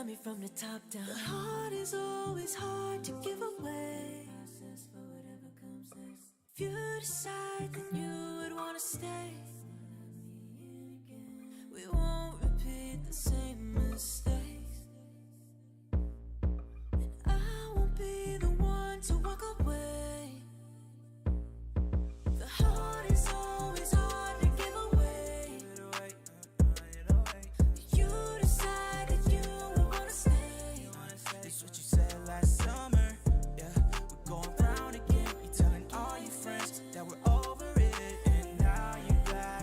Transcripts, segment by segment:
tell me from the top down. The heart is always hard to give away. If you decide then you would wanna stay, we won't repeat the same mistakes, and I won't be the one to walk away. The heart is always hard to give away. You decide that you would wanna stay. It's what you said last summer. Yeah, we're going round again. You're telling all your friends that we're over it, and now you're back.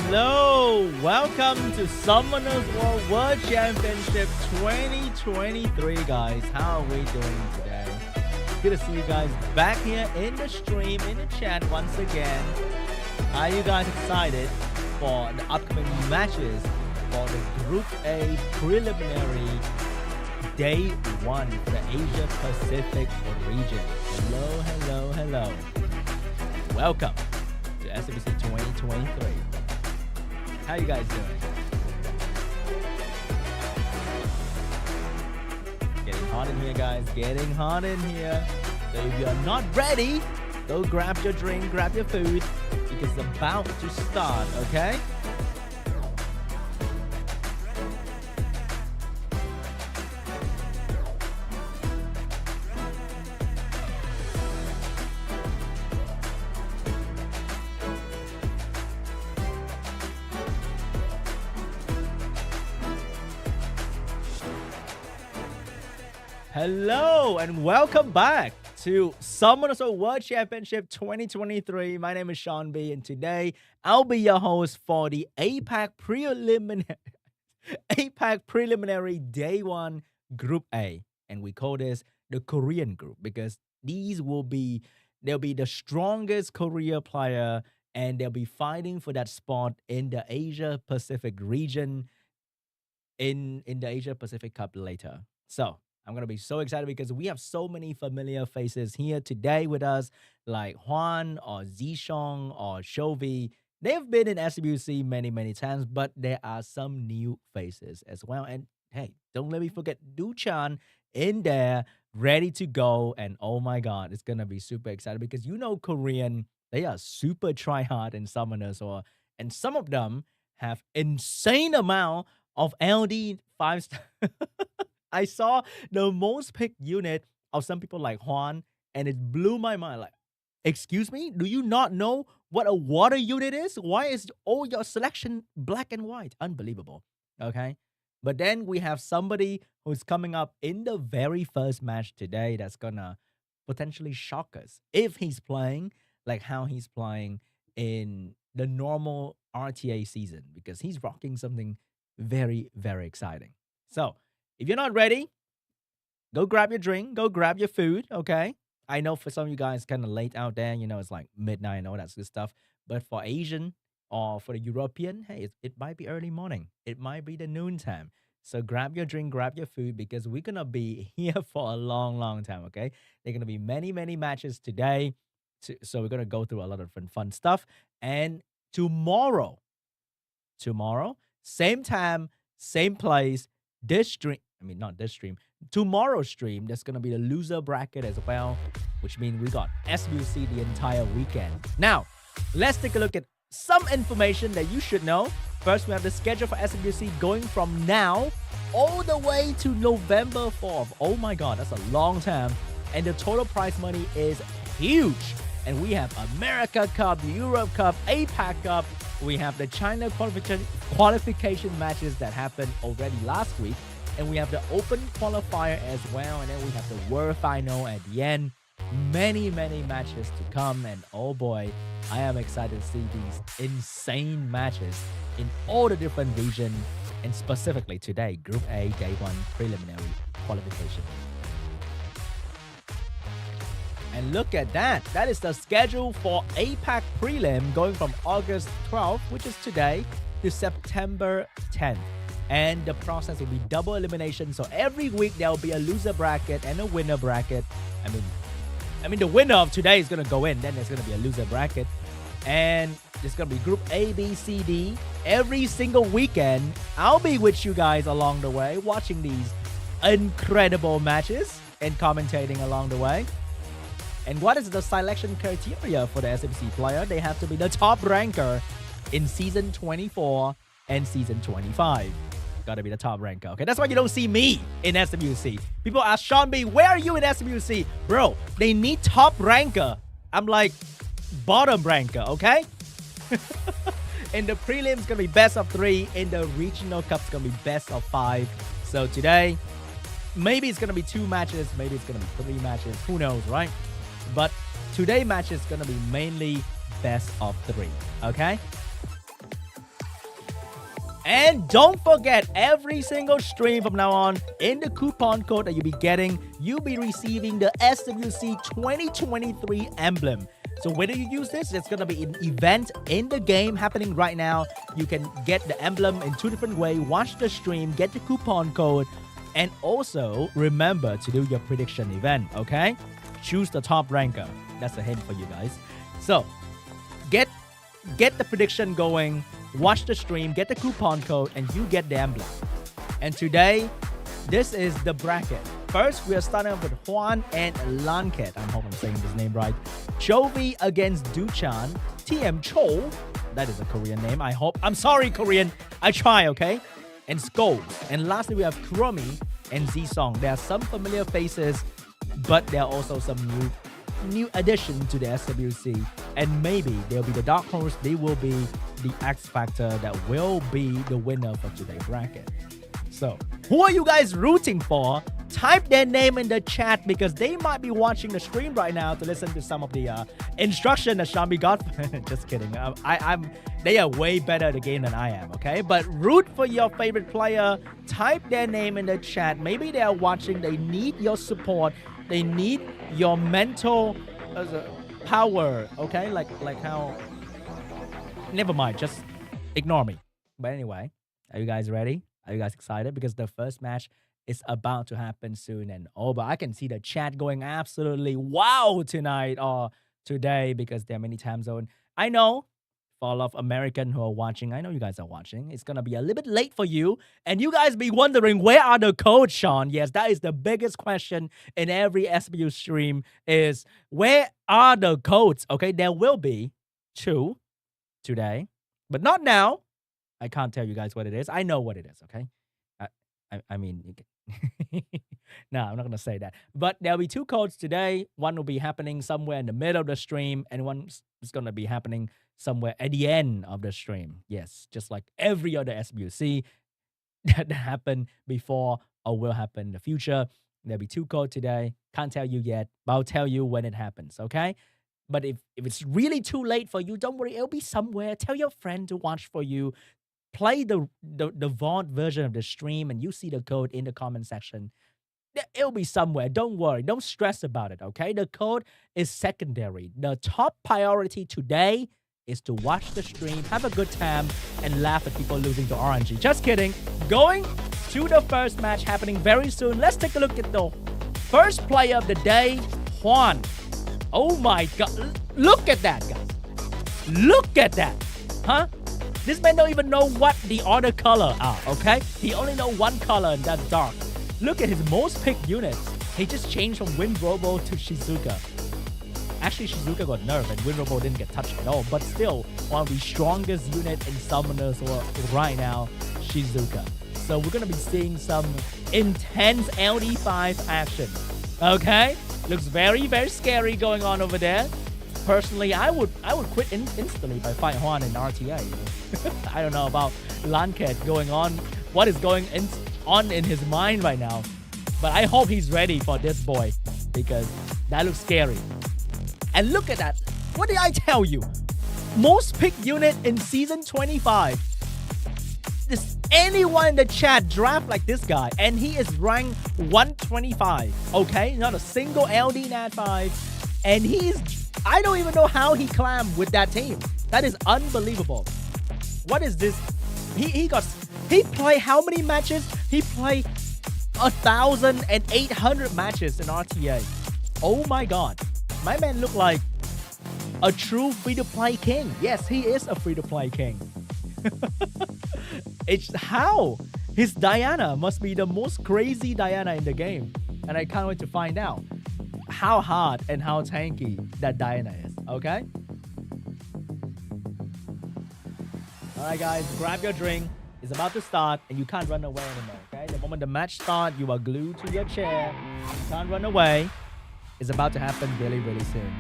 Hello, welcome to SummonersWorld World Championship 2023, guys. How are we doing today? Good to see you guys back here in the stream, in the chat once again. Are you guys excited for the upcoming matches for the Group A preliminary Day 1 for the Asia Pacific region? Hello, hello, hello. Welcome to SWC 2023. How you guys doing? Getting hot in here, guys. Getting hot in here. So if you're not ready, go grab your drink, grab your food, because it's about to start, okay? Hello and welcome back to SummonersWorld World Championship 2023. My name is Sean B, and today I'll be your host for the APAC preliminary Day 1 Group A, and we call this the Korean group because they'll be the strongest Korea player, and they'll be fighting for that spot in the Asia Pacific region in the Asia Pacific Cup later. So I'm going to be so excited because we have so many familiar faces here today with us, like HWAN or Zishong or CHOVY. They've been in SWC many, many times, but there are some new faces as well. And hey, don't let me forget DUCHAN in there, ready to go. And oh my God, it's going to be super excited because you know Korean, they are super try-hard in Summoners, and some of them have insane amount of LD 5-star. I saw the most picked unit of some people like HWAN, and it blew my mind. Like, excuse me? Do you not know what a water unit is? Why is all your selection black and white? Unbelievable. Okay? But then we have somebody who's coming up in the very first match today that's gonna potentially shock us if he's playing like how he's playing in the normal RTA season, because he's rocking something very, very exciting. So if you're not ready, go grab your drink, go grab your food, okay? I know for some of you guys kind of late out there, you know, it's like midnight and all that good stuff. But for Asian or for the European, hey, it might be early morning. It might be the noontime. So grab your drink, grab your food, because we're going to be here for a long, long time, okay? There are going to be many, many matches today. So we're going to go through a lot of fun stuff. And tomorrow, same time, same place, tomorrow's stream, there's going to be the loser bracket as well, which means we got SWC the entire weekend. Now, let's take a look at some information that you should know. First, we have the schedule for SWC going from now all the way to November 4th. Oh my God, that's a long time. And the total prize money is huge. And we have America Cup, Europe Cup, APAC Cup. We have the China qualification matches that happened already last week. And we have the open qualifier as well. And then we have the world final at the end. Many, many matches to come. And oh boy, I am excited to see these insane matches in all the different regions. And specifically today, Group A, Day 1 preliminary qualification. And look at that. That is the schedule for APAC Prelim going from August 12th, which is today, to September 10th. And the process will be double elimination. So every week there will be a loser bracket and a winner bracket. I mean the winner of today is going to go in. Then there's going to be a loser bracket. And there's going to be Group A, B, C, D. Every single weekend, I'll be with you guys along the way, watching these incredible matches and commentating along the way. And what is the selection criteria for the SWC player? They have to be the top ranker in Season 24 and Season 25. Gotta be the top ranker, okay? That's why you don't see me in SWC. People ask, Sean B, where are you in SWC? Bro, they need top ranker. I'm like, bottom ranker, okay? In the prelims, gonna be best of 3. In the regional cups, gonna be best of 5. So today, maybe it's gonna be 2 matches. Maybe it's gonna be 3 matches. Who knows, right? But today match is going to be mainly best of 3, okay? And don't forget, every single stream from now on, in the coupon code that you'll be getting, you'll be receiving the SWC2023 emblem. So whether you use this, it's going to be an event in the game happening right now. You can get the emblem in 2 different ways. Watch the stream, get the coupon code, and also remember to do your prediction event, okay? Choose the top ranker. That's a hint for you guys. So get the prediction going, watch the stream, get the coupon code, and you get the emblem. And today, this is the bracket. First, we are starting off with HWAN and LANCHET. I hope I'm saying this name right. CHOVY against DUCHAN. TMCHEOL. That is a Korean name, I hope. I'm sorry, Korean. I try, okay? And SCHOLES. And lastly, we have KUROMI and Z-Song. There are some familiar faces, but there are also some new addition to the SWC, and maybe they'll be the dark horse. They will be the X factor that will be the winner for today's bracket. So who are you guys rooting for? Type their name in the chat because they might be watching the stream right now to listen to some of the instruction that Shambi got. Just kidding. They are way better at the game than I am, okay? But root for your favorite player. Type their name in the chat. Maybe they are watching. They need your support. They need your mental power, okay? Like how... Never mind, just ignore me. But anyway, are you guys ready? Are you guys excited? Because the first match is about to happen soon. And oh, but I can see the chat going absolutely wow tonight or today because there are many time zones. I know for all of American who are watching, I know you guys are watching. It's going to be a little bit late for you. And you guys be wondering, where are the codes, Sean? Yes, that is the biggest question in every SBU stream is, where are the codes? Okay, there will be 2 today, but not now. I can't tell you guys what it is. I know what it is, okay? I mean, you can no, I'm not going to say that. But there'll be 2 codes today. One will be happening somewhere in the middle of the stream, and one is going to be happening somewhere at the end of the stream. Yes, just like every other SBUC that happened before or will happen in the future. There'll be 2 codes today. Can't tell you yet, but I'll tell you when it happens, okay? But if it's really too late for you, don't worry. It'll be somewhere. Tell your friend to watch for you. Play the VOD version of the stream and you see the code in the comment section. It'll be somewhere. Don't worry. Don't stress about it, okay? The code is secondary. The top priority today is to watch the stream, have a good time, and laugh at people losing to RNG. Just kidding. Going to the first match happening very soon. Let's take a look at the first player of the day, HWAN. Oh my God. Look at that, guys. Look at that. Huh? This man don't even know what the other color are, okay? He only know one color and that's dark. Look at his most picked units. He just changed from Wind Robo to Shizuka. Actually, Shizuka got nerfed and Wind Robo didn't get touched at all. But still, one of the strongest units in Summoners right now, Shizuka. So we're going to be seeing some intense LD5 action. Okay? Looks very, very scary going on over there. Personally, I would quit instantly if I fight HWAN in RTA. I don't know about LANCHET going on. What is going on in his mind right now? But I hope he's ready for this boy because that looks scary. And look at that. What did I tell you? Most picked unit in season 25. Does anyone in the chat draft like this guy? And he is ranked 125. Okay? Not a single LD Nat 5. And he's... I don't even know how he climbed with that team. That is unbelievable. What is this? He played how many matches? He played 1,800 matches in RTA. Oh my God. My man looked like a true free-to-play king. Yes, he is a free-to-play king. It's how? His Diana must be the most crazy Diana in the game. And I can't wait to find out how hard and how tanky that Diana is, okay? Alright guys, grab your drink. It's about to start and you can't run away anymore, okay? The moment the match starts, you are glued to your chair. You can't run away. It's about to happen really, really soon.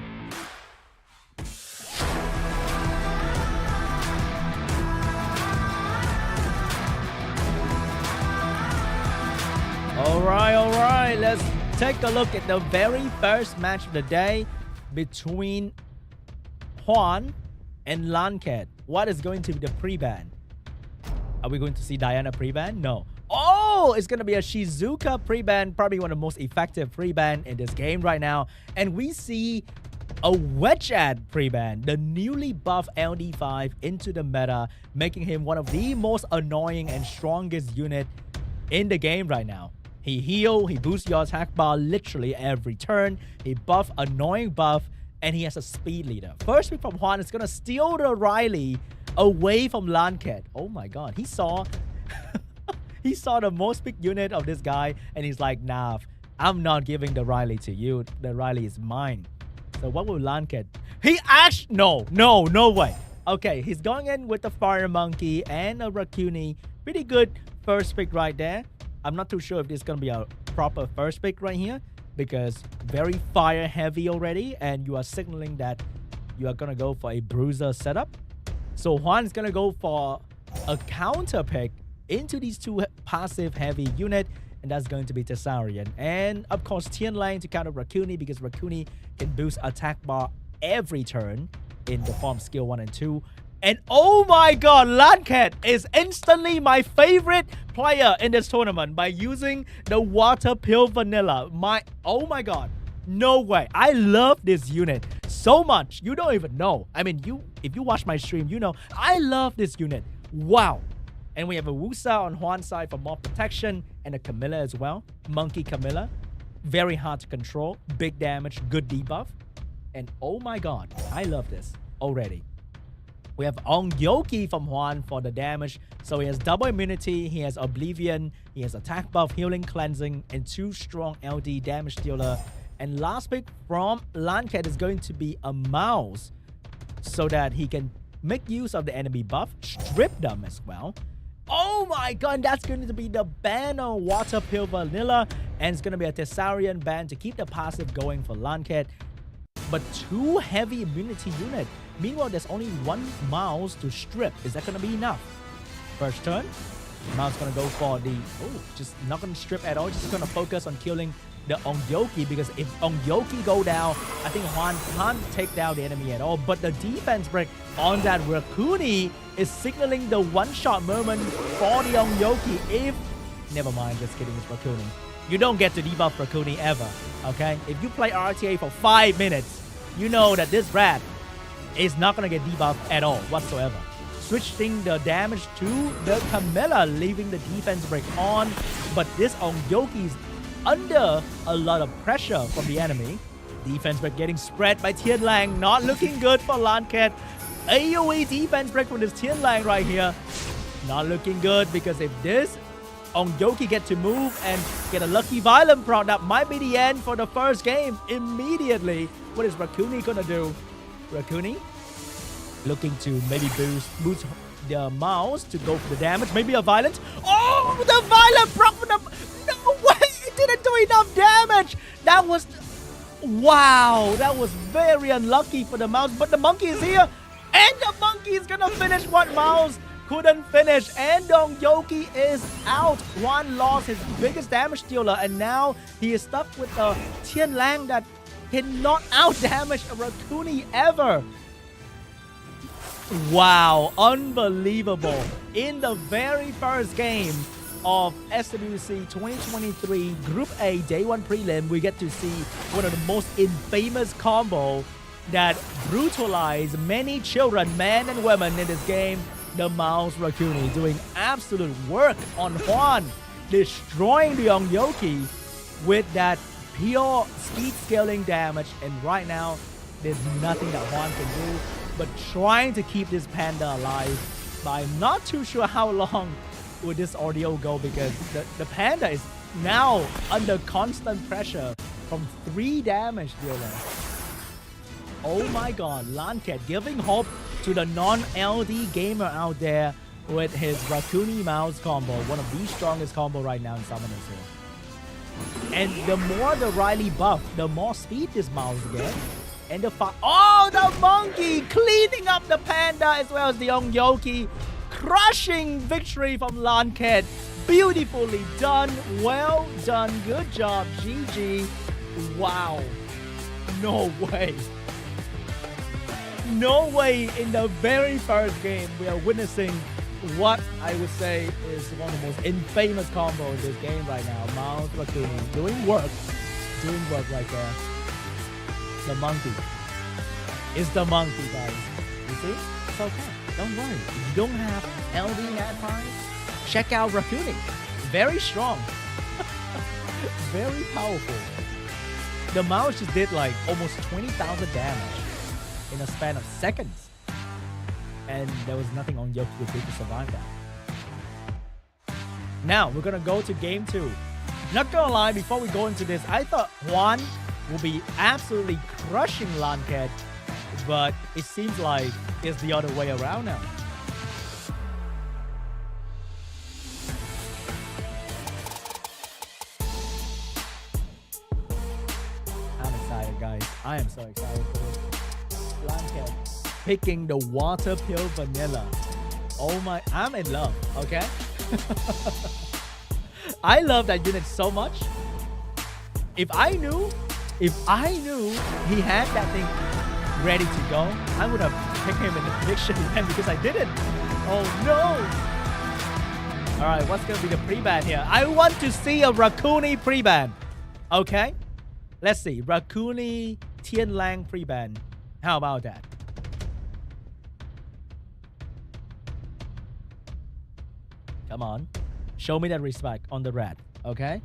Alright, let's take a look at the very first match of the day between HWAN and LANCHET. What is going to be the pre-ban? Are we going to see Diana pre-ban? No. Oh, it's going to be a Shizuka pre-ban, probably one of the most effective pre-ban in this game right now. And we see a WECHAT pre-ban, the newly buffed LD5 into the meta, making him one of the most annoying and strongest unit in the game right now. He heal, he boosts your attack bar literally every turn. He buff, annoying buff, and he has a speed leader. First pick from HWAN is going to steal the Riley away from LANCHET. Oh my god, he saw he saw the most pick unit of this guy, and he's like, nah, I'm not giving the Riley to you. The Riley is mine. So what will LANCHET? He actually, no way. Okay, he's going in with the Fire Monkey and a Rakuni. Pretty good first pick right there. I'm not too sure if this is going to be a proper first pick right here, because very fire heavy already, and you are signaling that you are going to go for a bruiser setup. So HWAN is going to go for a counter pick into these two passive heavy unit, and that's going to be Tessarian. And of course Tianlang to counter Rakuni, because Rakuni can boost attack bar every turn in the form skill 1 and 2. And oh my god, LANCHET is instantly my favorite player in this tournament by using the Water Pill Vanilla. Oh my god, no way. I love this unit so much. You don't even know. I mean, if you watch my stream, you know I love this unit. Wow. And we have a Wusa on HWAN's side for more protection, and a Camilla as well. Monkey Camilla. Very hard to control. Big damage, good debuff. And oh my god, I love this already. We have Ongyoki from HWAN for the damage. So he has double immunity, he has Oblivion, he has attack buff, healing, cleansing, and 2 strong LD damage dealer. And last pick from LANCHET is going to be a mouse, so that he can make use of the enemy buff, strip them as well. Oh my god, that's going to be the ban on Water Pill Vanilla, and it's going to be a Tessarian ban to keep the passive going for LANCHET. But 2 heavy immunity unit. Meanwhile, there's only 1 mouse to strip. Is that going to be enough? First turn, mouse going to go for the... Oh, just not going to strip at all. Just going to focus on killing the Ongyoki, because if Ongyoki go down, I think HWAN can't take down the enemy at all. But the defense break on that Rakuni is signaling the one-shot moment for the Ongyoki. If... Never mind, just kidding, it's Rakuni. You don't get to debuff Rakuni ever, okay? If you play RTA for 5 minutes, you know that this rat is not going to get debuffed at all whatsoever. Switching the damage to the Camilla, leaving the defense break on. But this Ongyoki is under a lot of pressure from the enemy. Defense break getting spread by Tianlang. Not looking good for LANCHET. AoE defense break from this Tianlang right here. Not looking good, because if this Ongyoki get to move and get a lucky violent prod, that might be the end for the first game immediately. What is Rakuni gonna do? Rakuni looking to maybe boost the mouse to go for the damage. Maybe a violent. Oh, the violent proc for the... No way! It didn't do enough damage! That was... Wow! That was very unlucky for the mouse. But the monkey is here! And the monkey is gonna finish what mouse couldn't finish. And Ongyoki is out. HWAN lost his biggest damage dealer, and now he is stuck with a Tianlang that cannot out damage a Rakuni ever. Wow, unbelievable. In the very first game of SWC 2023 Group A Day 1 Prelim, we get to see one of the most infamous combo that brutalized many children, men and women in this game. The Mouse Rakuni doing absolute work on HWAN, destroying the Ongyoki with that pure speed scaling damage. And right now, there's nothing that HWAN can do but trying to keep this Panda alive. But I'm not too sure how long will this ordeal go, because the Panda is now under constant pressure from 3 damage dealer. Oh my god, LANCHET giving hope to the non-LD gamer out there with his Rakuni Mouse combo, one of the strongest combo right now in Summoners here. And the more the Riley buff, the more speed this mouse gets. And the the monkey cleaning up the Panda as well as the Ongyoki. Crushing victory from LANCHET. Beautifully done. Well done. Good job. GG. Wow. No way. No way in the very first game we are witnessing what I would say is one of the most infamous combos in this game right now. Mount Rakuni doing work like the monkey. It's the monkey, guys. You see? It's okay. Don't worry. If you don't have LD that time, check out Rakuni. Very strong. Very powerful. The mouse just did like almost 20,000 damage in a span of seconds. And there was nothing on Yoki to do to survive that. Now, we're going to go to game 2. Not gonna lie, before we go into this, I thought HWAN will be absolutely crushing LANCHET, but it seems like it's the other way around now. I'm excited, guys. I am so excited for this. LANCHET picking the water pill vanilla. Oh my, I'm in love, okay? I love that unit so much. If I knew he had that thing ready to go, I would have picked him in the prediction event because I didn't. Oh no. All right, what's going to be the pre-ban here? I want to see a Rakuni pre-ban. Okay, let's see. Rakuni Tianlang pre-ban. How about that? Come on. Show me that respect on the red, okay?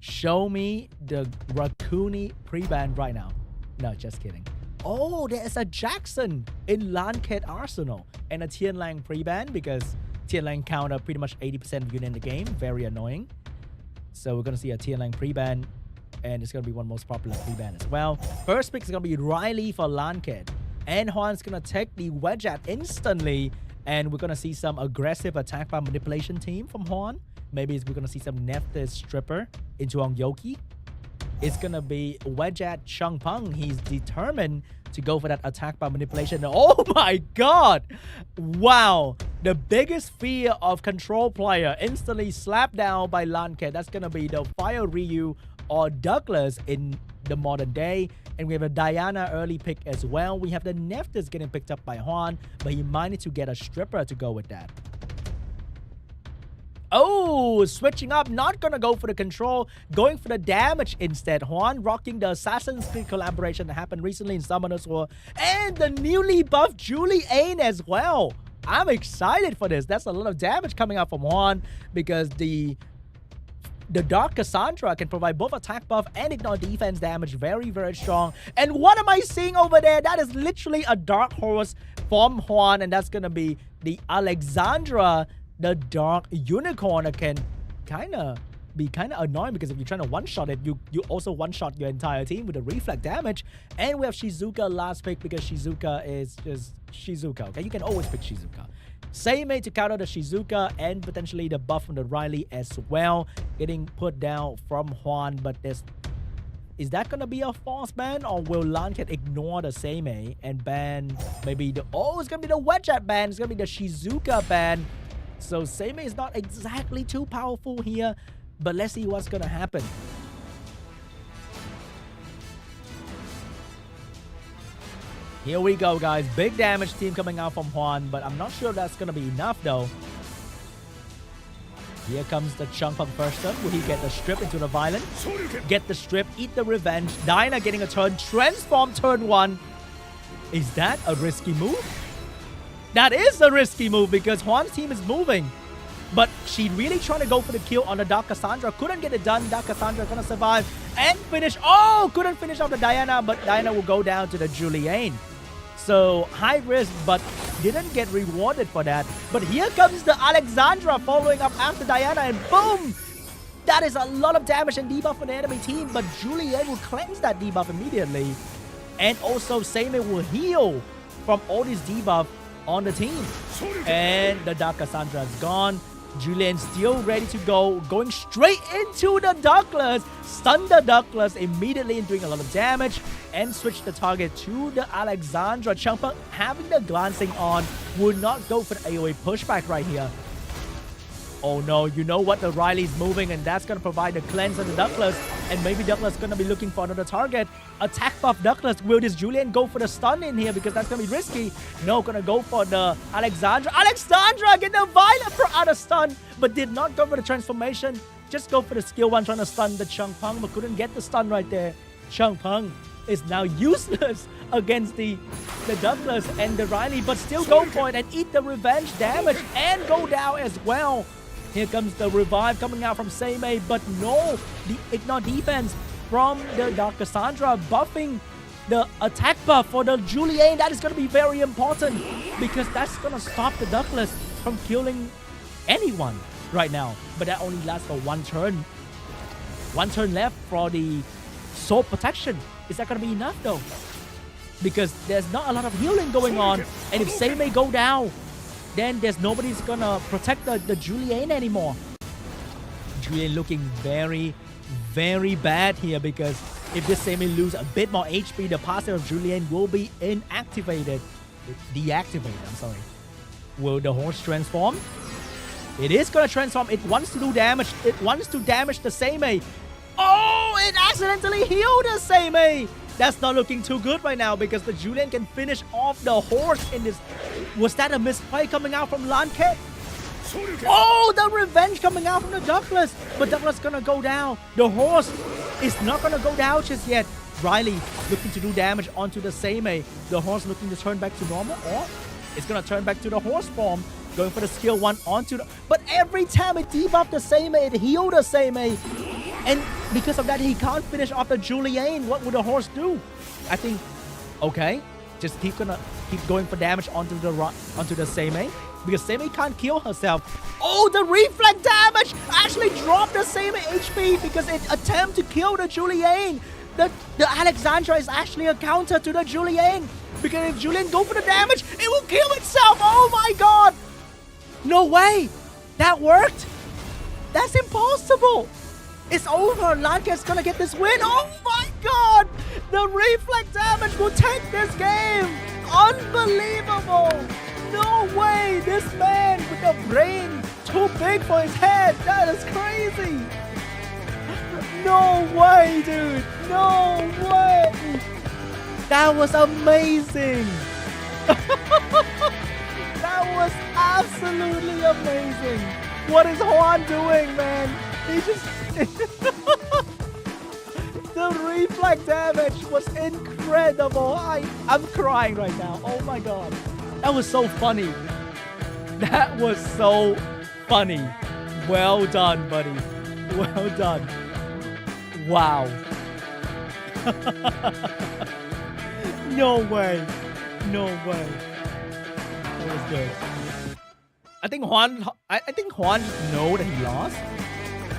Show me the Rakuni pre-ban right now. No, just kidding. Oh, there's a Jackson in LANCHET Arsenal and a Tianlang pre-ban because Tianlang counter pretty much 80% of unit in the game. Very annoying. So we're going to see a Tianlang pre-ban and it's going to be one most popular pre-ban as well. First pick is going to be Riley for LANCHET. And HWAN's going to take the wedge out instantly. And we're going to see some aggressive attack by manipulation team from HWAN. Maybe we're going to see some Nephthys Stripper into Yoki. It's going to be Wedgeat Changpeng. He's determined to go for that attack by manipulation. Oh my god! Wow! The biggest fear of control player instantly slapped down by LANCHET. That's going to be the Fire Ryu or Douglas in the modern day. And we have a Diana early pick as well. We have the Nephthys getting picked up by HWAN, but he might need to get a Stripper to go with that. Oh, switching up, not gonna go for the control, going for the damage instead. HWAN rocking the Assassin's Creed collaboration that happened recently in Summoners War, and the newly buffed Julian as well. I'm excited for this. That's a lot of damage coming out from HWAN because the Dark Cassandra can provide both attack buff and ignore defense damage. Very, very strong. And what am I seeing over there? That is literally a Dark Horse from HWAN, and that's gonna be the Alexandra, the Dark Unicorn. That can be kind of annoying because if you're trying to one-shot it, you also one-shot your entire team with the reflect damage. And we have Shizuka last pick because Shizuka is just Shizuka, okay? You can always pick Shizuka. Same mate to counter the Shizuka and potentially the buff from the Riley as well. Getting put down from HWAN, but is that going to be a false ban or will LANCHET ignore the Seimei and ban maybe the... Oh, it's going to be the Wedgeat ban. It's going to be the Shizuka ban. So Seimei is not exactly too powerful here, but let's see what's going to happen. Here we go, guys. Big damage team coming out from HWAN, but I'm not sure that's going to be enough, though. Here comes the Changpeng first turn. Will he get the strip into the violent? Get the strip, eat the revenge. Dinah getting a turn, transform turn 1. Is that a risky move? That is a risky move because HWAN's team is moving. But she really trying to go for the kill on the Dark Cassandra. Couldn't get it done. Dark Cassandra gonna survive and finish. Oh, couldn't finish off the Diana, but Diana will go down to the Julian. So high risk, but didn't get rewarded for that. But here comes the Alexandra following up after Diana, and boom! That is a lot of damage and debuff for the enemy team, but Julian will cleanse that debuff immediately. And also Seimei will heal from all this debuff on the team. And the Dark Cassandra is gone. Julian still ready to go, going straight into the Douglas. Stun the Douglas immediately and doing a lot of damage. And switch the target to the Alexandra. Changpeng having the glancing on. Would not go for the AoE pushback right here. Oh no, you know what? The Riley's moving, and that's gonna provide the cleanse on the Douglas. And maybe Douglas gonna be looking for another target. Attack buff Douglas. Will this Julian go for the stun in here? Because that's gonna be risky. No, gonna go for the Alexandra. Alexandra get the Violet for out of stun, but did not go for the transformation. Just go for the skill 1 trying to stun the Chung Pang, but couldn't get the stun right there. Chung Pang is now useless against the Douglas and the Riley, but still go for it and eat the revenge damage and go down as well. Here comes the revive coming out from Seimei, but no, the ignore defense from the Dark Cassandra buffing the attack buff for the Julian. That is going to be very important because that's going to stop the Douglas from killing anyone right now. But that only lasts for 1 turn. 1 turn left for the soul protection. Is that going to be enough though? Because there's not a lot of healing going on, and if Seimei go down, then there's nobody's gonna protect the Julian anymore. Julian looking very, very bad here because if this Seimei lose a bit more HP, the passive of Julian will be deactivated. I'm sorry. Will the horse transform? It is gonna transform. It wants to do damage. It wants to damage the Seimei. Oh, it accidentally healed the Seimei. That's not looking too good right now because the Julian can finish off the horse in this. Was that a misplay coming out from LANCHET? Oh, the revenge coming out from the Douglas. But Douglas gonna go down. The horse is not gonna go down just yet. Riley looking to do damage onto the Seimei. The horse looking to turn back to normal, or it's gonna turn back to the horse form. Going for the skill 1 onto the... But every time it debuffed the Seimei, it healed the Seimei. And because of that, he can't finish off the Julian. What would the horse do? I think, okay, just keep going for damage onto the Seimei, because Seimei can't kill herself. Oh, the reflect damage actually dropped the Seimei HP because it attempted to kill the Julian. The Alexandra is actually a counter to the Julian, because if Julian go for the damage, it will kill itself. Oh my god! No way! That worked? That's impossible! It's over. LANCHET's gonna get this win. Oh my god! The reflect damage will take this game. Unbelievable! No way! This man with the brain too big for his head. That is crazy. No way, dude. No way. That was amazing. That was absolutely amazing. What is HWAN doing, man? He just... The reflect damage was incredible. I'm crying right now. Oh my god. That was so funny. That was so funny. Well done, buddy. Well done. Wow. No way. No way. That was good. I think HWAN know that he lost.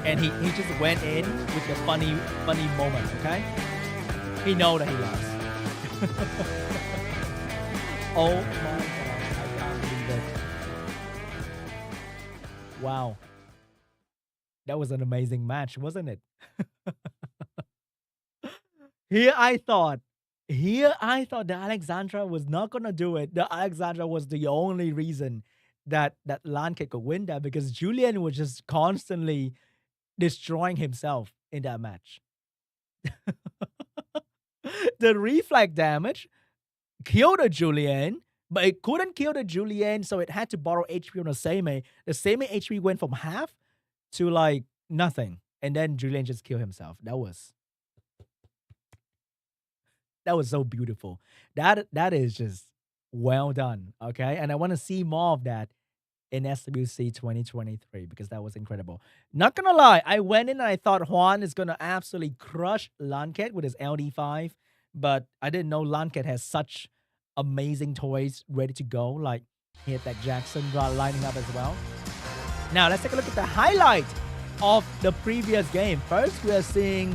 And he just went in with the funny moment, okay? He know that he lost. Oh my god, I can't believe it. Wow. That was an amazing match, wasn't it? Here I thought the Alexandra was not gonna do it. The Alexandra was the only reason that LANCHET could win that, because Julian was just constantly destroying himself in that match. The reflect damage killed the Julian, but it couldn't kill the Julian, so it had to borrow HP on the Seimei. The Seimei HP went from half to like nothing, and then Julian just killed himself. That was so beautiful. That is just well done, okay? And I want to see more of that in SWC 2023 because that was incredible. Not gonna lie, I went in and I thought HWAN is gonna absolutely crush LANCHET with his LD5, but I didn't know LANCHET has such amazing toys ready to go. Like he had that Jackson lining up as well. Now let's take a look at the highlight of the previous game. First, we are seeing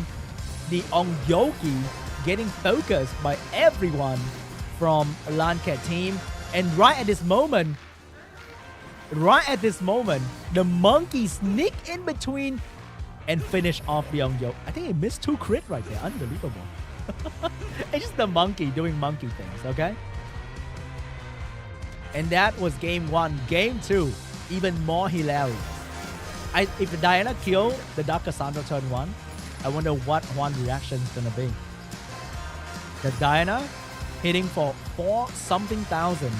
the Ongyoki getting focused by everyone from LANCHET team, and right at this moment, the monkey sneak in between and finish off the Ongyo. I think he missed 2 crit right there. Unbelievable. It's just the monkey doing monkey things, okay? And that was game 1. Game 2, even more hilarious. If Diana kill the Dark Cassandra turn 1, I wonder what HWAN reaction is gonna be. The Diana hitting for 4-something thousand.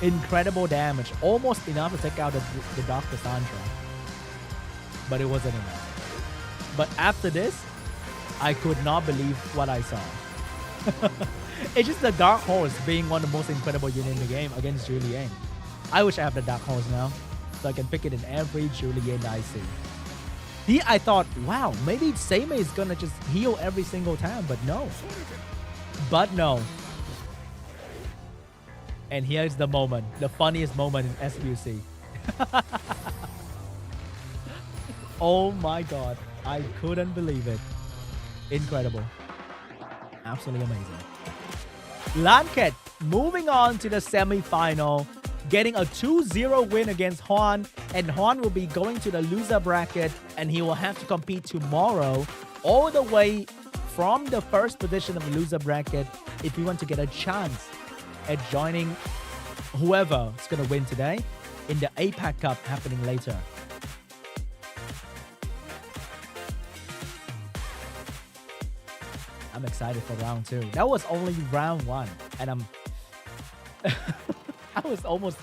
Incredible damage. Almost enough to take out the Dark Cassandra. But it wasn't enough. But after this, I could not believe what I saw. It's just the Dark Horse being one of the most incredible units in the game against Julian. I wish I have the Dark Horse now, so I can pick it in every Julian I see. Here I thought, wow, maybe Seimei is gonna just heal every single time, but no. But no. And here's the moment, the funniest moment in SWC. Oh my god, I couldn't believe it. Incredible. Absolutely amazing. LANCHET moving on to the semi-final, getting a 2-0 win against HWAN, and HWAN will be going to the loser bracket, and he will have to compete tomorrow all the way from the first position of the loser bracket if he wants to get a chance at joining whoever is going to win today in the APAC Cup happening later. I'm excited for round 2. That was only round 1, and I was almost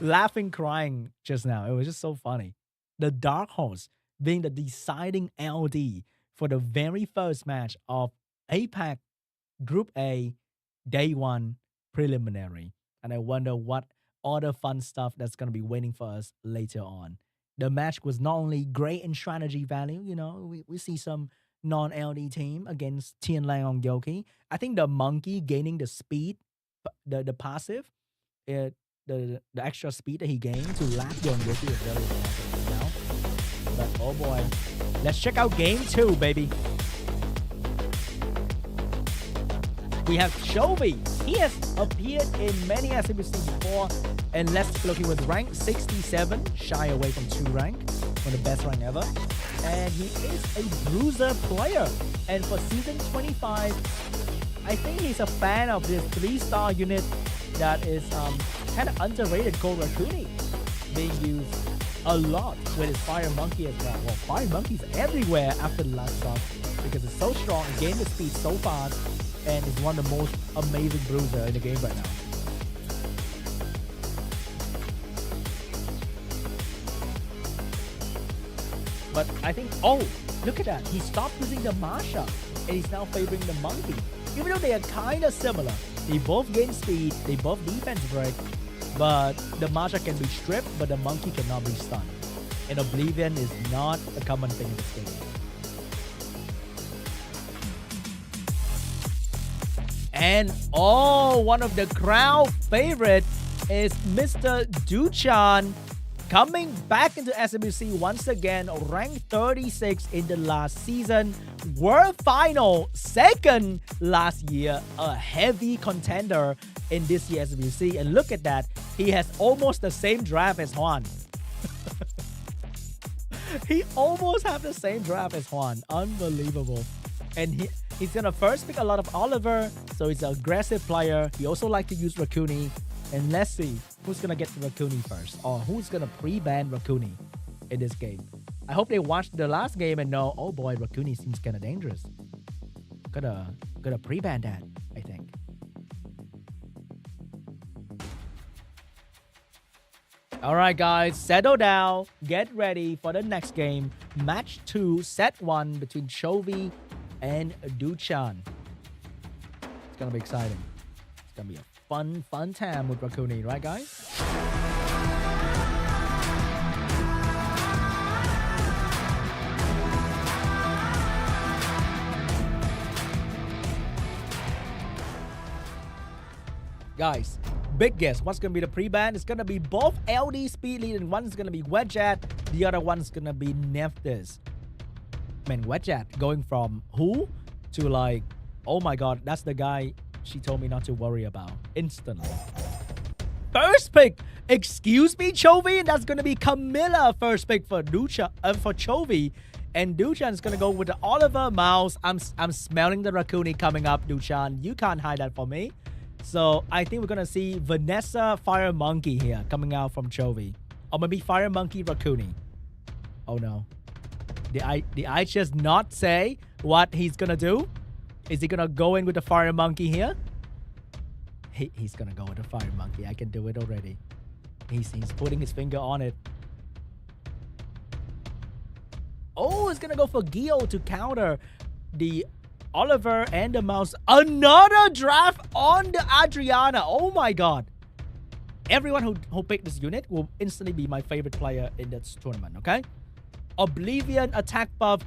laughing, crying just now. It was just so funny. The Dark Horse being the deciding LD for the very first match of APAC Group A Day 1 preliminary. And I wonder what other fun stuff that's going to be waiting for us later on. The match was not only great in strategy value, you know, we see some non-LD team against Tian Lang on Yoki. I think the monkey gaining the speed, the passive, the extra speed that he gained to lap Young Yoki is very important as well. But oh boy, let's check out game 2, baby. We have CHOVY. He has appeared in many SWC before, and let's be looking with rank 67, shy away from 2 rank, one of the best rank ever. And he is a bruiser player. And for season 25, I think he's a fan of this 3-star unit that is kind of underrated called Rakuni, being used a lot with his Fire Monkey as well. Well, Fire Monkey's everywhere after the last stop because it's so strong, gain the speed so fast, and is one of the most amazing bruiser in the game right now. But I think, oh, look at that. He stopped using the Masha, and he's now favoring the Monkey. Even though they are kind of similar. They both gain speed, they both defense break, but the Masha can be stripped, but the Monkey cannot be stunned. And Oblivion is not a common thing in this game. And oh, one of the crowd favorite is Mr. DUCHAN coming back into SWC once again, ranked 36 in the last season. World Final, second last year, a heavy contender in this year's SWC. And look at that, he has almost the same draft as HWAN. He almost have the same draft as HWAN. Unbelievable. And he's gonna first pick a lot of Oliver, so he's an aggressive player. He also like to use Rakuni. And let's see who's gonna get to Rakuni first, or who's gonna pre-ban Rakuni in this game. I hope they watched the last game and know, oh boy, Rakuni seems kind of dangerous. Gotta pre-ban that, I think. All right, guys, settle down. Get ready for the next game. Match 2, set 1 between CHOVY and DUCHAN. It's gonna be exciting. It's gonna be a fun time with Rakuni, right, guys? Guys, big guess. What's going to be the pre-ban? It's going to be both LD speed lead, and one is going to be Wedget. The other one is going to be Nephthys. Man, Wedget going from who to like, oh my god, that's the guy she told me not to worry about instantly. First pick, excuse me, CHOVY, and that's going to be Camilla first pick for for CHOVY. And DUCHAN is going to go with the Oliver Mouse. I'm smelling the Rakuni coming up, DUCHAN. You can't hide that from me. So I think we're going to see Vanessa Fire Monkey here coming out from CHOVY. Or maybe Fire Monkey Rakuni. Oh no. Did I just not say what he's gonna do? Is he gonna go in with the fire monkey here? He's gonna go with the fire monkey. I can do it already. He's putting his finger on it. Oh, he's gonna go for Gio to counter the Oliver and the mouse. Another draft on the Adriana. Oh my god. Everyone who picked this unit will instantly be my favorite player in this tournament, okay? Oblivion, attack buff,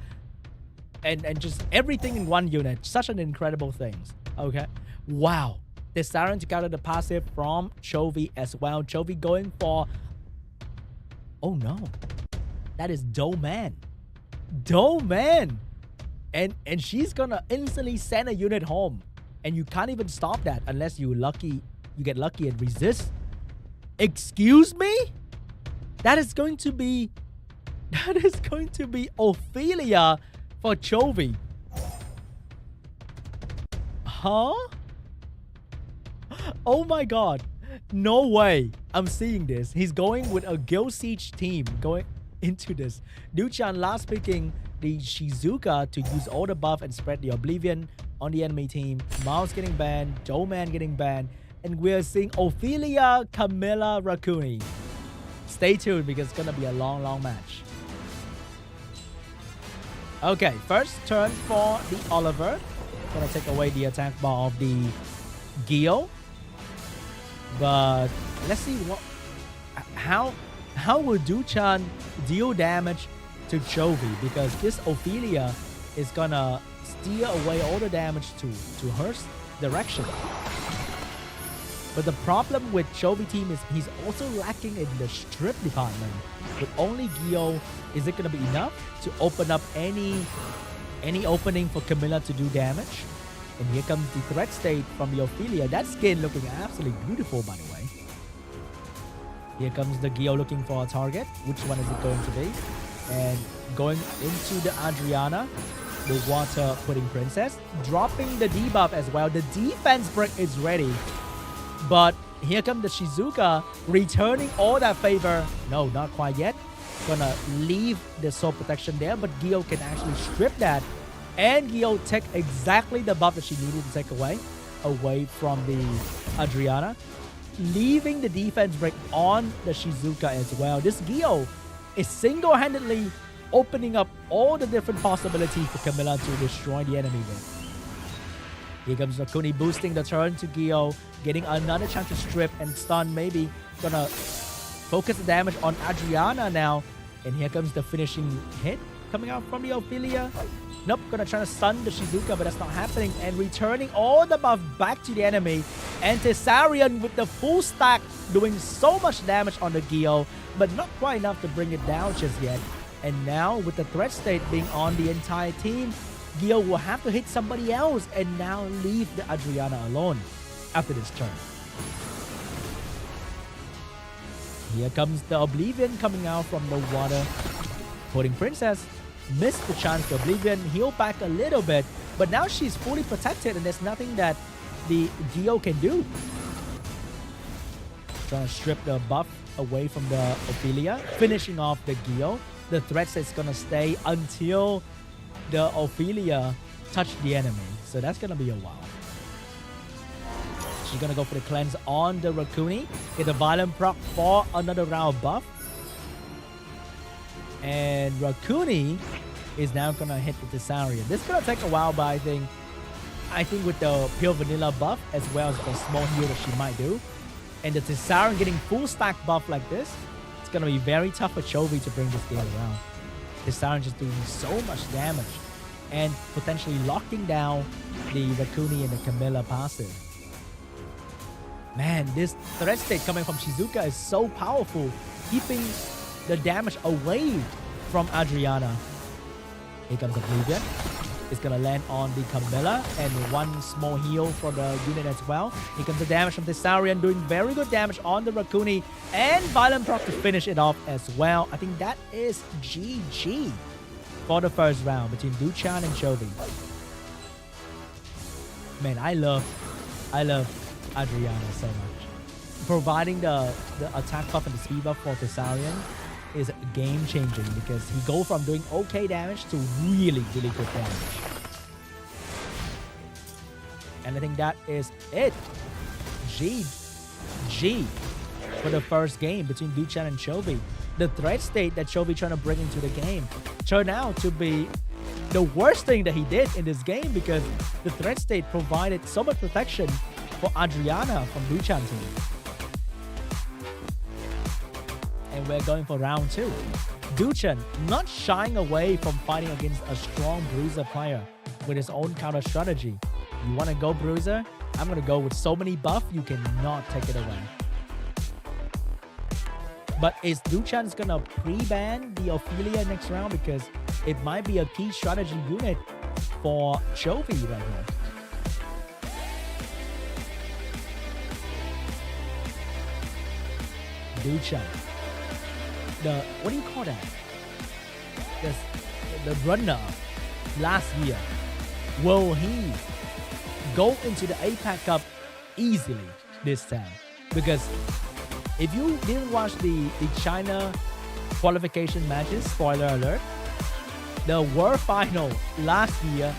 and just everything in one unit. Such an incredible thing, okay? Wow. Thessarian to counter the passive from CHOVY as well. CHOVY going for... Oh no. That is DUCHAN. DUCHAN. And she's gonna instantly send a unit home. And you can't even stop that unless you get lucky and resist. Excuse me? That is going to be Ophelia for CHOVY. Huh? Oh my god. No way. I'm seeing this. He's going with a Guild Siege team going into this. DUCHAN last picking the Shizuka to use all the buff and spread the Oblivion on the enemy team. Mouse getting banned. DUCHAN getting banned. And we're seeing Ophelia, Camilla, Rakuni. Stay tuned because it's going to be a long match. Okay, first turn for the Oliver. Gonna take away the attack bar of the Gio. But let's see how will DUCHAN deal damage to CHOVY, because this Ophelia is gonna steer away all the damage to her direction. But the problem with CHOVY team is he's also lacking in the strip department. With only Gio, is it gonna be enough to open up any opening for Camilla to do damage? And here comes the threat state from the Ophelia. That skin looking absolutely beautiful, by the way. Here comes the Gio looking for a target. Which one is it going to be? And going into the Adriana, the water pudding princess, dropping the debuff as well. The defense brick is ready. But here comes the Shizuka, returning all that favor. No, not quite yet. Gonna leave the soul protection there, but Gio can actually strip that. And Gio take exactly the buff that she needed to take away from the Adriana, leaving the defense break on the Shizuka as well. This Gio is single-handedly opening up all the different possibilities for Camilla to destroy the enemy with. Here comes Rakuni boosting the turn to Gio, getting another chance to strip and stun. Maybe gonna focus the damage on Adriana now. And here comes the finishing hit coming out from the Ophelia. Nope, gonna try to stun the Shizuka, but that's not happening. And returning all the buff back to the enemy. And Thessarian with the full stack doing so much damage on the Gio, but not quite enough to bring it down just yet. And now with the threat state being on the entire team, Gio will have to hit somebody else and now leave the Adriana alone after this turn. Here comes the Oblivion coming out from the water. Pudding Princess missed the chance to Oblivion, heal back a little bit, but now she's fully protected and there's nothing that the Gio can do. Trying to strip the buff away from the Ophelia, finishing off the Gio. The threat set's gonna stay until the Ophelia touch the enemy, so that's gonna be a while. She's gonna go for the cleanse on the Rakuni, get the violent proc for another round buff. And Rakuni is now gonna hit the Thessarian. This is gonna take a while, but I think with the pure vanilla buff as well as the small heal that she might do, and the Thessarian getting full stack buff like this, it's gonna be very tough for CHOVY to bring this game around. Thessarian just doing so much damage and potentially locking down the Rakuni and the Camilla passive. Man, this threat state coming from Shizuka is so powerful, keeping the damage away from Adriana. Here comes Oblivion. It's gonna land on the Camilla and one small heal for the unit as well. Here comes the damage from Thessarian, doing very good damage on the Rakuni and violent proc to finish it off as well. I think that is GG for the first round between DUCHAN and CHOVY. Man, I love Adriana so much. Providing the attack buff and the speed buff for Thessarian is game changing because he go from doing okay damage to really, really good damage. And I think that is it. G for the first game between DUCHAN and CHOVY. The threat state that CHOVY trying to bring into the game turned out to be the worst thing that he did in this game because the threat state provided so much protection for Adriana from DUCHAN team. And we're going for round 2. DUCHAN not shying away from fighting against a strong bruiser player with his own counter strategy. You want to go bruiser? I'm going to go with so many buff, you cannot take it away. But is DUCHAN's going to pre-ban the Ophelia next round? Because it might be a key strategy unit for CHOVY right here. DUCHAN. What do you call that? The runner last year. Will he go into the APAC Cup easily this time? Because if you didn't watch the China qualification matches, spoiler alert, the World Final last year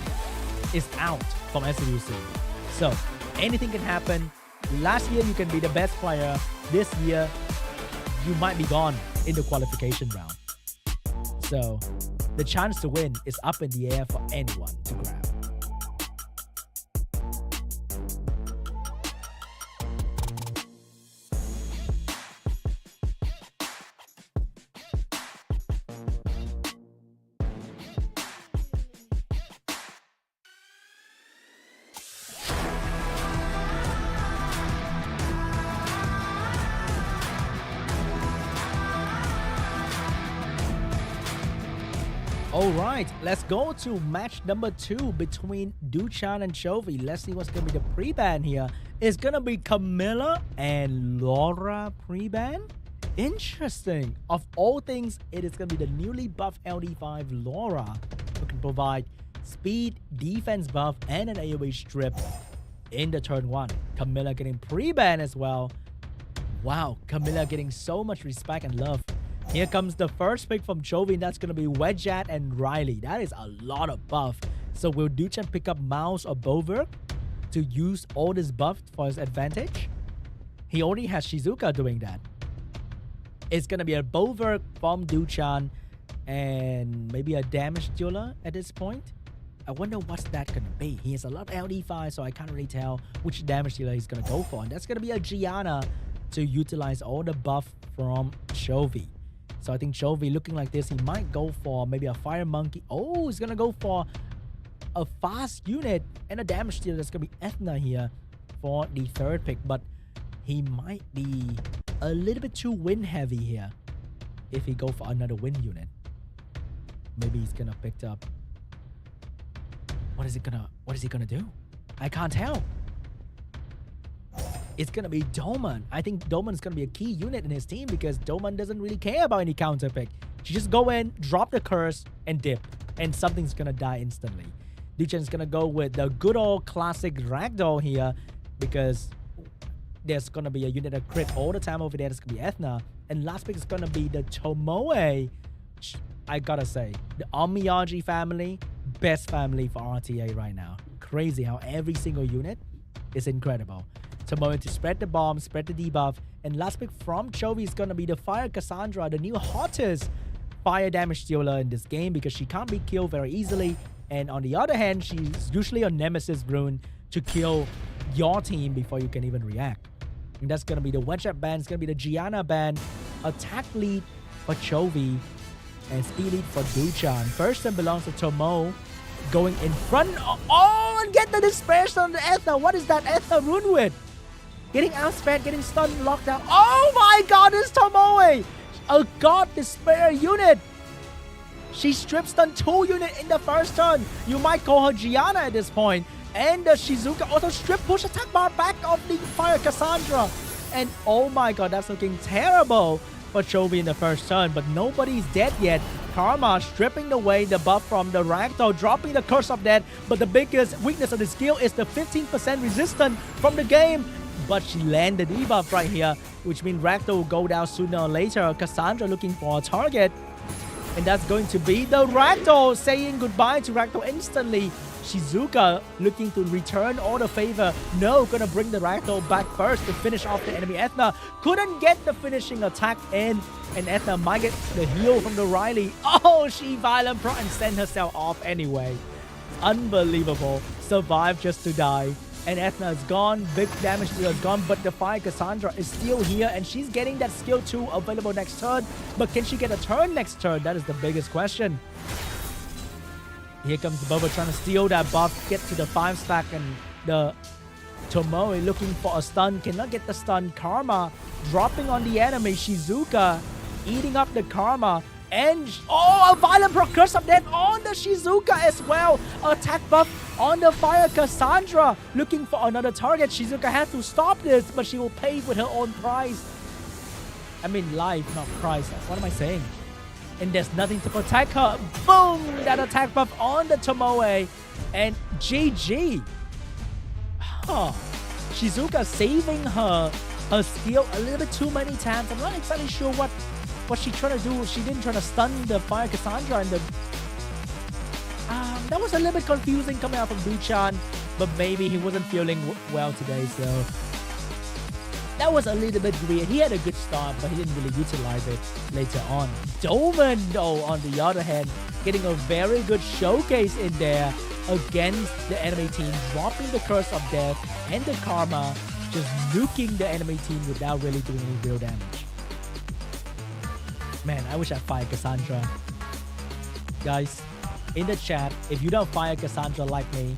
is out from SWC. So anything can happen. Last year you can be the best player. This year you might be gone in the qualification round. So the chance to win is up in the air for anyone to grab. Alright, let's go to match number 2 between DUCHAN and CHOVY. Let's see what's going to be the pre-ban here. It's going to be Camilla and Laura pre-ban? Interesting. Of all things, it is going to be the newly buffed LD5 Laura, who can provide speed, defense buff, and an AoE strip in the turn 1. Camilla getting pre-ban as well. Wow, Camilla getting so much respect and love. Here comes the first pick from CHOVY, and that's going to be Wedjat and Riley. That is a lot of buff. So will DUCHAN pick up Mouse or Bover to use all this buff for his advantage? He already has Shizuka doing that. It's going to be a Bover from DUCHAN and maybe a damage dealer at this point. I wonder what's that going to be. He has a lot of LD5, so I can't really tell which damage dealer he's going to go for. And that's going to be a Gianna to utilize all the buff from CHOVY. So I think CHOVY looking like this, he might go for maybe a Fire Monkey. Oh, he's going to go for a fast unit and a damage dealer. That's going to be Ethna here for the third pick. But he might be a little bit too win heavy here if he go for another win unit. Maybe he's going to pick up... What is he gonna do? I can't tell. It's going to be Doman. I think Doman is going to be a key unit in his team because Doman doesn't really care about any counter pick. She just go in, drop the curse, and dip. And something's going to die instantly. DUCHAN's going to go with the good old classic Ragdoll here because there's going to be a unit that crit all the time over there. That's going to be Ethna. And last pick is going to be the Tomoe. I gotta say, the Omiyagi family, best family for RTA right now. Crazy how every single unit is incredible. Tomoe to spread the bomb, spread the debuff. And last pick from CHOVY is going to be the Fire Cassandra, the new hottest fire damage dealer in this game because she can't be killed very easily. And on the other hand, she's usually a Nemesis rune to kill your team before you can even react. And that's going to be the Wedgett ban. It's going to be the Gianna ban. Attack lead for CHOVY and speed lead for DUCHAN. First turn belongs to Tomoe going in front. Oh, and get the dispersion on the Ethna. What is that Ethna rune with? Getting outsped, getting stunned, locked out. Oh my god, it's Tomoe! A god despair unit! She strip stunned 2 units in the first turn. You might call her Gianna at this point. And the Shizuka also strip push attack bar back of the Fire Cassandra. And oh my god, that's looking terrible for CHOVY in the first turn. But nobody's dead yet. Karma stripping away the buff from the Ragdoll, dropping the Curse of Death. But the biggest weakness of the skill is the 15% resistance from the game. But she landed the debuff right here, which means Ragdoll will go down sooner or later. Cassandra looking for a target. And that's going to be the Ragdoll saying goodbye to Ragdoll instantly. Shizuka looking to return all the favor. No, gonna bring the Ragdoll back first to finish off the enemy Ethna. Couldn't get the finishing attack in. And Ethna might get the heal from the Riley. Oh, she Violent Pro and send herself off anyway. Unbelievable. Survived just to die. And Ethna is gone. Big damage deal is gone. But the Fire Cassandra is still here. And she's getting that skill 2 available next turn. But can she get a turn next turn? That is the biggest question. Here comes Boba trying to steal that buff. Get to the 5 stack. And the Tomoe looking for a stun. Cannot get the stun. Karma dropping on the enemy. Shizuka eating up the Karma. And a Violent Pro Curse of Death on the Shizuka as well. Attack buff on the Fire Cassandra. Looking for another target. Shizuka has to stop this, but she will pay with her own price. I mean life, not price. What am I saying? And there's nothing to protect her. Boom! That attack buff on the Tomoe. And GG. Shizuka saving her skill a little bit too many times. I'm not exactly sure what she trying to do. She didn't try to stun the Fire Cassandra and the... that was a little bit confusing coming out from DUCHAN, but maybe he wasn't feeling well today, so... That was a little bit weird. He had a good start, but he didn't really utilize it later on. Doman, though, on the other hand, getting a very good showcase in there against the enemy team, dropping the Curse of Death and the Karma, just nuking the enemy team without really doing any real damage. Man, I wish I Fire Cassandra. Guys, in the chat, if you don't Fire Cassandra like me,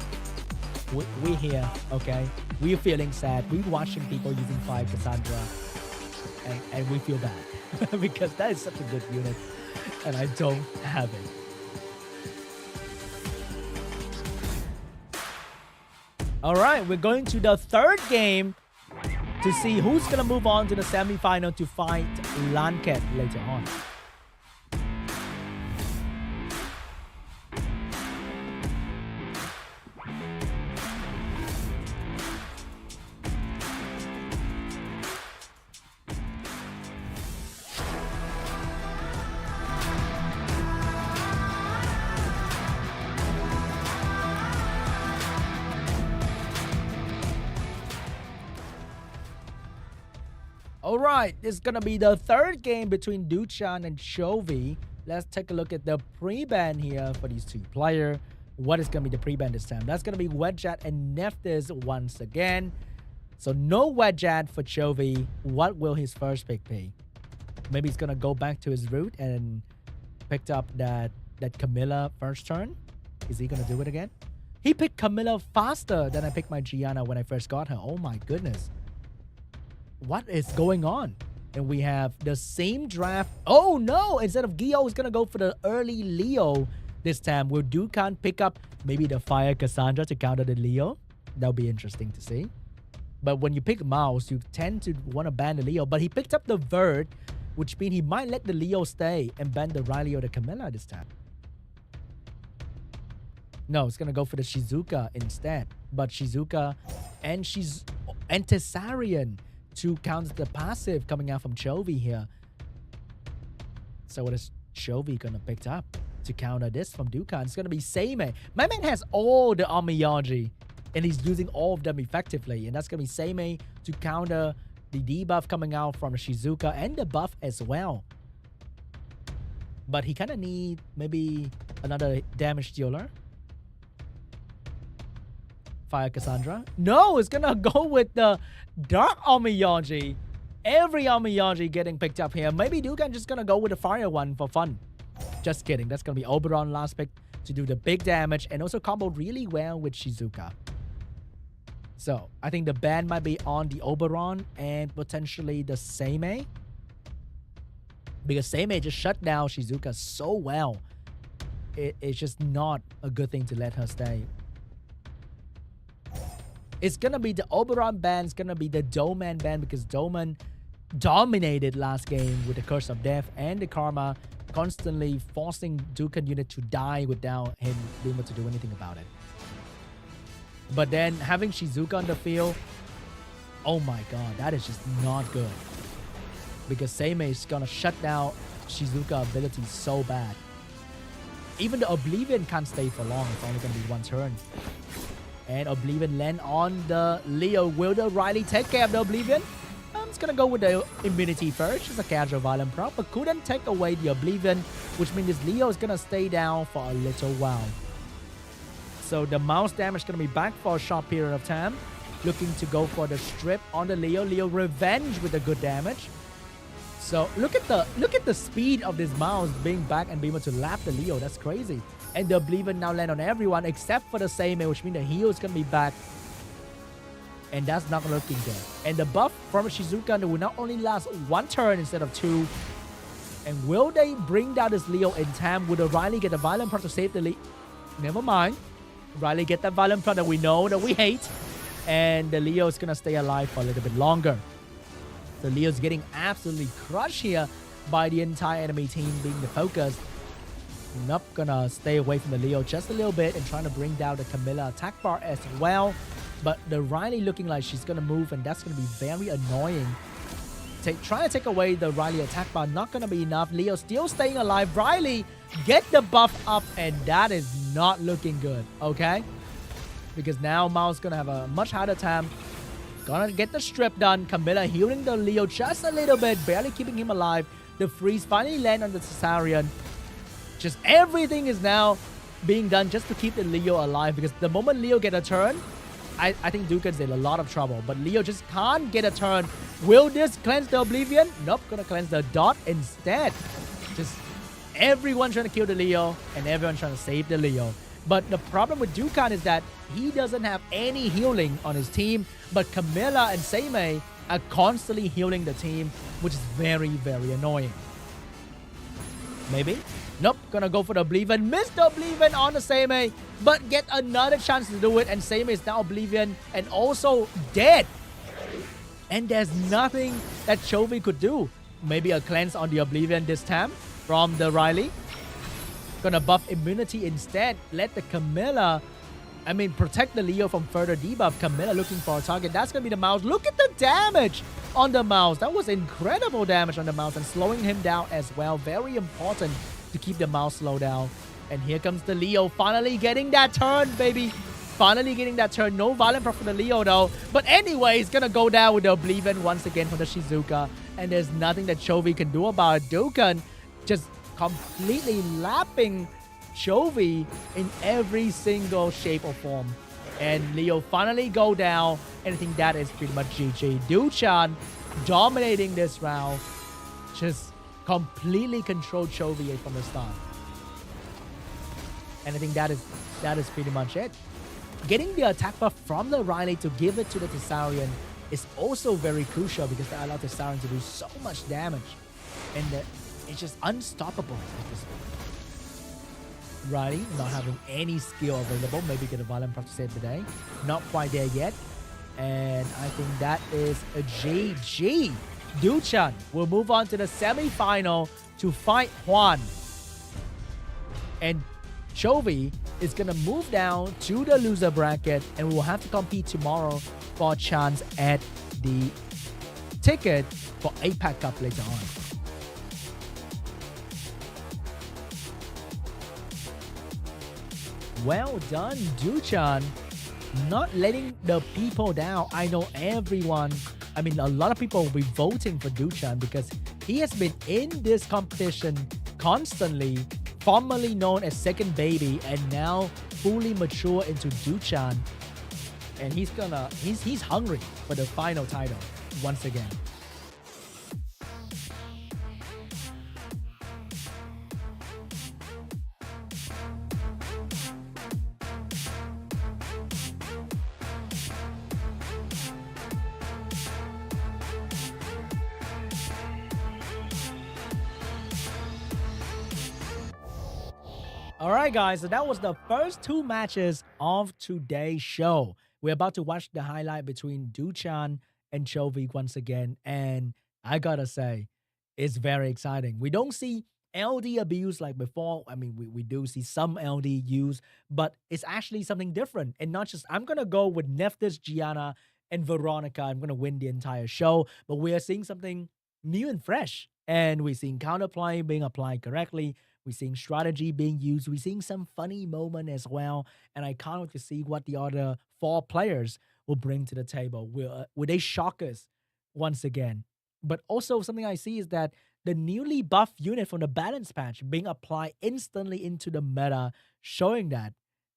we're here, okay? We're feeling sad. We're watching people using Fire Cassandra, and we feel bad because that is such a good unit, and I don't have it. All right, we're going to the third game to see who's going to move on to the semi-final to fight LANCHET later on. Alright, this is gonna be the third game between DUCHAN and CHOVY. Let's take a look at the pre-ban here for these two players. What is gonna be the pre-ban this time? That's gonna be Wedjat and Nephthys once again. So no Wedjat for CHOVY. What will his first pick be? Maybe he's gonna go back to his route and picked up that Camilla first turn. Is he gonna do it again? He picked Camilla faster than I picked my Gianna when I first got her. Oh my goodness. What is going on? And we have the same draft. Oh no! Instead of Gio, he's gonna go for the early Leo this time. Will DUCHAN pick up maybe the Fire Cassandra to counter the Leo? That'll be interesting to see. But when you pick Mouse, you tend to want to ban the Leo. But he picked up the Vert, which means he might let the Leo stay and ban the Riley or the Camilla this time. No, it's gonna go for the Shizuka instead. But Shizuka and Tessarian to counter the passive coming out from CHOVY here. So what is CHOVY gonna pick up to counter this from DUCHAN? It's gonna be Seimei. My man has all the Amiyaji and he's using all of them effectively. And that's gonna be Seimei to counter the debuff coming out from Shizuka and the buff as well. But he kind of need maybe another damage dealer. Fire Cassandra. No, it's gonna go with the Dark Amiyaji. Every Amiyaji getting picked up here. Maybe DUCHAN just gonna go with the fire one for fun. Just kidding. That's gonna be Oberon last pick to do the big damage and also combo really well with Shizuka. So I think the ban might be on the Oberon and potentially the Seimei. Because Seimei just shut down Shizuka so well. It's just not a good thing to let her stay. It's gonna be the Oberon ban. It's gonna be the Doman ban because Doman dominated last game with the Curse of Death and the Karma, constantly forcing DUCHAN unit to die without him being able to do anything about it. But then having Shizuka on the field, oh my god, that is just not good. Because Seimei is gonna shut down Shizuka ability so bad. Even the Oblivion can't stay for long. It's only going to be one turn. And Oblivion land on the Leo. Will the Riley take care of the Oblivion? I'm just going to go with the immunity first. Just a casual violent prop. But couldn't take away the Oblivion, which means this Leo is going to stay down for a little while. So the mouse damage is going to be back for a short period of time. Looking to go for the strip on the Leo. Leo revenge with the good damage. So look at the speed of this mouse being back and being able to lap the Leo. That's crazy. And the Oblivion now land on everyone except for the Seimei, which means the heal is going to be back. And that's not looking good. And the buff from Shizuka will not only last one turn instead of two. And will they bring down this Leo in time? Will the Riley get a violent prop to save the Leo? Never mind. Riley get that violent prop that we know, that we hate. And the Leo is going to stay alive for a little bit longer. So Leo's getting absolutely crushed here by the entire enemy team being the focus. Not gonna stay away from the Leo just a little bit and trying to bring down the Camilla attack bar as well. But the Riley looking like she's gonna move, and that's gonna be very annoying. Trying to take away the Riley attack bar, not gonna be enough. Leo still staying alive. Riley, get the buff up, and that is not looking good, okay? Because now Mao's gonna have a much harder time. Gonna get the strip done. Camilla healing the Leo just a little bit, barely keeping him alive. The freeze finally land on the Caesarian. Just everything is now being done just to keep the Leo alive, because the moment Leo get a turn, I think DUCHAN's in a lot of trouble. But Leo just can't get a turn. Will this cleanse the Oblivion? Nope, gonna cleanse the dot instead. Just everyone trying to kill the Leo and everyone trying to save the Leo. But the problem with DUCHAN is that he doesn't have any healing on his team. But Camilla and Seimei are constantly healing the team, which is very, very annoying. Maybe? Nope, gonna go for the Oblivion. Missed the Oblivion on the Seimei, but get another chance to do it. And Seimei is now Oblivion and also dead. And there's nothing that CHOVY could do. Maybe a cleanse on the Oblivion this time from the Riley. Gonna buff immunity instead. Let the Camilla, protect the Leo from further debuff. Camilla looking for a target. That's gonna be the mouse. Look at the damage on the mouse. That was incredible damage on the mouse and slowing him down as well. Very important to keep the mouse slow down. And here comes the Leo finally getting that turn, baby. Finally getting that turn. No violent prop for the Leo though. But anyway, he's gonna go down with the Oblivion once again for the Shizuka. And there's nothing that CHOVY can do about it. DUCHAN just completely lapping CHOVY in every single shape or form. And Leo finally go down. And I think that is pretty much GG. DUCHAN dominating this round. Just completely controlled CHOVY from the start. And I think that is pretty much it. Getting the attack buff from the Riley to give it to the Caesarian is also very crucial, because that allows the Caesarian to do so much damage. And it's just unstoppable at this point. Riley not having any skill available. Maybe get a violent prop to save the day. Not quite there yet. And I think that is a GG. DUCHAN will move on to the semi-final to fight HWAN. And CHOVY is going to move down to the loser bracket, and we will have to compete tomorrow for a chance at the ticket for APAC Cup later on. Well done, DUCHAN. Not letting the people down. I know everyone, a lot of people will be voting for DUCHAN because he has been in this competition constantly, formerly known as Second Baby, and now fully mature into DUCHAN. And he's hungry for the final title once again. Alright guys, so that was the first two matches of today's show. We're about to watch the highlight between DUCHAN and CHOVY once again, and I gotta say, it's very exciting. We don't see LD abuse like before. We do see some LD use, but it's actually something different. And not just, I'm gonna go with Nephthys, Gianna, and Veronica. I'm gonna win the entire show, but we are seeing something new and fresh. And we're seeing counterplay being applied correctly. We're seeing strategy being used. We're seeing some funny moment as well. And I can't wait to see what the other 4 players will bring to the table. Will they shock us once again? But also something I see is that the newly buffed unit from the balance patch being applied instantly into the meta, showing that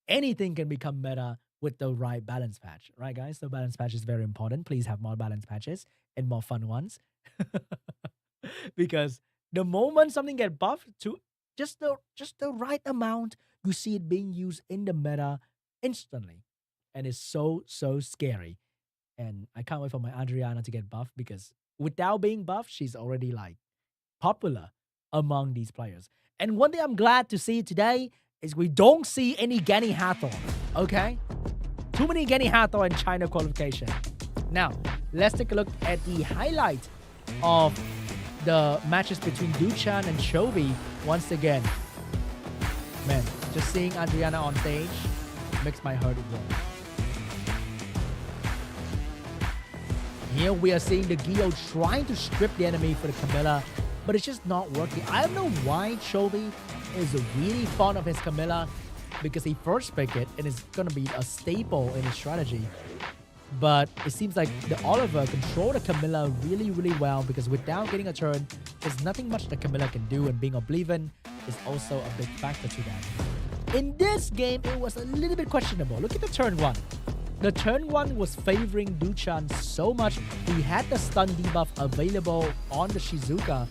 anything can become meta with the right balance patch. Right, guys? So balance patch is very important. Please have more balance patches and more fun ones. Because the moment something get buffed to just the right amount, you see it being used in the meta instantly. And it's so scary. And I can't wait for my Adriana to get buffed, because without being buffed, she's already like popular among these players. And one thing I'm glad to see today is we don't see any Gany Hathor. Okay? Too many Gany Hathor in China qualification. Now, let's take a look at the highlight of the matches between DUCHAN and CHOVY once again. Man, just seeing Adriana on stage makes my heart warm. Here we are seeing the Gio trying to strip the enemy for the Camilla, but it's just not working. I don't know why CHOVY is really fond of his Camilla, because he first picked it and it's going to be a staple in his strategy. But it seems like the Oliver controlled the Camilla really well, because without getting a turn, there's nothing much the Camilla can do, and being Oblivion is also a big factor to that. In this game, it was a little bit questionable. Look at the turn 1. The turn 1 was favoring DUCHAN so much. He had the stun debuff available on the Shizuka,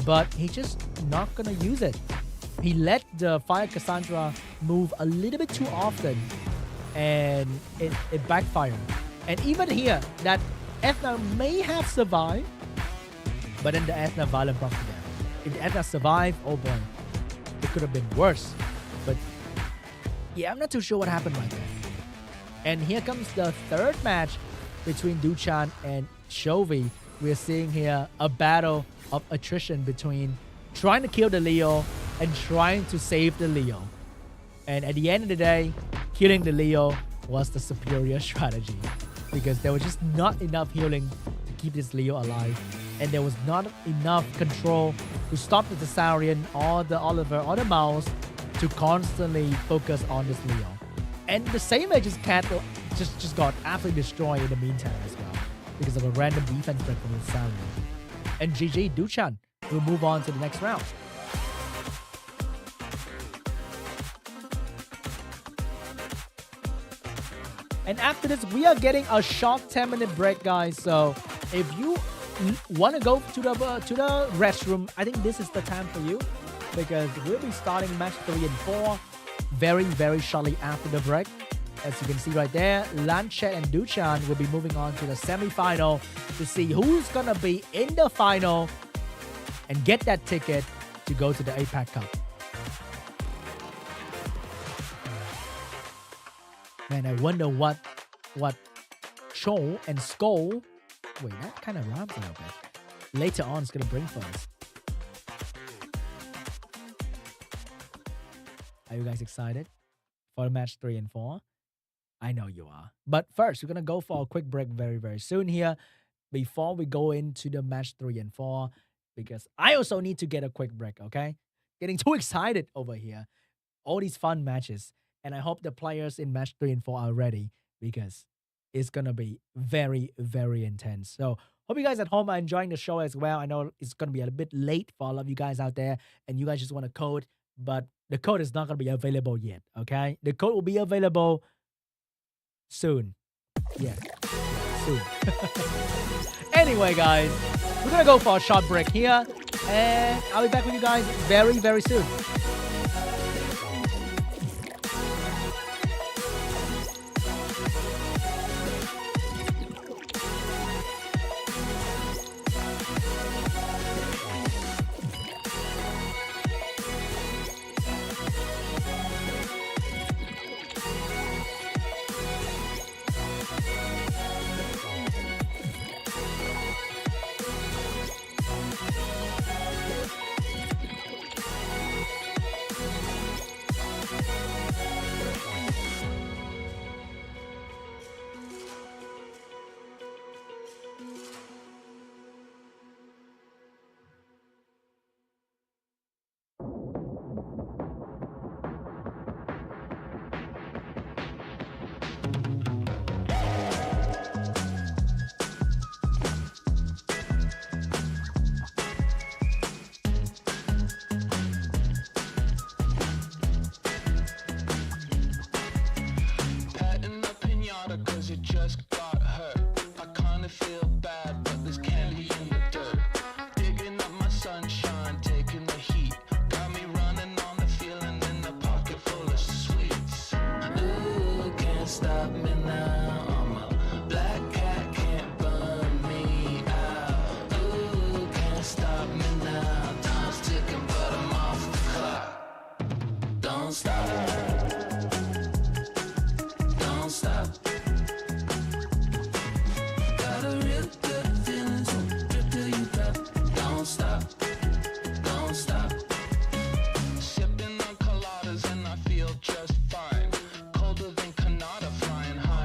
but he just not gonna use it. He let the Fire Cassandra move a little bit too often, and it backfired. And even here, that Ethna may have survived, but then the Ethna violent proc to them. If the Ethna survived, oh boy, it could have been worse. But yeah, I'm not too sure what happened right there. And here comes the third match between DUCHAN and CHOVY. We're seeing here a battle of attrition between trying to kill the Leo and trying to save the Leo. And at the end of the day, killing the Leo was the superior strategy, because there was just not enough healing to keep this Leo alive, and there was not enough control to stop the Thessalian or the Oliver or the Mouse to constantly focus on this Leo. And the same Aegis Cat just got absolutely destroyed in the meantime as well, because of a random defense break from the Thessalian. And GG, DUCHAN will move on to the next round. And after this, we are getting a short 10-minute break, guys. So if you want to go to the restroom, I think this is the time for you, because we'll be starting match 3 and 4 very shortly after the break. As you can see right there, LANCHET and DUCHAN will be moving on to the semi-final to see who's gonna be in the final and get that ticket to go to the APAC Cup. Man, I wonder what Cho and Skull, wait, that kind of rhymes a little bit, later on is gonna bring for us. Are you guys excited for match 3 and 4? I know you are. But first, we're going to go for a quick break very soon here before we go into the match 3 and 4, because I also need to get a quick break, okay? Getting too excited over here. All these fun matches. And I hope the players in match 3 and 4 are ready, because it's going to be very intense. So hope you guys at home are enjoying the show as well. I know it's going to be a bit late for all of you guys out there, and you guys just want a code, but the code is not going to be available yet, okay? The code will be available soon. Yes, soon. Anyway, guys, we're going to go for a short break here, and I'll be back with you guys very soon. stop me now. I'm a black cat, can't burn me out. You can't stop me now. Time's ticking, but I'm off the clock. Don't stop. Don't stop. Got a real good feeling, so drip till you drop. Don't stop. Don't stop. Sipping on coladas and I feel just fine. Colder than Canada, flying high.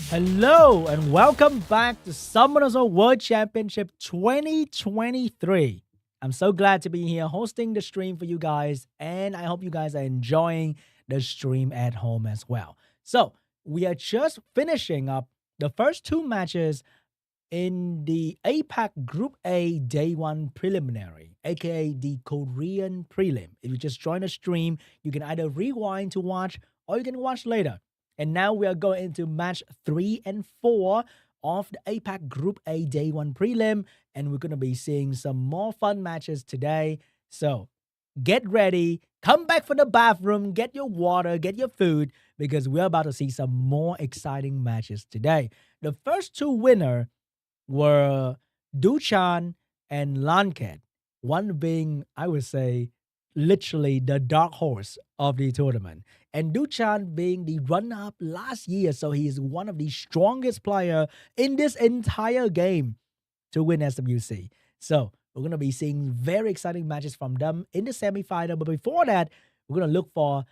Hello and welcome back to Summoners World Championship 2023. I'm so glad to be here hosting the stream for you guys, and I hope you guys are enjoying the stream at home as well. So, we are just finishing up the first two matches in the APAC Group A Day 1 Preliminary, aka the Korean Prelim. If you just join the stream, you can either rewind to watch or you can watch later. And now we are going into match 3 and 4 of the APAC Group A Day 1 Prelim. And we're going to be seeing some more fun matches today. So get ready, come back from the bathroom, get your water, get your food, because we're about to see some more exciting matches today. The first two winners were DUCHAN and LANCHET. One being, I would say, literally the dark horse of the tournament. And DUCHAN being the runner-up last year, so he is one of the strongest players in this entire game to win SWC. So we're going to be seeing very exciting matches from them in the semifinal. But before that, we're going to look for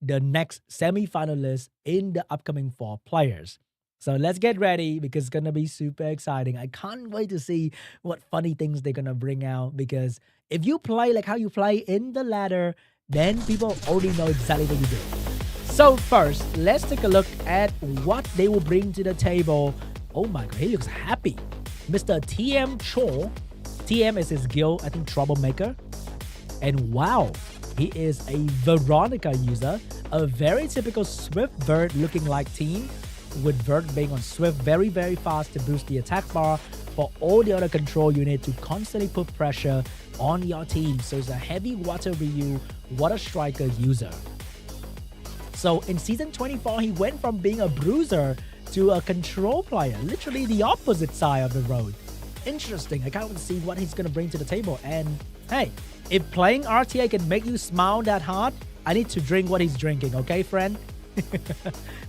the next semifinalists in the upcoming 4 players. So let's get ready because it's going to be super exciting. I can't wait to see what funny things they're going to bring out, because if you play like how you play in the ladder, then people already know exactly what you do. So first, let's take a look at what they will bring to the table. Oh my god, he looks happy. Mr. TMCHEOL. TM is his guild, I think, Troublemaker. And wow, he is a Veronica user. A very typical Swift Vert looking like team, with Vert being on Swift very, very fast to boost the attack bar for all the other control unit to constantly put pressure on your team. So it's a heavy water Ryu, water striker user. So in season 24, he went from being a bruiser to a control player, literally the opposite side of the road. Interesting. I can't wait to see what he's going to bring to the table. And hey, if playing RTA can make you smile that hard, I need to drink what he's drinking, okay, friend?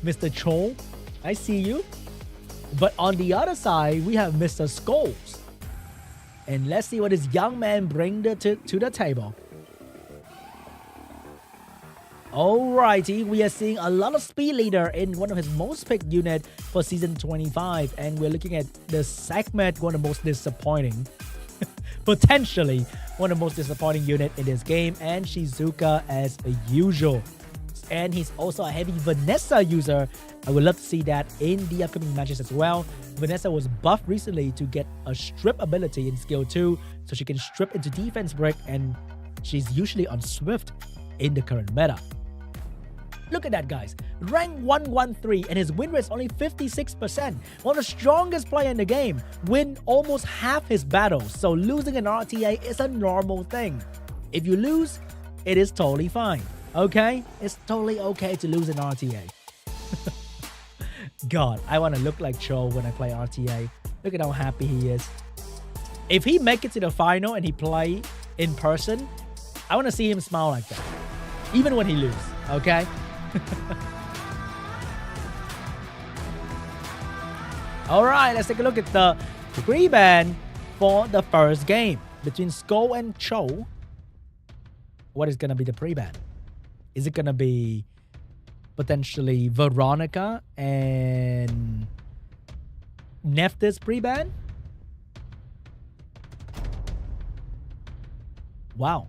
Mr. Chol, I see you. But on the other side, we have Mr. SCHOLES. And let's see what this young man brings to the table. Alrighty, we are seeing a lot of speed leader in one of his most picked unit for season 25. And we're looking at the segment, one of the most disappointing. Potentially one of the most disappointing unit in this game. And Shizuka as usual. And he's also a heavy Vanessa user. I would love to see that in the upcoming matches as well. Vanessa was buffed recently to get a strip ability in skill 2, so she can strip into defense break, and she's usually on Swift in the current meta. Look at that, guys. Rank 113, and his win rate is only 56%. One of the strongest players in the game. Win almost half his battles, so losing an RTA is a normal thing. If you lose, it is totally fine. Okay? It's totally okay to lose an RTA. God, I want to look like Cho when I play RTA. Look at how happy he is. If he make it to the final and he play in person, I want to see him smile like that. Even when he lose, okay? Alright, let's take a look at the pre-ban for the first game between Sko and Cho. What is going to be the pre-ban? Is it going to be potentially Veronica and Neftis pre-ban? Wow.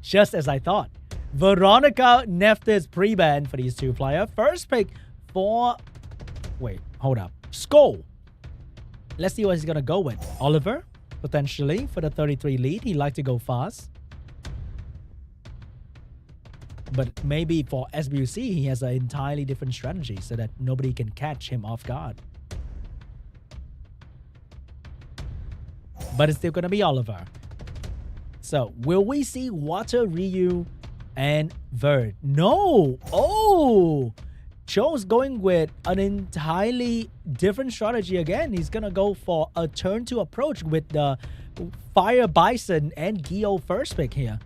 Just as I thought. Veronica, Neftis pre-ban for these two players. First pick for... Wait, hold up. Sko. Let's see what he's going to go with. Oliver, potentially, for the 33 lead. He likes to go fast. But maybe for SWC, he has an entirely different strategy so that nobody can catch him off guard. But it's still going to be Oliver. So, will we see Water Ryu and Vert? No! Oh! Cho's going with an entirely different strategy again. He's going to go for a turn 2 approach with the Fire Bison and Gyo first pick here.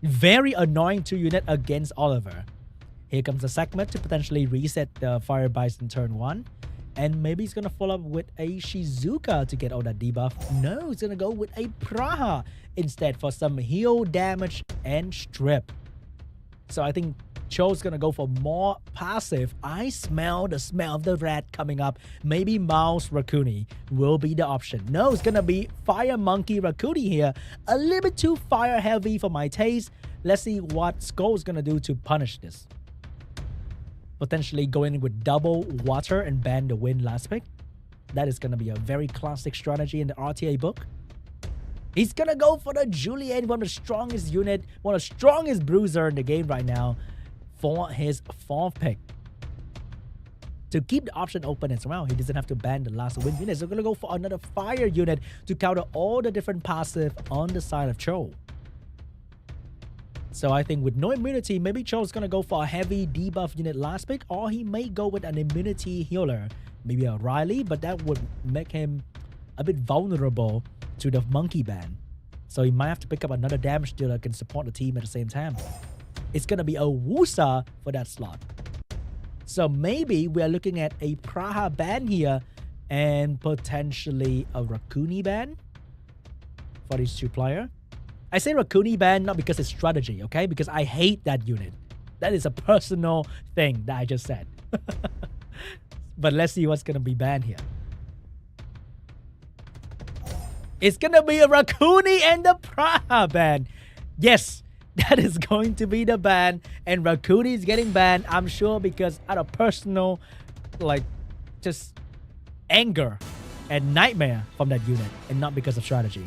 Very annoying 2 unit against Oliver. Here comes the segment to potentially reset the Fire Bison turn 1. And maybe he's going to follow up with a Shizuka to get all that debuff. No, he's going to go with a Praha instead for some heal damage and strip. So I think Cho's gonna go for more passive. I smell the smell of the rat coming up. Maybe Mouse Rakuni will be the option. No, it's gonna be Fire Monkey Rakuni here. A little bit too fire heavy for my taste. Let's see what SCHOLES is gonna do to punish this. Potentially going in with double water and ban the win last pick. That is gonna be a very classic strategy in the RTA book. He's gonna go for the Julian, one of the strongest unit, one of the strongest bruiser in the game right now, for his 4th pick. To keep the option open as well, he doesn't have to ban the last win unit. So we're gonna go for another fire unit to counter all the different passive on the side of Cho. So I think with no immunity, maybe Cho's gonna go for a heavy debuff unit last pick, or he may go with an immunity healer, maybe a Riley, but that would make him a bit vulnerable to the monkey ban. So he might have to pick up another damage dealer that can support the team at the same time. It's gonna be a Wusa for that slot. So maybe we are looking at a Praha ban here and potentially a Rakuni ban for these two players. I say Rakuni ban not because it's strategy, okay? Because I hate that unit. That is a personal thing that I just said. But let's see what's gonna be banned here. It's gonna be a Rakuni and the Praha ban. Yes, that is going to be the ban. And Rakuni is getting banned, I'm sure, because out of personal, like, just anger and nightmare from that unit, and not because of strategy.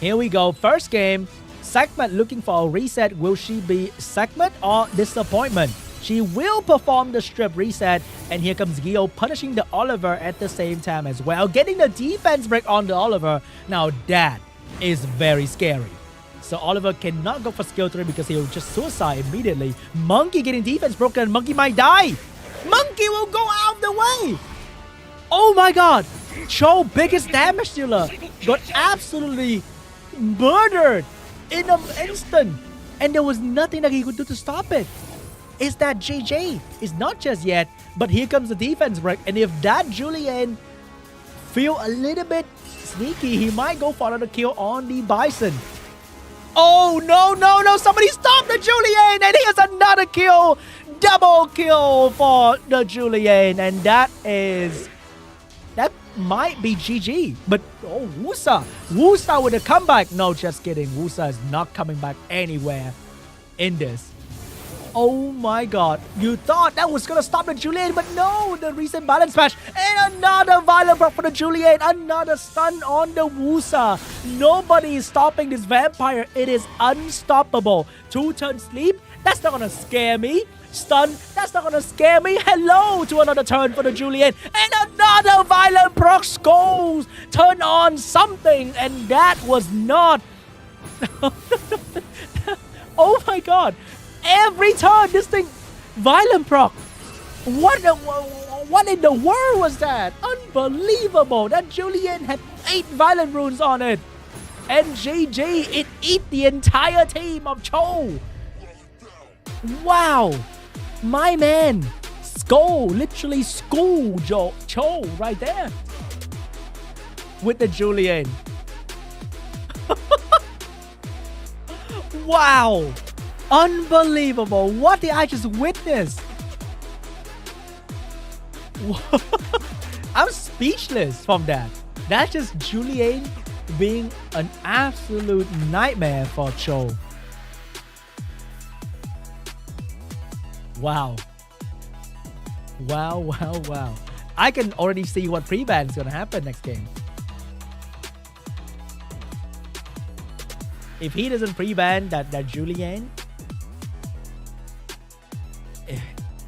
Here we go. First game. Segment looking for a reset. Will she be Segment or Disappointment? She will perform the strip reset. And here comes Gio punishing the Oliver at the same time as well. Getting the defense break on the Oliver. Now that is very scary. So Oliver cannot go for skill 3 because he'll just suicide immediately. Monkey getting defense broken. Monkey might die. Monkey will go out of the way. Oh my god. Cho, biggest damage dealer, got absolutely murdered in an instant, and there was nothing that he could do to stop it. Is that GG? It's not just yet, but here comes the defense break, and if that Julian feel a little bit sneaky, he might go for another kill on the Bison. Oh no, somebody stop the Julian, and here's another kill. Double kill for the Julian, and that might be GG. But oh, Wusa with a comeback. No, just kidding. Wusa is not coming back anywhere in this. Oh my god. You thought that was gonna stop the Julian, but no, the recent balance smash. And another violent block for the Julian. Another stun on the Wusa. Nobody is stopping this vampire. It is unstoppable. 2-turn sleep. That's not gonna scare me. Stun, that's not gonna scare me. Hello to another turn for the Julian. And another violent proc. SCHOLES turn on something, and that was not. Oh my god. Every turn this thing violent proc. What in the world was that? Unbelievable. That Julian had 8 violent runes on it. And GG, it eat the entire team of Cho. Wow. My man, literally school Cho right there with the Julian. Wow, unbelievable. What did I just witness? I'm speechless from that. That's just Julian being an absolute nightmare for Cho. Wow. I can already see what pre-ban is going to happen next game. If he doesn't pre-ban that Julian,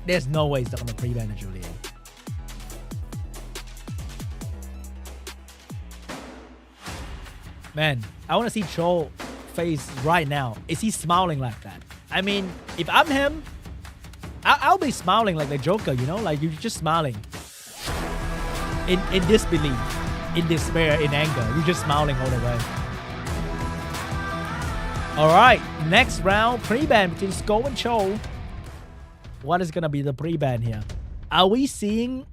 there's no way he's not going to pre-ban the Julian. Man, I want to see Cho face right now. Is he smiling like that? I mean, if I'm him, I'll be smiling like the Joker, you know? Like, you're just smiling. In disbelief, in despair, in anger. You're just smiling all the way. Alright, next round, pre-ban between SCHOLES and Cho. What is going to be the pre-ban here? Are we seeing...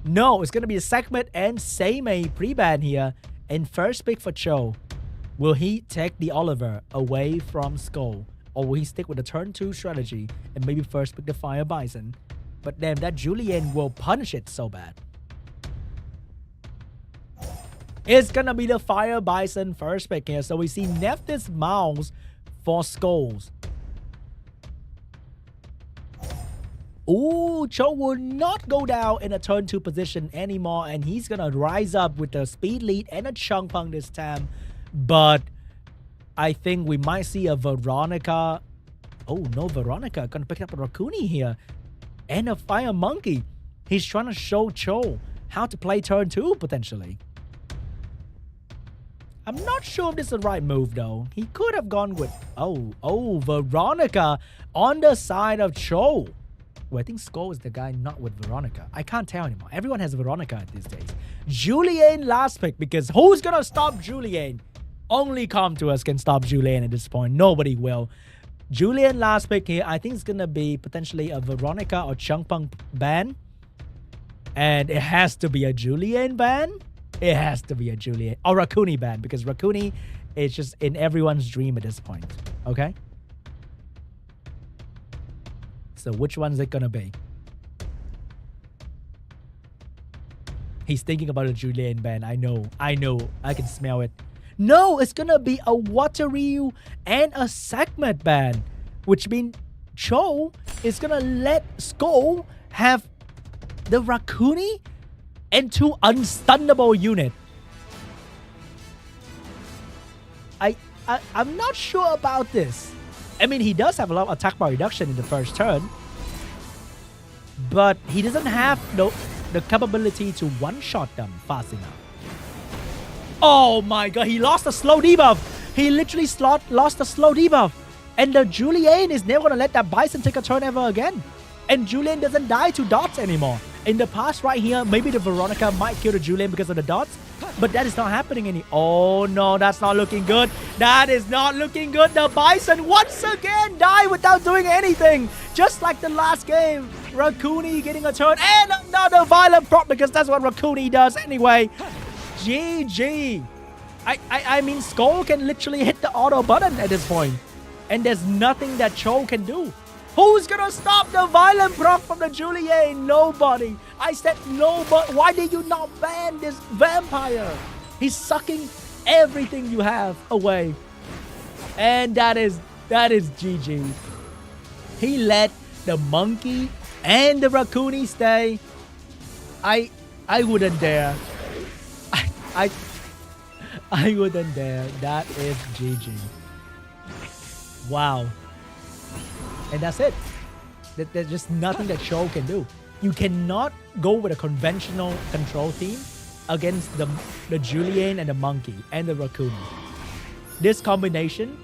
No, it's going to be a Segment and Seimei pre-ban here. And first pick for Cho. Will he take the Oliver away from Skull? Or will he stick with the turn 2 strategy and maybe first pick the Fire Bison? But then that Julian will punish it so bad. It's gonna be the Fire Bison first pick here. So we see Nephthys Mouse for Skulls. Ooh, Cho will not go down in a turn 2 position anymore. And he's gonna rise up with the speed lead and a chunk punk this time. But I think we might see a Veronica. Oh no, Veronica gonna pick up a Rakuni here. And a Fire Monkey. He's trying to show Cho how to play turn 2 potentially. I'm not sure if this is the right move though. He could have gone with, oh, Veronica on the side of Cho. Well, I think Skull is the guy not with Veronica. I can't tell anymore. Everyone has Veronica these days. Julian last pick, because who's gonna stop Julian? Only Comtours can stop Julian at this point. Nobody will. Julian last pick here. I think it's gonna be potentially a Veronica or Chungpung ban. And it has to be a Julian ban. It has to be a Julian or Rakuni ban, because Rakuni is just in everyone's dream at this point. Okay? So which one's it gonna be? He's thinking about a Julian ban. I know. I can smell it. No, it's gonna be a Wateryu and a Segment ban, which means Cho is gonna let Skull have the Rakuni and 2 unstunnable unit. I'm not sure about this. I mean, he does have a lot of attack bar reduction in the first turn, but he doesn't have the capability to one-shot them fast enough. Oh my god, he lost the slow debuff. He literally lost the slow debuff. And the Julian is never gonna let that Bison take a turn ever again. And Julian doesn't die to dots anymore. In the past right here, maybe the Veronica might kill the Julian because of the dots, but that is not happening any. Oh no, that's not looking good. That is not looking good. The Bison once again die without doing anything. Just like the last game. Rakuni getting a turn and another violent prop, because that's what Rakuni does anyway. GG. I mean, Skull can literally hit the auto button at this point. And there's nothing that Cho can do. Who's gonna stop the violent proc from the Julian? Nobody. I said nobody. Why did you not ban this vampire? He's sucking everything you have away. And that is GG. He let the monkey and the Rakuni stay. I wouldn't dare. I wouldn't dare. That is GG. Wow. And that's it. There's just nothing that Cho can do. You cannot go with a conventional control team against the Julian and the monkey and the Rakuni. This combination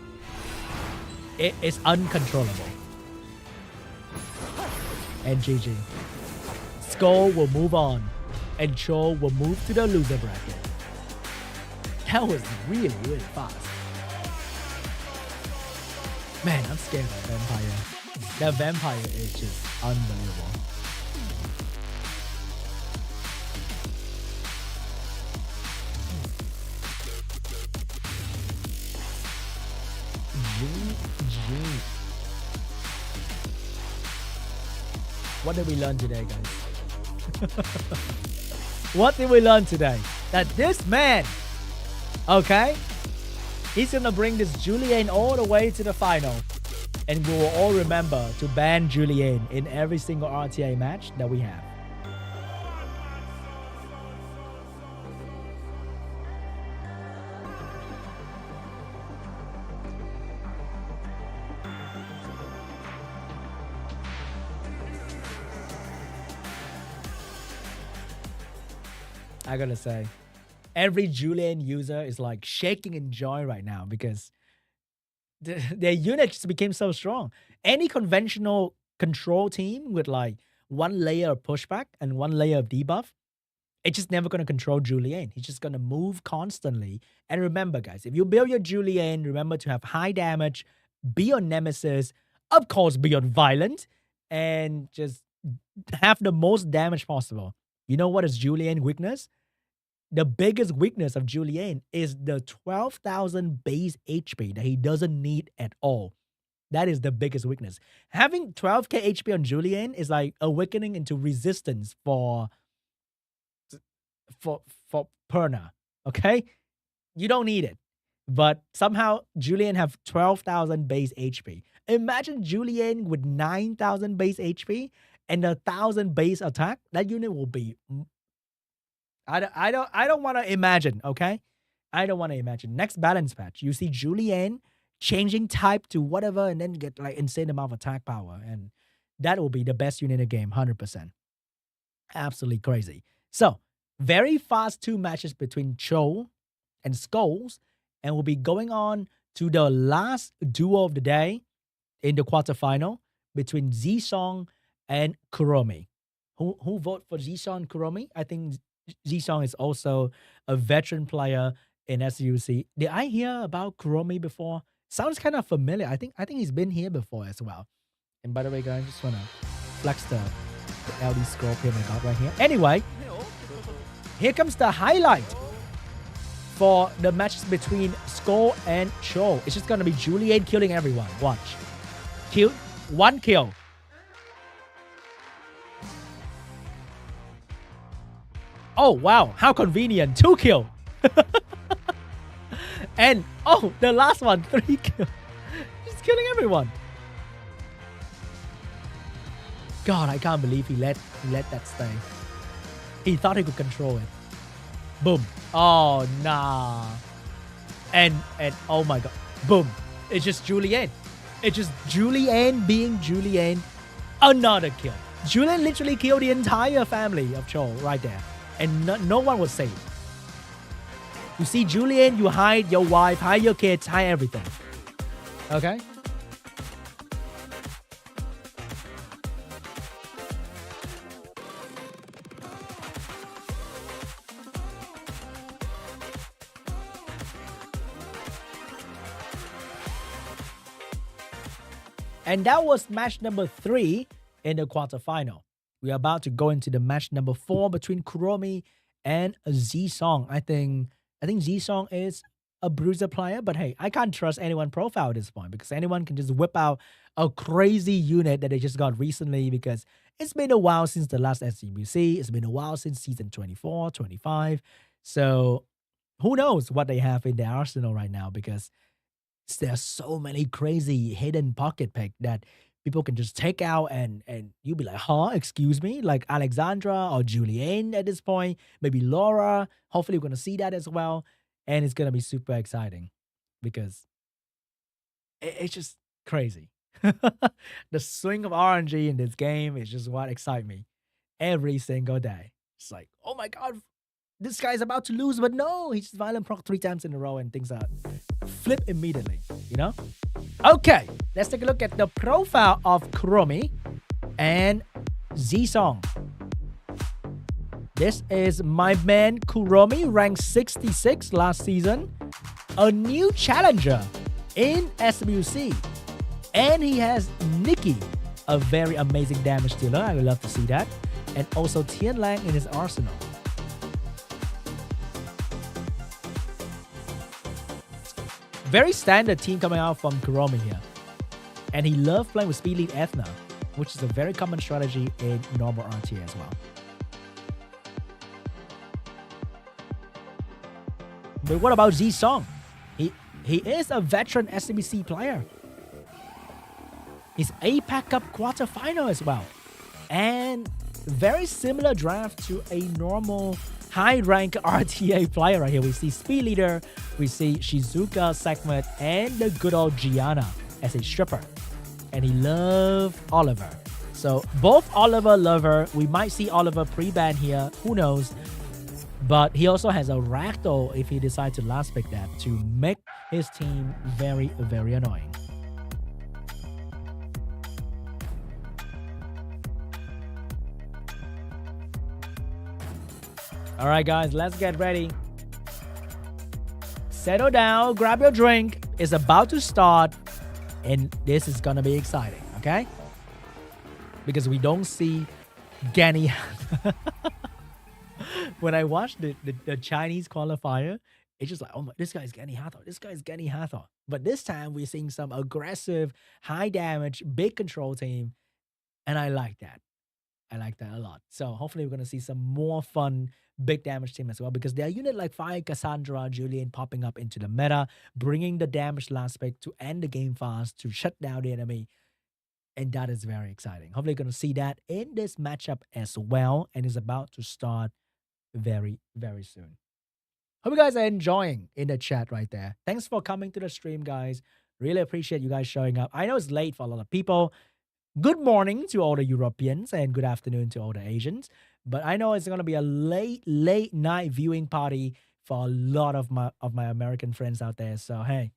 is uncontrollable. And GG. Skull will move on, and Cho will move to the loser bracket. That was really fast. Man, I'm scared of that vampire. That vampire is just unbelievable. GG. What did we learn today, guys? What did we learn today? That this man, okay, he's gonna bring this Julian all the way to the final. And we will all remember to ban Julian in every single RTA match that we have. I gotta say, every Julian user is like shaking in joy right now because their unit just became so strong. Any conventional control team with like one layer of pushback and one layer of debuff, it's just never going to control Julian. He's just going to move constantly. And remember, guys, if you build your Julian, remember to have high damage, be on Nemesis, of course, be on Violent, and just have the most damage possible. You know what is Julian weakness? the biggest weakness of Julian is the 12,000 base HP that he doesn't need at all. That is the biggest weakness. Having 12k HP on Julian is like awakening into resistance for Perna. Okay? You don't need it. But somehow Julian have 12,000 base HP. Imagine Julian with 9,000 base HP and 1,000 base attack. That unit will be. I don't want to imagine. Okay, I don't want to imagine. Next balance patch, you see Julian changing type to whatever, and then get like insane amount of attack power, and that will be the best unit in the game, 100%. Absolutely crazy. So very fast 2 matches between Cho and SCHOLES, and we'll be going on to the last duo of the day in the quarterfinal between Zisong and KUROMI. Who vote for Zisong and KUROMI? I think Zisong is also a veteran player in SWC. Did I hear about KUROMI before? Sounds kind of familiar. I think he's been here before as well. And by the way, guys, I just want to flex the LD Scorpion I got right here. Anyway, here comes the highlight for the matches between SCHOLES and Cho. It's just going to be Julian killing everyone. Watch. Kill. 1 kill. Oh, wow. How convenient. 2 kill. And, oh, the last one. 3 kill. Just killing everyone. God, I can't believe he let that stay. He thought he could control it. Boom. Oh, nah. And oh my God. Boom. It's just Julian. It's just Julian being Julian. Another kill. Julian literally killed the entire family of Cho right there. And no one was saved. You see Julian, you hide your wife, hide your kids, hide everything. Okay? And that was match number 3 in the quarterfinal. We are about to go into the match number 4 between KUROMI and Zisong. I think Zisong is a bruiser player, but hey, I can't trust anyone profile at this point because anyone can just whip out a crazy unit that they just got recently because it's been a while since the last SCBC. It's been a while since season 24, 25. So who knows what they have in their arsenal right now because there's so many crazy hidden pocket pick that people can just take out and you'll be like, huh, excuse me? Like Alexandra or Julianne at this point, maybe Laura. Hopefully we're going to see that as well. And it's going to be super exciting because it's just crazy. The swing of RNG in this game is just what excites me every single day. It's like, oh my God, this guy's about to lose, but no, he just violent proc 3 times in a row and things are flip immediately, you know? Okay, let's take a look at the profile of KUROMI and Zisong. This is my man KUROMI, ranked 66 last season, a new challenger in SWC. And he has Nikki, a very amazing damage dealer. I would love to see that. And also Tian Lang in his arsenal. Very standard team coming out from KUROMI here. And he loves playing with Speed Lead Ethna, which is a very common strategy in normal RTA as well. But what about Zisong? He is a veteran SCBC player. He's APAC Cup quarterfinal as well. And very similar draft to a normal high-rank RTA player right here. We see Speed Leader, we see Shizuka segment, and the good old Gianna as a stripper. And he loved Oliver. So both Oliver lover. We might see Oliver pre-ban here. Who knows? But he also has a Ragdoll if he decides to last pick that to make his team very, very annoying. All right, guys, let's get ready. Settle down, grab your drink. It's about to start, and this is gonna be exciting, okay? Because we don't see Ganny. when I watched the Chinese qualifier, it's just like, oh my, this guy's Gany Hathor. This guy's Gany Hathor. But this time we're seeing some aggressive, high damage, big control team. And I like that. I like that a lot. So hopefully we're going to see some more fun, big damage team as well. Because there are units like Fire, Cassandra, Julian popping up into the meta, bringing the damage last pick to end the game fast, to shut down the enemy. And that is very exciting. Hopefully going to see that in this matchup as well. And it's about to start very, very soon. Hope you guys are enjoying in the chat right there. Thanks for coming to the stream, guys. Really appreciate you guys showing up. I know it's late for a lot of people. Good morning to all the Europeans and good afternoon to all the Asians. But I know it's going to be a late night viewing party for a lot of my American friends out there. So, hey,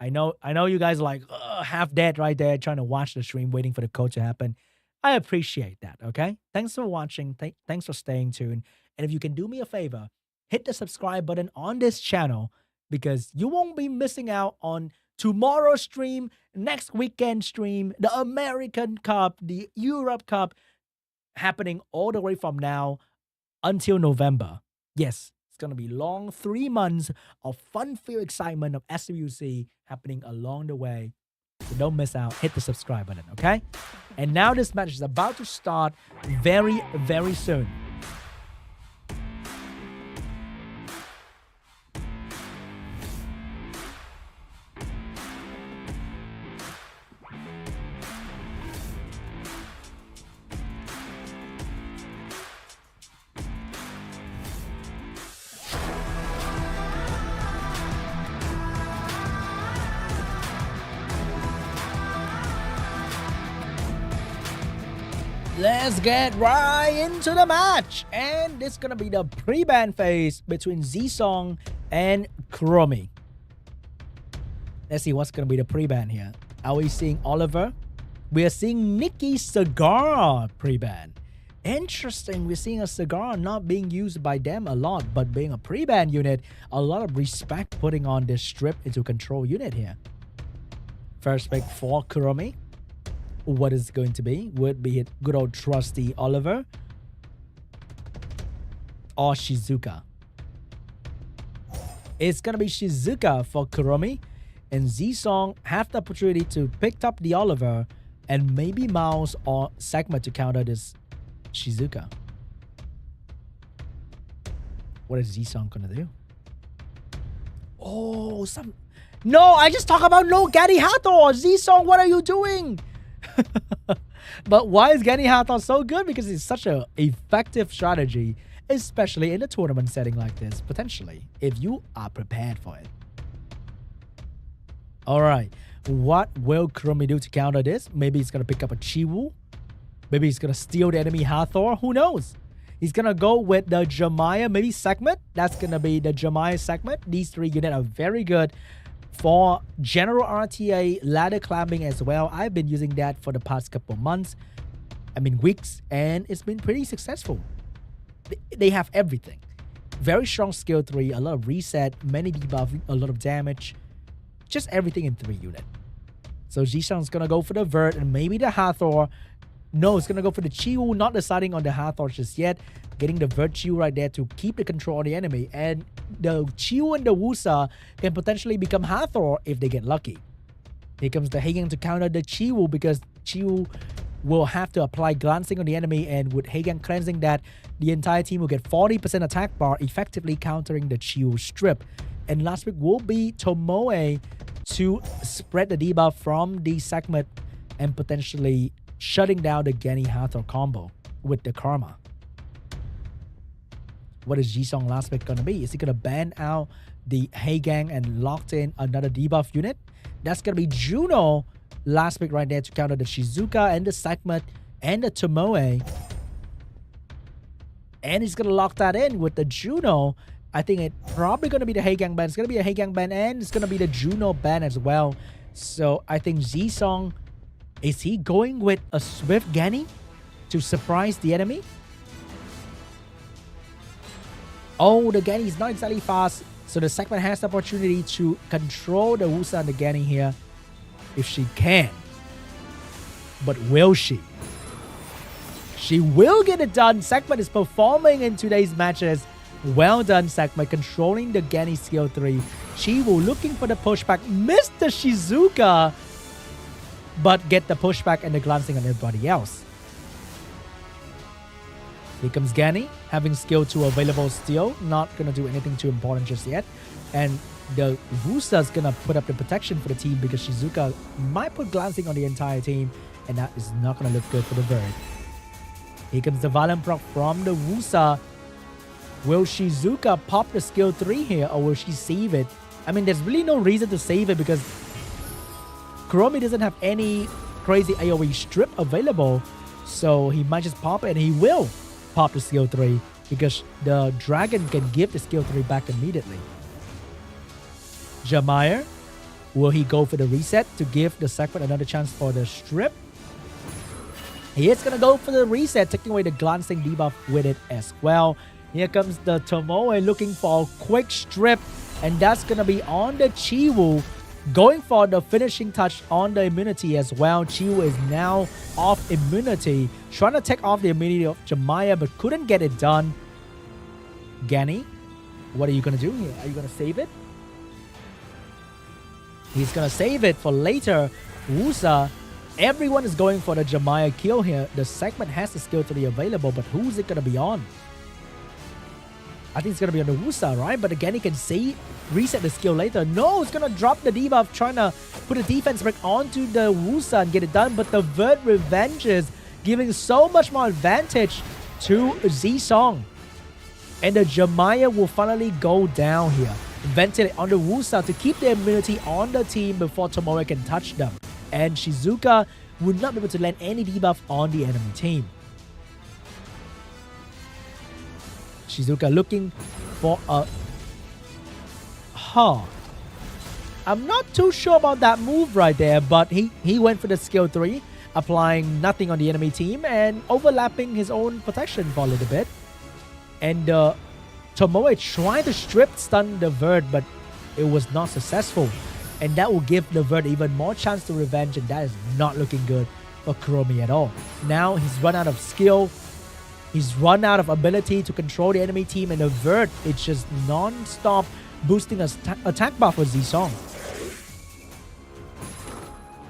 I know you guys are like half dead right there trying to watch the stream, waiting for the code to happen. I appreciate that, okay? Thanks for watching. Thanks for staying tuned. And if you can do me a favor, hit the subscribe button on this channel because you won't be missing out on tomorrow's stream, next weekend stream, the American Cup, the Europe Cup, happening all the way from now until November. Yes, it's going to be long 3 months of fun-filled excitement of SWC happening along the way. So don't miss out. Hit the subscribe button, okay? And now this match is about to start very, very soon. Let's get right into the match. And it's going to be the pre-ban phase between Zisong and KUROMI. Let's see what's going to be the pre-ban here. Are we seeing Oliver? We are seeing Nikki Cigar pre-ban. Interesting. We're seeing a Cigar not being used by them a lot, but being a pre-ban unit, a lot of respect putting on this strip into control unit here. First pick for KUROMI. What is it going to be? Would be it good old trusty Oliver or Shizuka? It's going to be Shizuka for KUROMI, and Zisong have the opportunity to pick up the Oliver and maybe Mouse or Segma to counter this Shizuka. What is Zisong going to do? Oh, No, I just talk about no Gany Hathor. Zisong, what are you doing? But why is Gany Hathor so good? Because it's such an effective strategy, especially in a tournament setting like this, potentially, if you are prepared for it. Alright, what will KUROMI do to counter this? Maybe he's going to pick up a Chiwu. Maybe he's going to steal the enemy Hathor. Who knows? He's going to go with the Jeremiah, maybe segment. That's going to be the Jeremiah segment. These three units are very good for general RTA, ladder climbing as well. I've been using that for the past couple months. Weeks, and it's been pretty successful. They have everything. Very strong skill 3, a lot of reset, many debuff, a lot of damage. Just everything in 3 unit. So Jisung's gonna go for the Vert and maybe the Hathor. No, it's gonna go for the Chiwu, not deciding on the Hathor just yet. Getting the Vert Chiwu right there to keep the control on the enemy. And the Chiwu and the Wusa can potentially become Hathor if they get lucky. Here comes the Hagen to counter the Chiwu because Chiwu will have to apply glancing on the enemy, and with Hagen cleansing that, the entire team will get 40% attack bar, effectively countering the Chiwu strip. And last pick will be Tomoe to spread the debuff from the segment and potentially shutting down the Gany Hathor combo with the Karma. What is Jisung last pick going to be? Is he going to ban out the Hagang and locked in another debuff unit? That's going to be Juno last pick right there to counter the Shizuka and the segment and the Tomoe. And he's going to lock that in with the Juno. I think it's probably going to be the Hagang ban. It's going to be a Hagang ban and it's going to be the Juno ban as well. So I think Zisong, is he going with a Swift Gany to surprise the enemy? Oh, the Gany is not exactly fast. So the segment has the opportunity to control the Wusa and the Gany here. If she can. But will she? She will get it done. Segment is performing in today's matches Well done, Sakma, controlling the Gani skill 3. Chiwu looking for the pushback. Missed the Shizuka, but get the pushback and the glancing on everybody else. Here comes Gani, having skill 2 available still. Not going to do anything too important just yet. And the Wusa's going to put up the protection for the team because Shizuka might put glancing on the entire team. And that is not going to look good for the Bird. Here comes the Violent proc from the Wusa. Will Shizuka pop the skill 3 here, or will she save it? I mean, there's really no reason to save it because KUROMI doesn't have any crazy AoE strip available. So he might just pop it, and he will pop the skill 3 because the dragon can give the skill 3 back immediately. Jamire, will he go for the reset to give the Sakura another chance for the strip? He is going to go for the reset, taking away the glancing debuff with it as well. Here comes the Tomoe looking for a quick strip, and that's going to be on the Chiwu, going for the finishing touch on the immunity as well. Chiwu is now off immunity, trying to take off the immunity of Jamaya, but couldn't get it done. Gani, what are you going to do here? Are you going to save it? He's going to save it for later. Wusa, everyone is going for the Jamaya kill here. The segment has the skill 3 available, but who's it going to be on? I think it's going to be on the Wusa, right? But again, he can reset the skill later. No, it's going to drop the debuff, trying to put a defense break onto the Wusa and get it done. But the Vert revenges, giving so much more advantage to Z-Song. And the Jamaya will finally go down here. Ventilate on the Wusa to keep the immunity on the team before Tomoe can touch them. And Shizuka would not be able to land any debuff on the enemy team. Shizuka looking for a... I'm not too sure about that move right there, but he went for the skill 3, applying nothing on the enemy team and overlapping his own protection for a little bit. And Tomoe tried to strip stun the Vert, but it was not successful. And that will give the Vert even more chance to revenge, and that is not looking good for KUROMI at all. Now he's run out of skill. He's run out of ability to control the enemy team, and the Vert is just non-stop boosting his attack buff with Z-Song.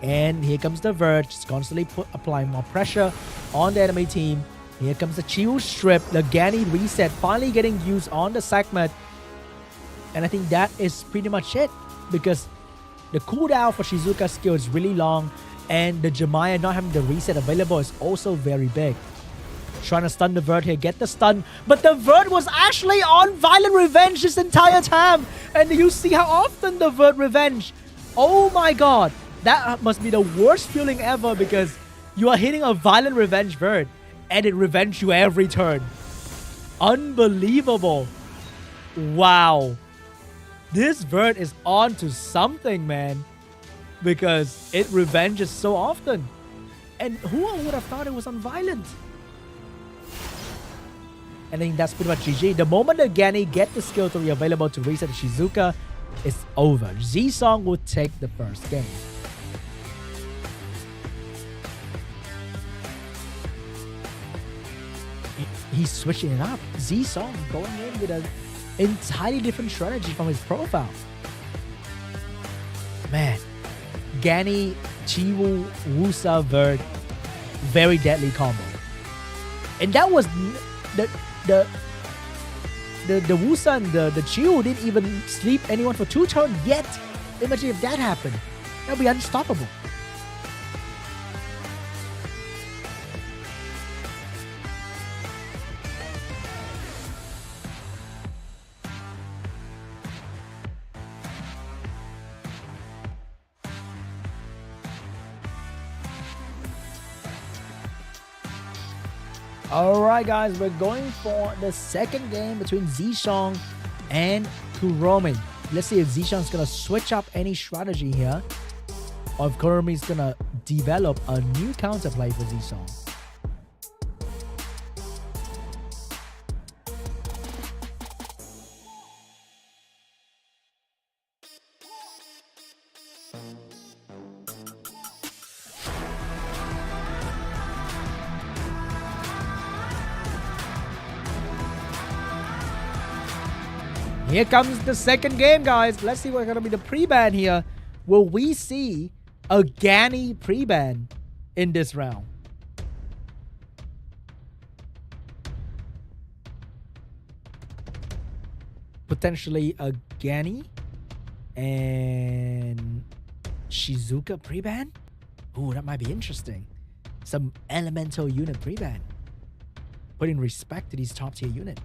And here comes the Vert, just constantly applying more pressure on the enemy team. Here comes the Chiwu strip, the Gani reset finally getting used on the segment. And I think that is pretty much it, because the cooldown for Shizuka's skill is really long, and the Jamaya not having the reset available is also very big. Trying to stun the Vert here, get the stun, but the Vert was actually on Violent Revenge this entire time. And you see how often the Vert revenge. Oh my god, that must be the worst feeling ever, because you are hitting a Violent Revenge Vert and it revenge you every turn. Unbelievable. Wow. This Vert is on to something, man, because it revenges so often. And who would have thought it was on Violent? I think that's pretty much GG. The moment the Gani get the skill 3 available to reset Shizuka, it's over. Z-Song will take the first game. He's switching it up. Z-Song going in with an entirely different strategy from his profile. Man, Gani, Chiwu, Wusa, Vert, very deadly combo. And that was the Wusa and the Chiwu didn't even sleep anyone for 2 turns yet. Imagine if that happened. That would be unstoppable. Alright guys, we're going for the second game between Z-Song and KUROMI. Let's see if Z-Song's gonna switch up any strategy here, or if KUROMI's gonna develop a new counterplay for Z-Song. Here comes the second game, guys. Let's see what's going to be the pre-ban here. Will we see a Gani pre-ban in this round? Potentially a Gani and Shizuka pre-ban? Ooh, that might be interesting. Some elemental unit pre-ban. Putting respect to these top tier units.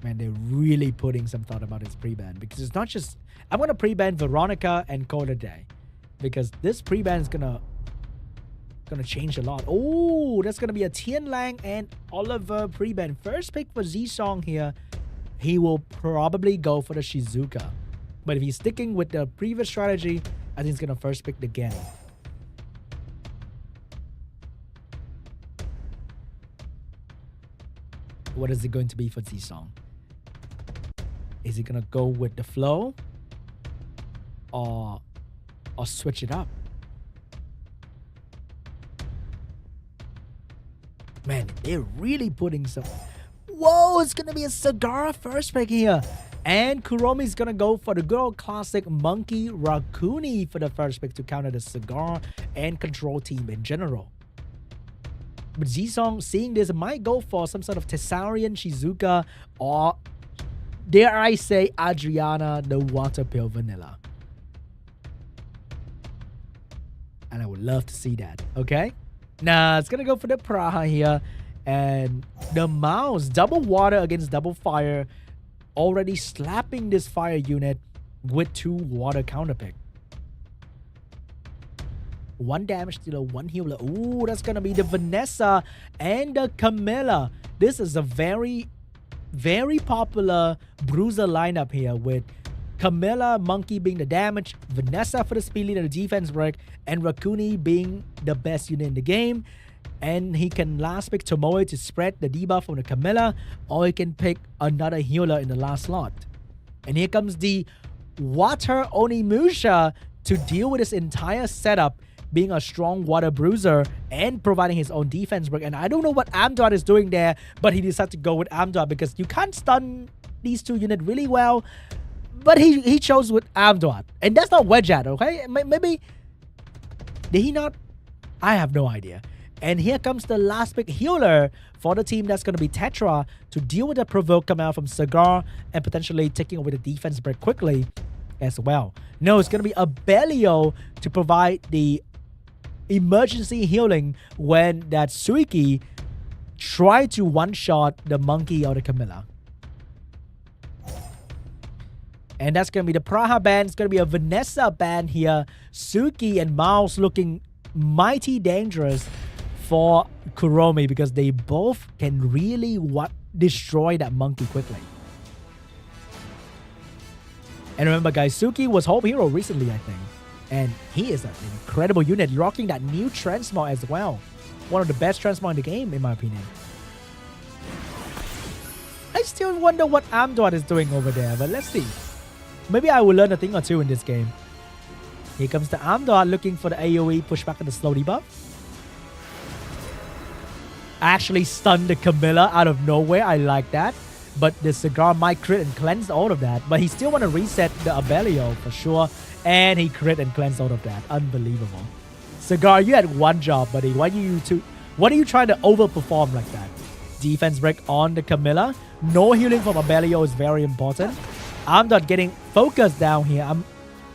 Man, they're really putting some thought about his pre-ban, because it's not just, I'm gonna pre-ban Veronica and call it a day, because this pre-ban is gonna change a lot. Oh, that's gonna be a Tian Lang and Oliver pre-ban. First pick for Z-Song here. He will probably go for the Shizuka, but if he's sticking with the previous strategy, I think he's gonna first pick the Gani. What is it going to be for Z-Song? Is he gonna go with the flow or switch it up? Man, they're really putting some. Whoa, it's gonna be a Cigar first pick here. And Kuromi's gonna go for the good old classic Monkey Rakuni for the first pick to counter the Cigar and control team in general. But Z-Song, seeing this, might go for some sort of Tessarian Shizuka, or dare I say Adriana the Water Pill Vanilla. And I would love to see that, okay? Nah, it's gonna go for the Praha here. And the Mouse, double water against double fire, already slapping this fire unit with 2 water counterpick. 1 damage dealer, 1 healer. Ooh, that's gonna be the Vanessa and the Camilla. This is a very, very popular bruiser lineup here, with Camilla, Monkey being the damage, Vanessa for the speed lead and the defense break, and Rakuni being the best unit in the game. And he can last pick Tomoe to spread the debuff from the Camilla, or he can pick another healer in the last slot. And here comes the Water Onimusha to deal with this entire setup, being a strong water bruiser and providing his own defense break. And I don't know what Amdot is doing there, but he decided to go with Amdot because you can't stun these 2 units really well. But he chose with Amdot. And that's not Wedgeat, okay? Maybe... Did he not? I have no idea. And here comes the last pick healer for the team. That's going to be Tetra to deal with the provoke command from Cigar and potentially taking over the defense break quickly as well. No, it's going to be Abelio to provide the emergency healing when that Suiki try to one-shot the Monkey or the Camilla. And that's going to be the Praha band. It's going to be a Vanessa band here. Suki and Mouse looking mighty dangerous for Kuromi, because they both can really destroy that Monkey quickly. And remember, guys, Suki was Hope Hero recently, I think. And he is an incredible unit, rocking that new Transmog as well. One of the best Transmog in the game, in my opinion. I still wonder what Amdot is doing over there, but let's see. Maybe I will learn a thing or two in this game. Here comes the Amdot looking for the AoE pushback and the slow debuff. Actually stunned the Camilla out of nowhere. I like that. But the Cigar might crit and cleanse all of that. But he still want to reset the Abelio for sure. And he crit and cleanse all of that. Unbelievable. Cigar, you had one job, buddy. Why are you trying to overperform like that? Defense break on the Camilla. No healing from Abelio is very important. Amdot getting focused down here.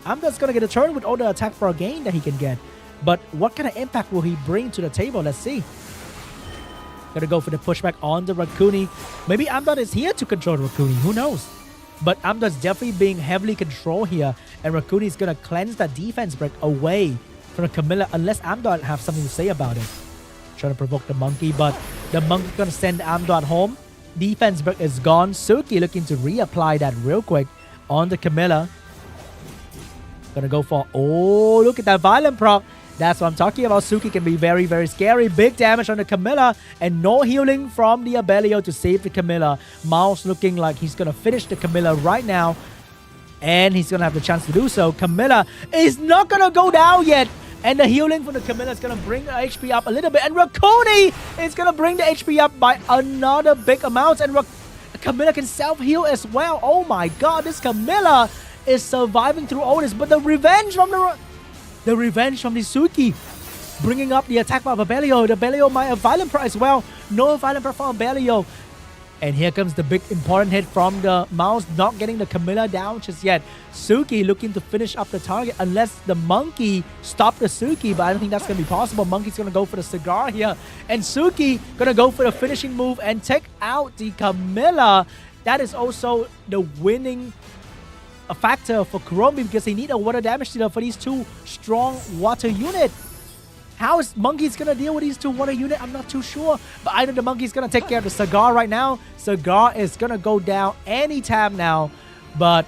Amdot's going to get a turn with all the attack for a gain that he can get. But what kind of impact will he bring to the table? Let's see. Gonna go for the pushback on the Rakuni. Maybe Amdot is here to control Rakuni. Who knows? But Amdot's definitely being heavily controlled here. And Rakuni is gonna cleanse that defense break away from the Camilla, unless Amdot have something to say about it. Trying to provoke the Monkey, but the Monkey gonna send Amdot home. Defense break is gone. Suki looking to reapply that real quick on the Camilla. Gonna go for... Oh, look at that violent proc. That's what I'm talking about. Suki can be very, very scary. Big damage on the Camilla and no healing from the Abelio to save the Camilla. Mouse looking like he's going to finish the Camilla right now. And he's going to have the chance to do so. Camilla is not going to go down yet. And the healing from the Camilla is going to bring the HP up a little bit. And Rakuni is going to bring the HP up by another big amount. And Camilla can self-heal as well. Oh my god, this Camilla is surviving through all this. But the revenge from the Suki bringing up the attack by Babelio. The Babelio might have Violent Pro as well. No Violent Pro from Babelio. And here comes the big important hit from the mouse, not getting the Camilla down just yet. Suki looking to finish up the target unless the monkey stopped the Suki, but I don't think that's going to be possible. Monkey's going to go for the cigar here. And Suki going to go for the finishing move and take out the Camilla. That is also the winning factor for KUROMI because they need a water damage dealer for these two strong water units. How is Monkey's gonna deal with these two water units? I'm not too sure. But I know the Monkey's gonna take care of the Cigar right now. Cigar is gonna go down anytime now. But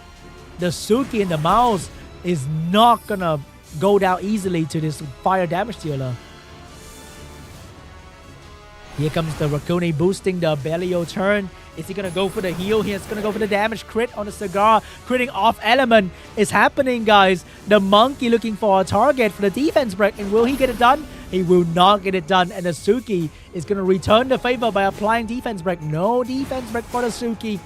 the Suki and the Mouse is not gonna go down easily to this fire damage dealer. Here comes the Rakuni boosting the Babelio turn. Is he going to go for the heal? He's going to go for the damage crit on the Cigar. Critting off element is happening, guys. The Monkey looking for a target for the defense break. And will he get it done? He will not get it done. And the Suki is going to return the favor by applying defense break. No defense break for the Suki.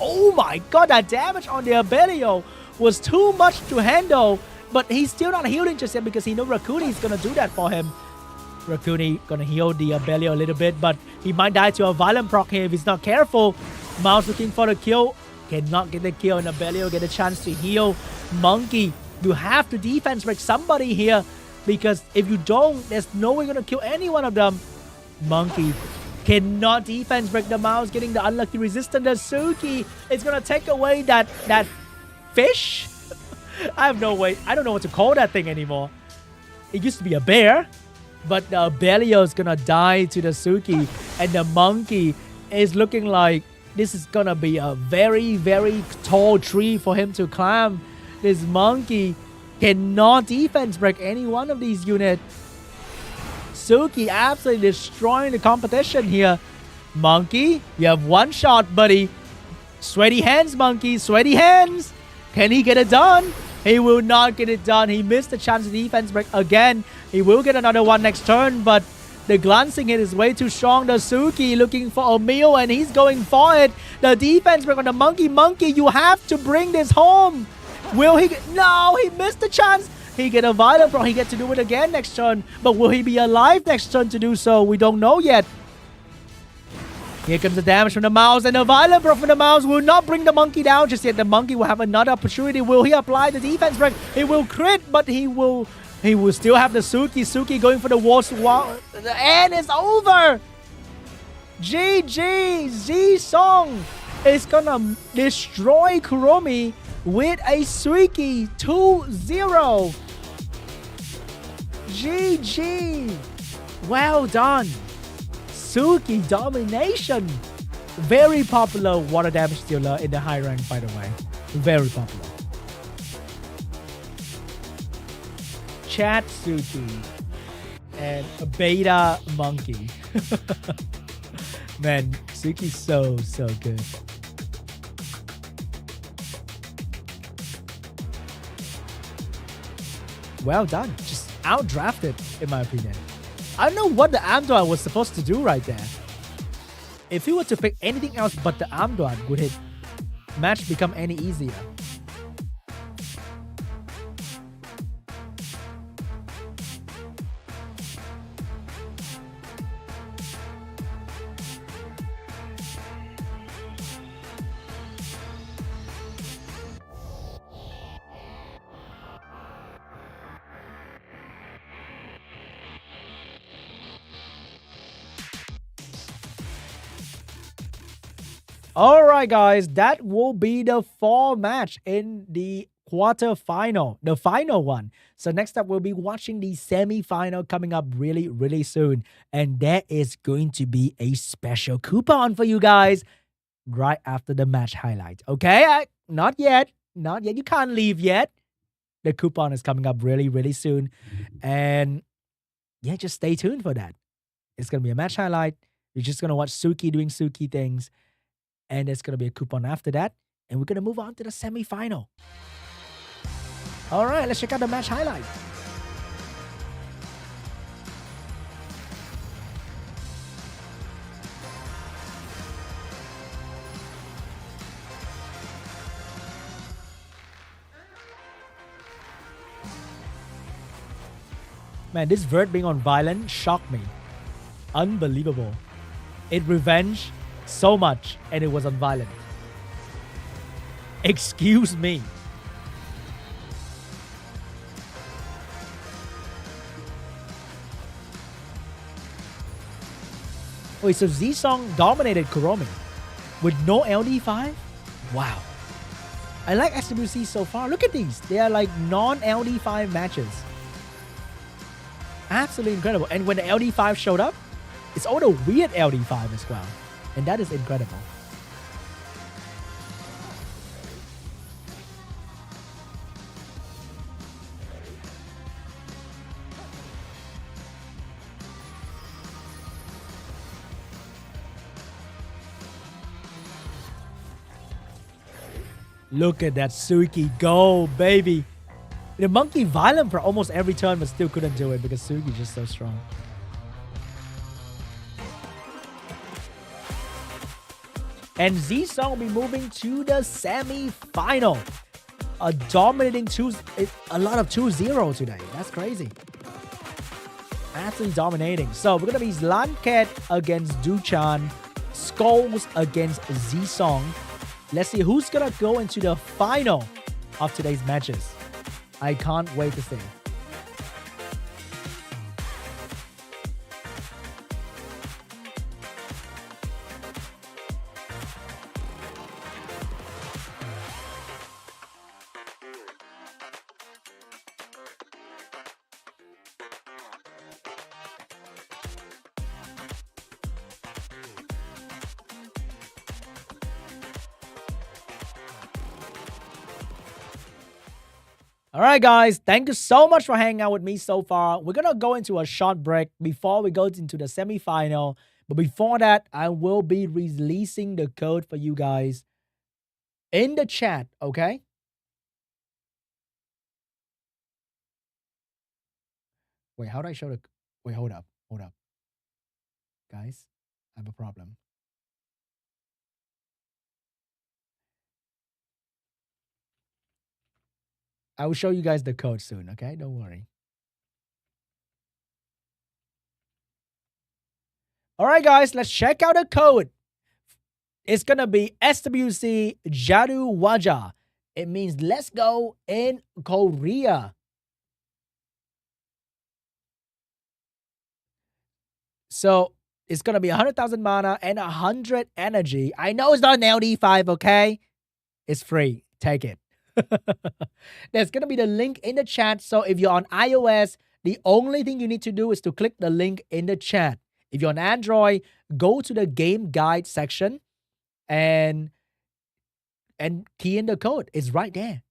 Oh my god, that damage on the Babelio was too much to handle. But he's still not healing just yet because he knows Rakuni is going to do that for him. Rakuni gonna heal the Babelio a little bit, but he might die to a violent proc here if he's not careful. Mouse looking for the kill. Cannot get the kill, and Babelio get a chance to heal. Monkey, you have to defense break somebody here because if you don't, there's no way gonna kill any one of them. Monkey cannot defense break the Mouse, getting the unlucky resistance. The Suki is gonna take away that fish. I have no way. I don't know what to call that thing anymore. It used to be a bear. But the Babelio is gonna die to the Suki, and the Monkey is looking like this is gonna be a very, very tall tree for him to climb. This Monkey cannot defense break any one of these units. Suki absolutely destroying the competition here. Monkey, you have one shot, buddy. Sweaty hands, Monkey, sweaty hands. Can he get it done? He will not get it done. He missed the chance to defense break again. He will get another one next turn, but the glancing hit is way too strong. The Suki looking for a meal, and he's going for it. The defense break on the Monkey. Monkey, you have to bring this home. Will he get... No, he missed the chance. He get a violent pro. He get to do it again next turn. But will he be alive next turn to do so? We don't know yet. Here comes the damage from the Mouse, and the violent pro from the Mouse will not bring the Monkey down just yet. The Monkey will have another opportunity. Will he apply the defense break? He will crit, but he will still have the Suki. Suki going for the walls. The end is over. GG. Z-Song is gonna destroy KUROMI with a Suki 2-0. GG. Well done. Suki domination. Very popular water damage dealer in the high rank, by the way. Very popular. Chat Suki and a beta Monkey. Man, Suki's so good. Well done. Just outdrafted, in my opinion. I don't know what the Amdwan was supposed to do right there. If he were to pick anything else but the Amdwan, would his match become any easier? Alright guys, that will be the fall match in the quarterfinal, the final one. So next up, we'll be watching the semi-final coming up really soon. And there is going to be a special coupon for you guys right after the match highlight. Okay? Not yet. Not yet. You can't leave yet. The coupon is coming up really soon. And yeah, just stay tuned for that. It's going to be a match highlight. You're just going to watch Suki doing Suki things. And there's going to be a coupon after that. And we're going to move on to the semi-final. All right, let's check out the match highlight. Man, this word being on violent shocked me. Unbelievable. It revenge so much and it was on violent. Excuse me. Wait, so Z-Song dominated KUROMI with no LD5? Wow. I like SWC so far. Look at these. They are like non-LD5 matches. Absolutely incredible. And when the LD5 showed up, it's all the weird LD5 as well. And that is incredible. Look at that Suiki go, baby. The monkey violent for almost every turn, but still couldn't do it because Suiki is just so strong. And Z-Song will be moving to the semi-final. Dominating a lot of 2-0 today. That's crazy. Absolutely dominating. So we're going to be LANCHET against DUCHAN. SCHOLES against Z-Song. Let's see who's going to go into the final of today's matches. I can't wait to see. All right, guys. Thank you so much for hanging out with me so far. We're going to go into a short break before we go into the semifinal. But before that, I will be releasing the code for you guys in the chat, okay? Wait, how do I show the... Wait, hold up. Hold up. Guys, I have a problem. I will show you guys the code soon, okay? Don't worry. All right, guys, let's check out the code. It's going to be SWC Jadu Waja. It means let's go in Korea. So it's going to be 100,000 mana and 100 energy. I know it's not an LD5, okay? It's free. Take it. There's going to be the link in the chat. So if you're on iOS, the only thing you need to do is to click the link in the chat. If you're on Android, go to the game guide section and key in the code. It's right there.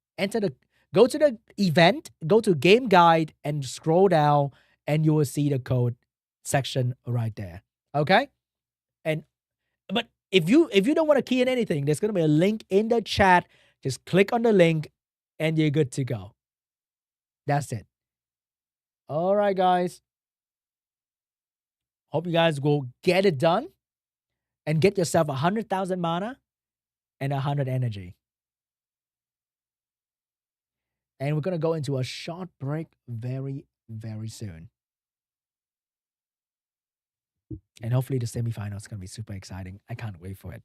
Go to the event, go to game guide and scroll down and you will see the code section right there. Okay? But if you don't want to key in anything, there's going to be a link in the chat. Just click on the link and you're good to go. That's it. All right, guys. Hope you guys will get it done and get yourself 100,000 mana and 100 energy. And we're going to go into a short break very, very soon. And hopefully the semifinal is going to be super exciting. I can't wait for it.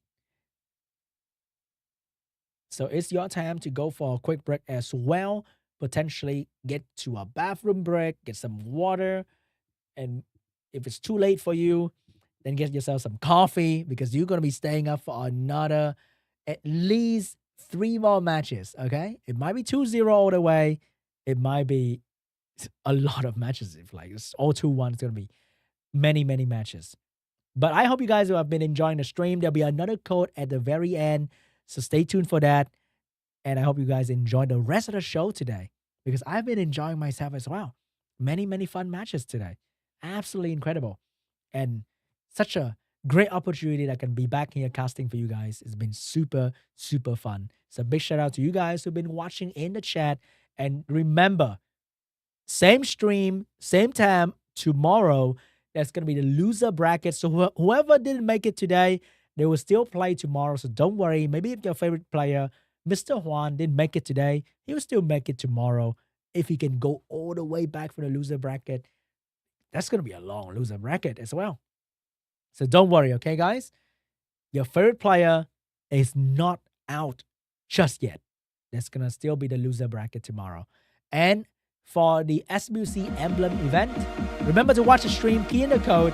So it's your time to go for a quick break as well. Potentially get to a bathroom break, get some water. And if it's too late for you, then get yourself some coffee because you're going to be staying up for another at least 3 more matches, okay? It might be 2-0 all the way. It might be a lot of matches. If like it's all 2-1, it's going to be many, many matches. But I hope you guys have been enjoying the stream. There'll be another code at the very end. So stay tuned for that. And I hope you guys enjoy the rest of the show today because I've been enjoying myself as well. Many, many fun matches today. Absolutely incredible. And such a great opportunity that I can be back here casting for you guys. It's been super, super fun. So big shout out to you guys who've been watching in the chat. And remember, same stream, same time tomorrow. That's going to be the loser bracket. So whoever didn't make it today, they will still play tomorrow. So don't worry. Maybe if your favorite player, Mr. HWAN, didn't make it today, he will still make it tomorrow if he can go all the way back for the loser bracket. that's going to be a long loser bracket as well. So don't worry, okay, guys? Your favorite player is not out just yet. That's going to still be the loser bracket tomorrow. And for the SWC emblem event, remember to watch the stream, key in the code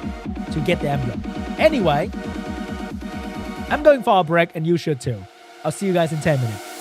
to get the emblem. Anyway, I'm going for a break and you should too. I'll see you guys in 10 minutes.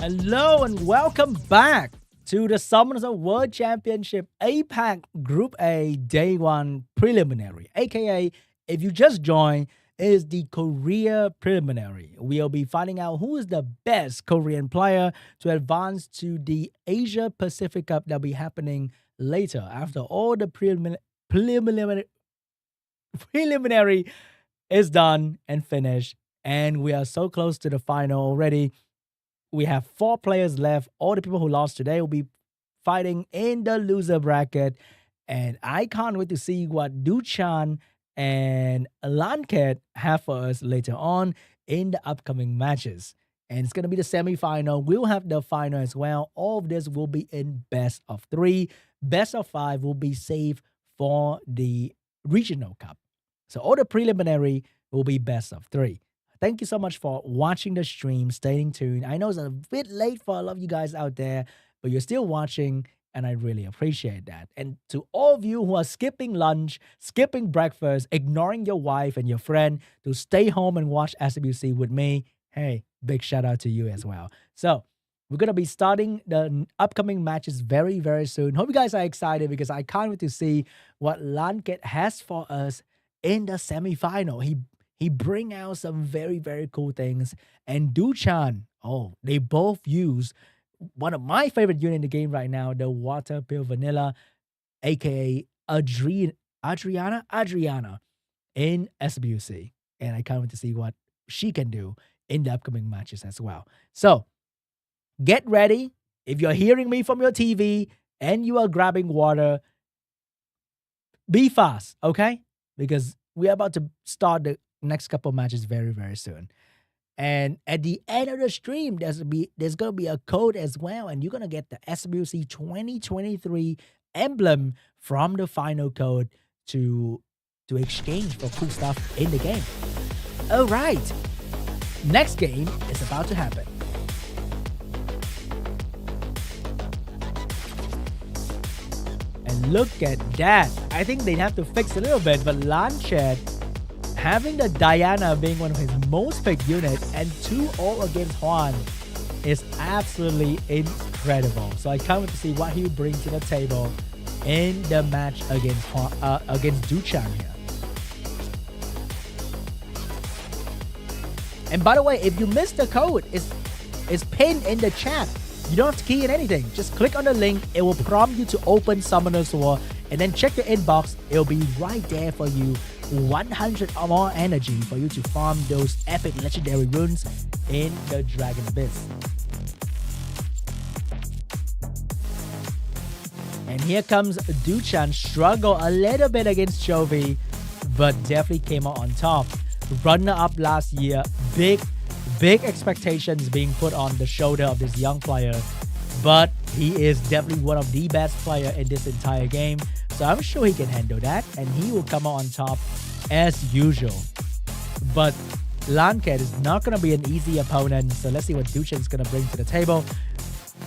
Hello and welcome back to the Summoners World Championship APAC Group A Day 1 Preliminary, aka if you just joined, it is the Korea Preliminary. We'll be finding out who is the best Korean player to advance to the Asia Pacific Cup that'll be happening later after all the preliminary is done and finished, and we are so close to the final already. We have 4 players left. All the people who lost today will be fighting in the loser bracket. And I can't wait to see what DUCHAN and LANCHET have for us later on in the upcoming matches. And it's going to be the semifinal. We'll have the final as well. All of this will be in best of 3. Best of 5 will be saved for the regional cup. So all the preliminary will be best of 3. Thank you so much for watching the stream, staying tuned. I know it's a bit late for a lot of you guys out there, but you're still watching, and I really appreciate that. And to all of you who are skipping lunch, skipping breakfast, ignoring your wife and your friend to stay home and watch SWC with me, hey, big shout out to you as well. So we're going to be starting the upcoming matches very, very soon. Hope you guys are excited because I can't wait to see what LANCHET has for us in the semifinal. He bring out some very, very cool things. And DUCHAN, they both use one of my favorite units in the game right now, the Water Pill Vanilla, aka Adriana in SWC. And I can't wait to see what she can do in the upcoming matches as well. So get ready. If you're hearing me from your TV and you are grabbing water, be fast, okay? Because we're about to start the next couple matches very, very soon. And at the end of the stream, there's going to be a code as well. And you're going to get the SWC2023 emblem from the final code to exchange for cool stuff in the game. All right. Next game is about to happen. And look at that. I think they'd have to fix a little bit, but LANCHET having the Diana being one of his most picked units and 2 all against HWAN is absolutely incredible. So I can't wait to see what he brings to the table in the match against DUCHAN here. And by the way, if you missed the code, it's pinned in the chat. You don't have to key in anything. Just click on the link. It will prompt you to open Summoners and then check your inbox. It'll be right there for you. 100 or more energy for you to farm those epic legendary runes in the Dragon Abyss. And here comes DUCHAN. Struggle a little bit against CHOVY, but definitely came out on top. Runner-up last year. Big expectations being put on the shoulder of this young player. But he is definitely one of the best players in this entire game. So I'm sure he can handle that. And he will come out on top as usual. But LANCHET is not going to be an easy opponent. So let's see what DUCHAN is going to bring to the table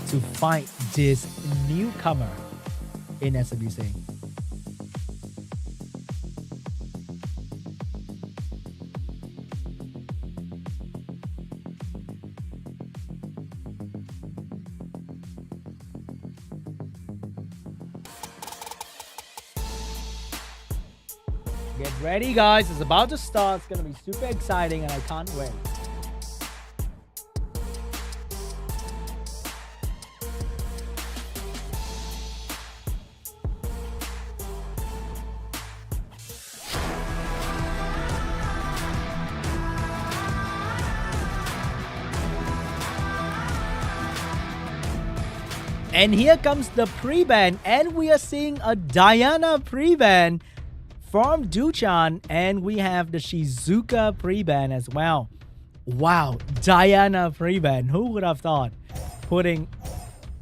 to fight this newcomer in SWC. Get ready, guys. It's about to start. It's going to be super exciting, and I can't wait. And here comes the pre-ban, and we are seeing a Diana pre-ban from DUCHAN, and we have the Shizuka pre-ban as well. Wow, Diana pre-ban. Who would have thought putting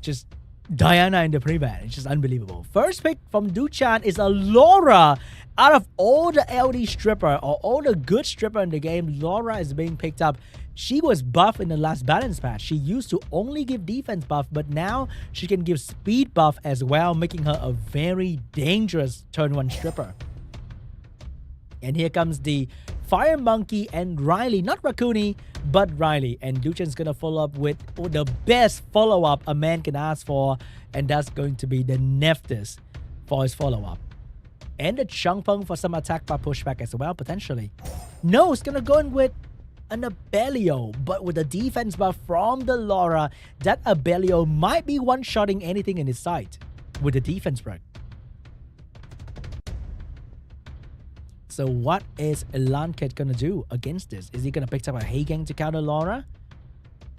just Diana in the pre-ban? It's just unbelievable. First pick from DUCHAN is a Laura. Out of all the LD stripper or all the good stripper in the game, Laura is being picked up. She was buffed in the last balance patch. She used to only give defense buff, but now she can give speed buff as well, making her a very dangerous turn 1 stripper. And here comes the Fire Monkey and Riley. Not Raccoony, but Riley. And DUCHAN's gonna follow up with the best follow-up a man can ask for. And that's going to be the Nephthys for his follow-up. And the Changpeng for some attack by pushback as well, potentially. No, it's gonna go in with an Abelio, but with a defense buff from the Laura, that Abelio might be one-shotting anything in his sight with the defense break. So what is LANCHET gonna do against this? Is he gonna pick up a Heigang to counter Laura?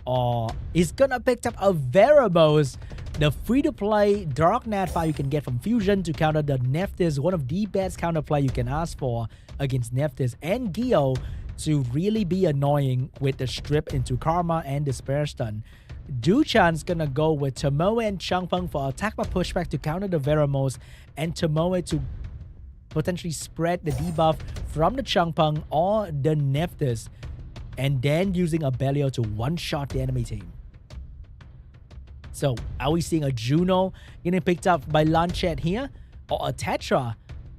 Or he's gonna pick up a Veramos, the free-to-play Dark Nat file you can get from Fusion to counter the Nephthys, one of the best counterplay you can ask for against Nephthys, and Gio to really be annoying with the strip into Karma and Despair Stun. DUCHAN's gonna go with Tomoe and Changpeng for attack by pushback to counter the Veramos, and Tomoe to potentially spread the debuff from the Changpeng or the Nephthys, and then using Abelio to one-shot the enemy team. So, are we seeing a Juno getting picked up by LANCHET here? Or a Tetra?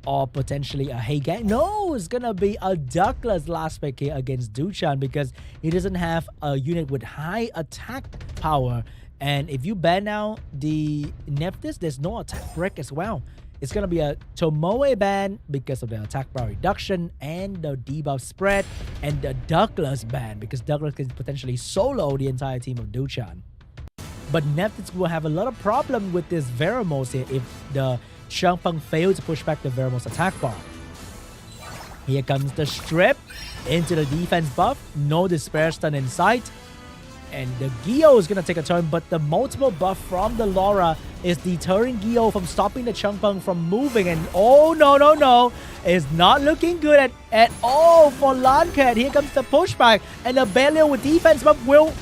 Or potentially a Heigang? No, it's gonna be a Douglas last pick here against DUCHAN because he doesn't have a unit with high attack power. And if you ban out the Nephthys, there's no attack break as well. It's gonna be a Tomoe ban because of the attack power reduction and the debuff spread, and the Douglas ban because Douglas can potentially solo the entire team of DUCHAN. But Nephthys will have a lot of problem with this Veramos here if the Changpeng fails to push back the Veramos attack bar. Here comes the strip into the defense buff. No Despair Stun in sight. And the Gio is going to take a turn, but the multiple buff from the Laura is deterring Gio from stopping the Changpeng from moving. And oh, no. It's not looking good at all for LANCHET. Here comes the pushback. And the Abelio with defense buff will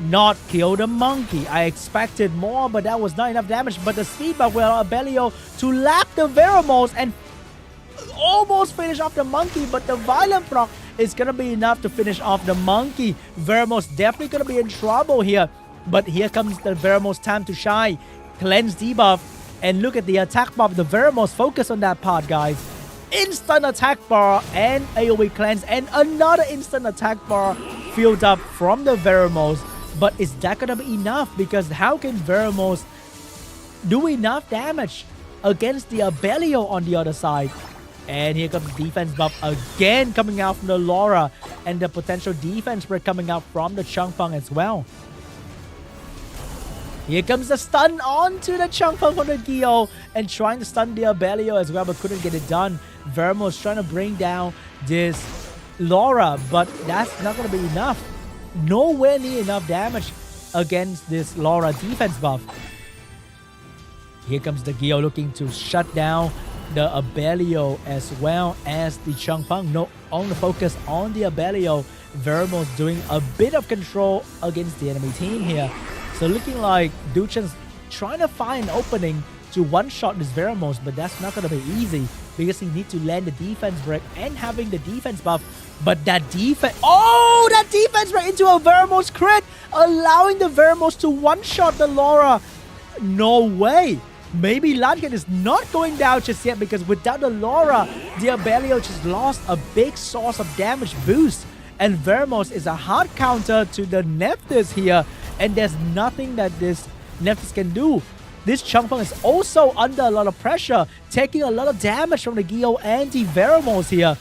not kill the monkey. I expected more, but that was not enough damage. But the speed buff will allow Abelio to lap the Veramos and almost finish off the monkey, but the violent proc is gonna be enough to finish off the monkey. Veramos definitely gonna be in trouble here. But here comes the Veramos time to shine. Cleanse debuff. And look at the attack bar of the Veramos. Focus on that part, guys. Instant attack bar and AoE cleanse. And another instant attack bar filled up from the Veramos. But is that gonna be enough? Because how can Veramos do enough damage against the Abelio on the other side? And here comes the defense buff again coming out from the Laura, and the potential defense break coming out from the Changpeng as well. Here comes the stun onto the Changpeng from the Gio, and trying to stun the Abelio as well, but couldn't get it done. Veramos trying to bring down this Laura, but that's not going to be enough. Nowhere near enough damage against this Laura defense buff. Here comes the Gio looking to shut down the Abelio as well as the Changpeng. No, only focus on the Abelio. Veramos doing a bit of control against the enemy team here. So looking like DUCHAN's trying to find an opening to one-shot this Veramos, but that's not going to be easy because he needs to land the defense break and having the defense buff. But that defense... Oh, that defense break into a Veramos crit, allowing the Veramos to one-shot the Laura. No way. Maybe LANCHET is not going down just yet because without the Laura, the Abelio just lost a big source of damage boost. And Veramos is a hard counter to the Nephthys here. And there's nothing that this Nephthys can do. This Changpeng is also under a lot of pressure, taking a lot of damage from the Gio and the Veramos here.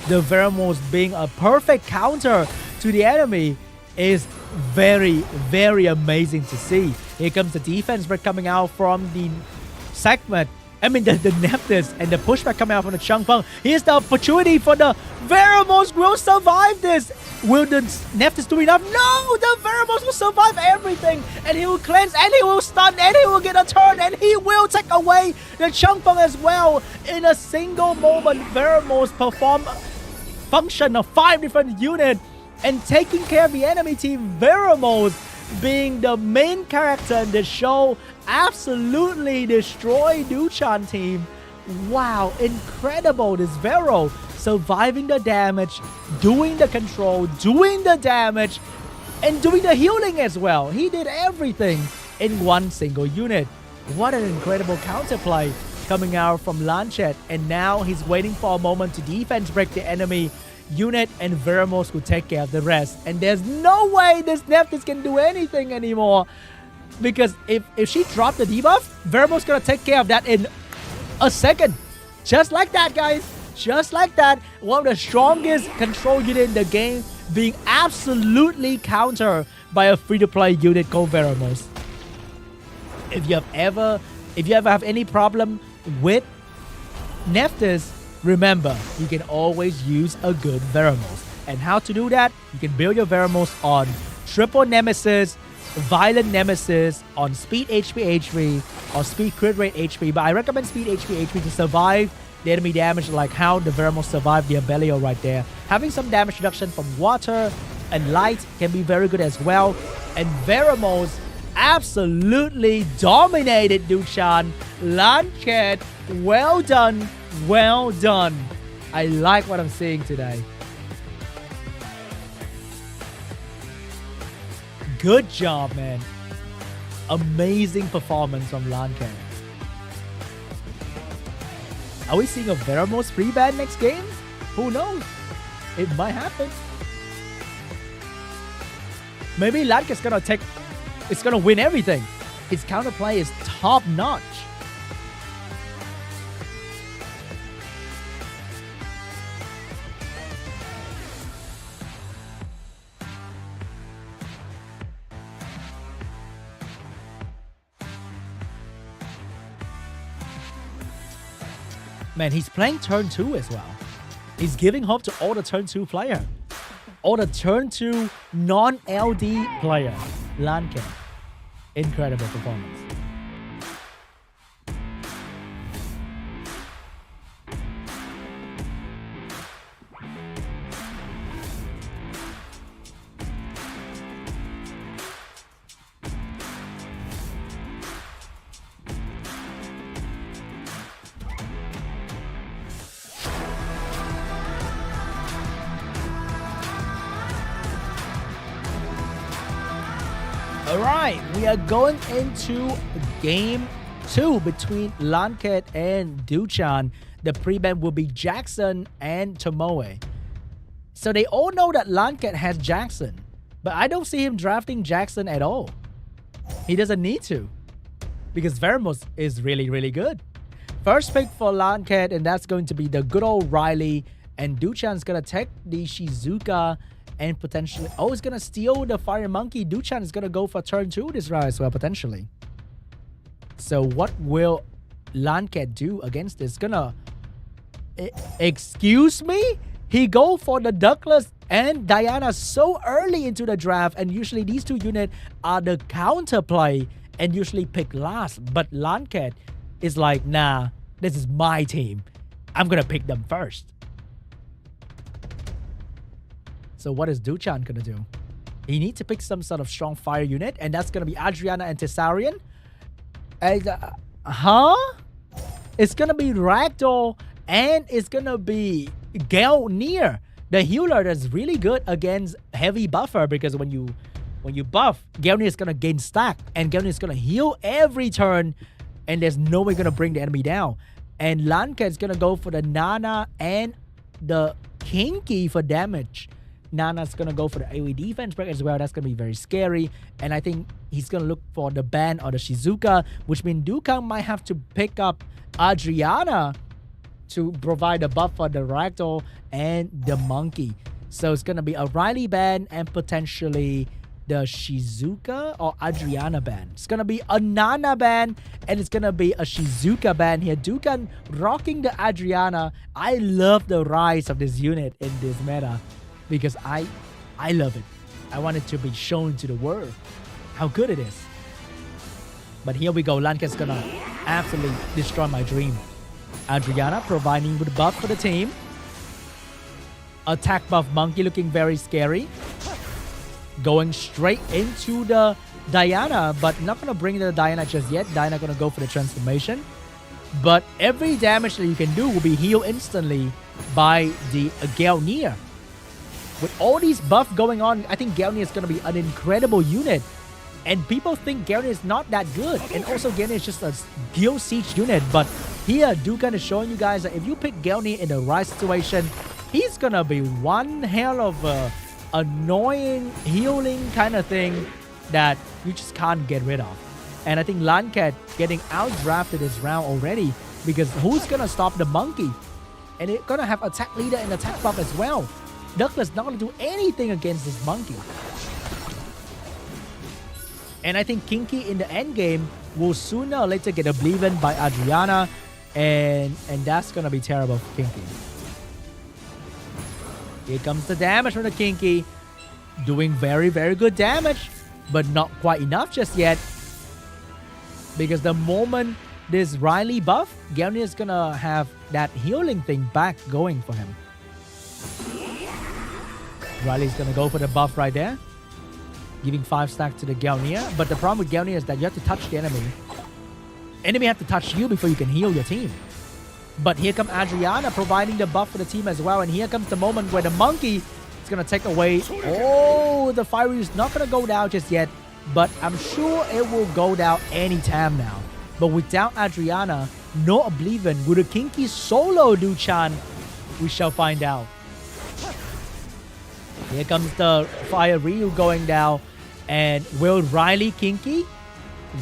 The Veramos being a perfect counter to the enemy is very, very amazing to see. Here comes the defense break coming out from the segment. I mean, the Nephthys, and the pushback coming out from the Changpeng. Here's the opportunity for the Veramos will survive this. Will the Nephthys do enough? No, the Veramos will survive everything. And he will cleanse, and he will stun, and he will get a turn, and he will take away the Changpeng as well. In a single moment, Veramos perform function of 5 different units and taking care of the enemy team. Veramos being the main character in the show, absolutely destroy DUCHAN team. Wow, incredible. This Vero surviving the damage, doing the control, doing the damage, and doing the healing as well. He did everything in one single unit. What an incredible counterplay coming out from LANCHET, and now he's waiting for a moment to defense break the enemy unit, and Veramos will take care of the rest. And there's no way this Nephthys can do anything anymore, because if she dropped the debuff, Veramos gonna take care of that in a second. Just like that, guys. Just like that. One of the strongest control unit in the game being absolutely countered by a free-to-play unit called Veramos. If you ever have any problem with Nephthys, remember, you can always use a good Veramos. And how to do that? You can build your Veramos on triple Nemesis, violent Nemesis, on speed HP HP, or speed crit rate HP. But I recommend speed HP HP to survive the enemy damage, like how the Veramos survived the Abelio right there. Having some damage reduction from water and light can be very good as well. And Veramos absolutely dominated DUCHAN. LANCHET, well done, well done. I like what I'm seeing today. Good job, man. Amazing performance from LANCHET. Are we seeing a Veramos free ban next game? Who knows? It might happen. Maybe LANCHET's gonna take... It's gonna win everything. His counterplay is top notch. Man, he's playing turn 2 as well. He's giving hope to all the turn 2 player. All the turn 2 non-LD player. LANCHET. Incredible performance. Alright, we are going into game 2 between LANCHET and DUCHAN. The pre-ban will be Jackson and Tomoe. So they all know that LANCHET has Jackson, but I don't see him drafting Jackson at all. He doesn't need to, because Veramos is really, really good. First pick for LANCHET, and that's going to be the good old Riley, and DUCHAN's gonna take the Shizuka and potentially... Oh, he's gonna steal the Fire Monkey. DUCHAN is gonna go for turn 2 this round as well, potentially. So what will LANCHET do against this? Gonna... Excuse me? He go for the Douglas and Diana so early into the draft, and usually these two units are the counterplay and usually pick last. But LANCHET is like, nah, this is my team. I'm gonna pick them first. So what is DUCHAN gonna do? He needs to pick some sort of strong fire unit, and that's gonna be Adriana and Tessarian. And, It's gonna be Ragdoll, and it's gonna be Gelnir, the healer that's really good against heavy buffer, because when you buff, Gelnir is gonna gain stack, and Gelnir is gonna heal every turn, and there's no way gonna bring the enemy down. And LANCHET is gonna go for the Nana and the Kinky for damage. Nana's gonna go for the AoE defense break as well. That's gonna be very scary. And I think he's gonna look for the ban or the Shizuka, which means DUCHAN might have to pick up Adriana to provide a buff for the Ragdoll and the Monkey. So it's gonna be a Riley ban and potentially the Shizuka or Adriana ban. It's gonna be a Nana ban and it's gonna be a Shizuka ban here. DUCHAN rocking the Adriana. I love the rise of this unit in this meta, because I love it. I want it to be shown to the world how good it is. But here we go. LANCHET's gonna absolutely destroy my dream. Adriana providing with buff for the team. Attack buff Monkey looking very scary. Going straight into the Diana, but not gonna bring the Diana just yet. Diana gonna go for the transformation. But every damage that you can do will be healed instantly by the Gelnir. With all these buffs going on, I think Gelnir is going to be an incredible unit. And people think Gelnir is not that good. And also Gelnir is just a Guild Siege unit. But Here, DUCHAN is showing you guys that if you pick Gelni in the right situation, he's gonna be one hell of a annoying healing kind of thing that you just can't get rid of. And I think LANCHET getting outdrafted this round already, because who's gonna stop the monkey? And it's gonna have attack leader and attack buff as well. Douglas not gonna do anything against this monkey. And I think Kinky in the end game will sooner or later get oblivion by Adriana, and that's gonna be terrible for Kinky. Here comes the damage from the Kinky, doing very, very good damage, but not quite enough just yet. Because the moment this Riley buff, Gelni is gonna have that healing thing back going for him. Riley's gonna go for the buff right there, giving 5 stacks to the Gelnia. But the problem with Gelnia is that you have to touch the enemy. Enemy have to touch you before you can heal your team. But here comes Adriana providing the buff for the team as well. And here comes the moment where the monkey is going to take away. Oh, the Fiery is not going to go down just yet. But I'm sure it will go down anytime now. But without Adriana, no Oblivion. Will the Kinky solo DUCHAN? We shall find out. Here comes the Fire Ryu going down. And will Riley Kinky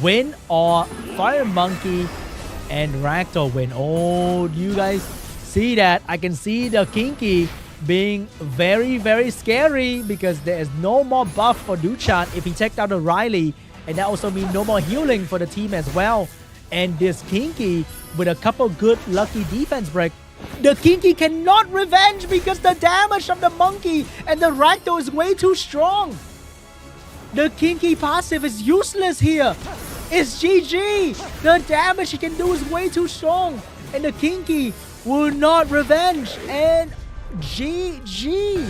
win, or Fire Monkey and Ragdoll win? Oh, do you guys see that? I can see the Kinky being very, very scary, because there is no more buff for DUCHAN if he takes out the Riley. And that also means no more healing for the team as well. And this Kinky, with a couple good lucky defense break, the Kinky cannot revenge because the damage of the monkey and the Ragdoll is way too strong. The Kinky passive is useless here. It's GG. The damage he can do is way too strong. And the Kinky will not revenge. And GG.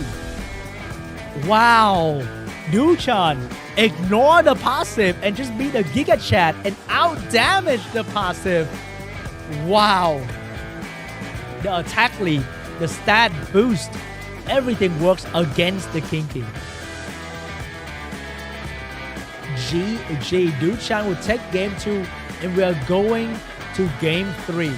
Wow. DUCHAN ignore the passive and just beat the Giga Chat and out damage the passive. Wow. The attack lead, the stat boost, everything works against the Kinky. GG. DUCHAN will take game 2, and we are going to game 3.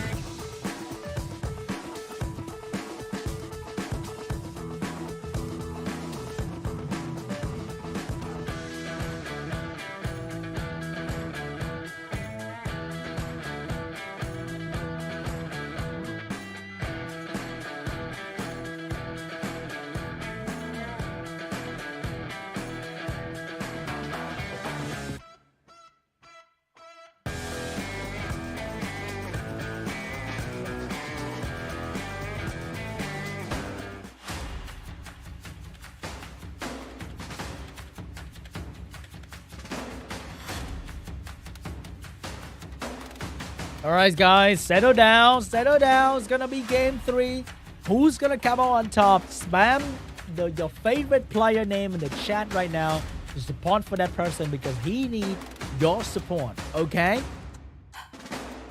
Alright guys, settle down, settle down. It's gonna be game 3. Who's gonna come out on top? Spam your favorite player name in the chat right now to support for that person, because he needs your support, okay?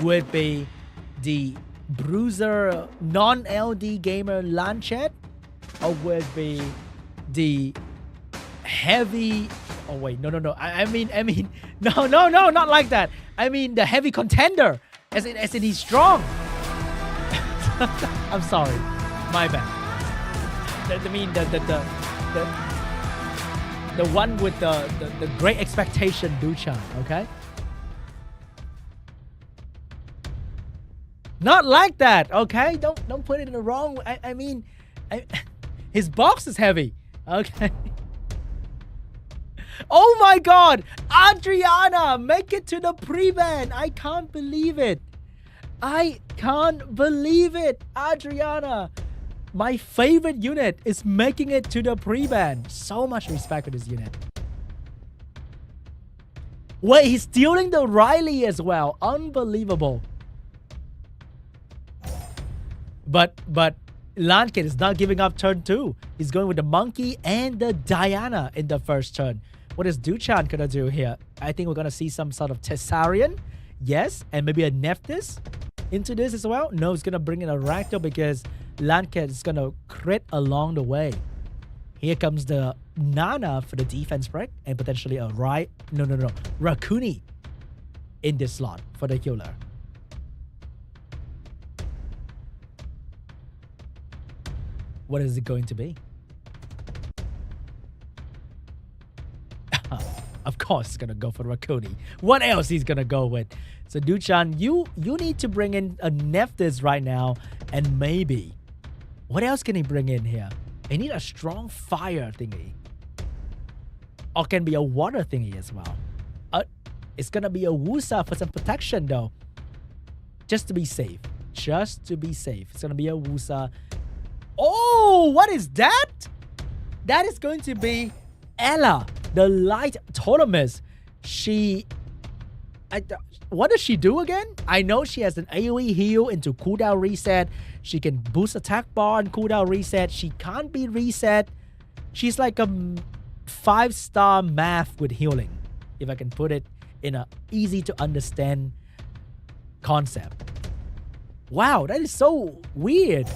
Would be the Bruiser non-LD gamer LANCHET, or would be the heavy... Oh wait, no. I mean, no, not like that. I mean the heavy contender. As in he's strong. I'm sorry, my bad. I mean the one with the great expectation, DUCHAN. Okay. Not like that. Okay. Don't put it in the wrong way. I mean, his box is heavy. Okay. Oh my god! Adriana! Make it to the pre-ban! I can't believe it! I can't believe it! Adriana! My favorite unit is making it to the pre-ban. So much respect for this unit. Wait, he's stealing the Riley as well. Unbelievable. But LANCHET is not giving up turn 2. He's going with the monkey and the Diana in the first turn. What is DUCHAN gonna do here? I think we're gonna see some sort of Tessarian. Yes, and maybe a Nephthys into this as well. No, it's gonna bring in a Ragdoll because LANCHET is gonna crit along the way. Here comes the Nana for the defense break, and potentially a Rakuni in this slot for the healer. What is it going to be? Of course, he's gonna go for Rakuni. What else he's gonna go with? So DUCHAN, you need to bring in a Nephthys right now, and maybe what else can he bring in here? He need a strong fire thingy, or can be a water thingy as well. It's gonna be a Wusa for some protection though, just to be safe. Just to be safe, it's gonna be a Wusa. Oh, what is that? That is going to be Ella, the light totemis. What does she do again? I know she has an AoE heal into cooldown reset. She can boost attack bar and cooldown reset. She can't be reset. She's like a 5-star math with healing, if I can put it in a easy to understand concept. Wow, that is so weird.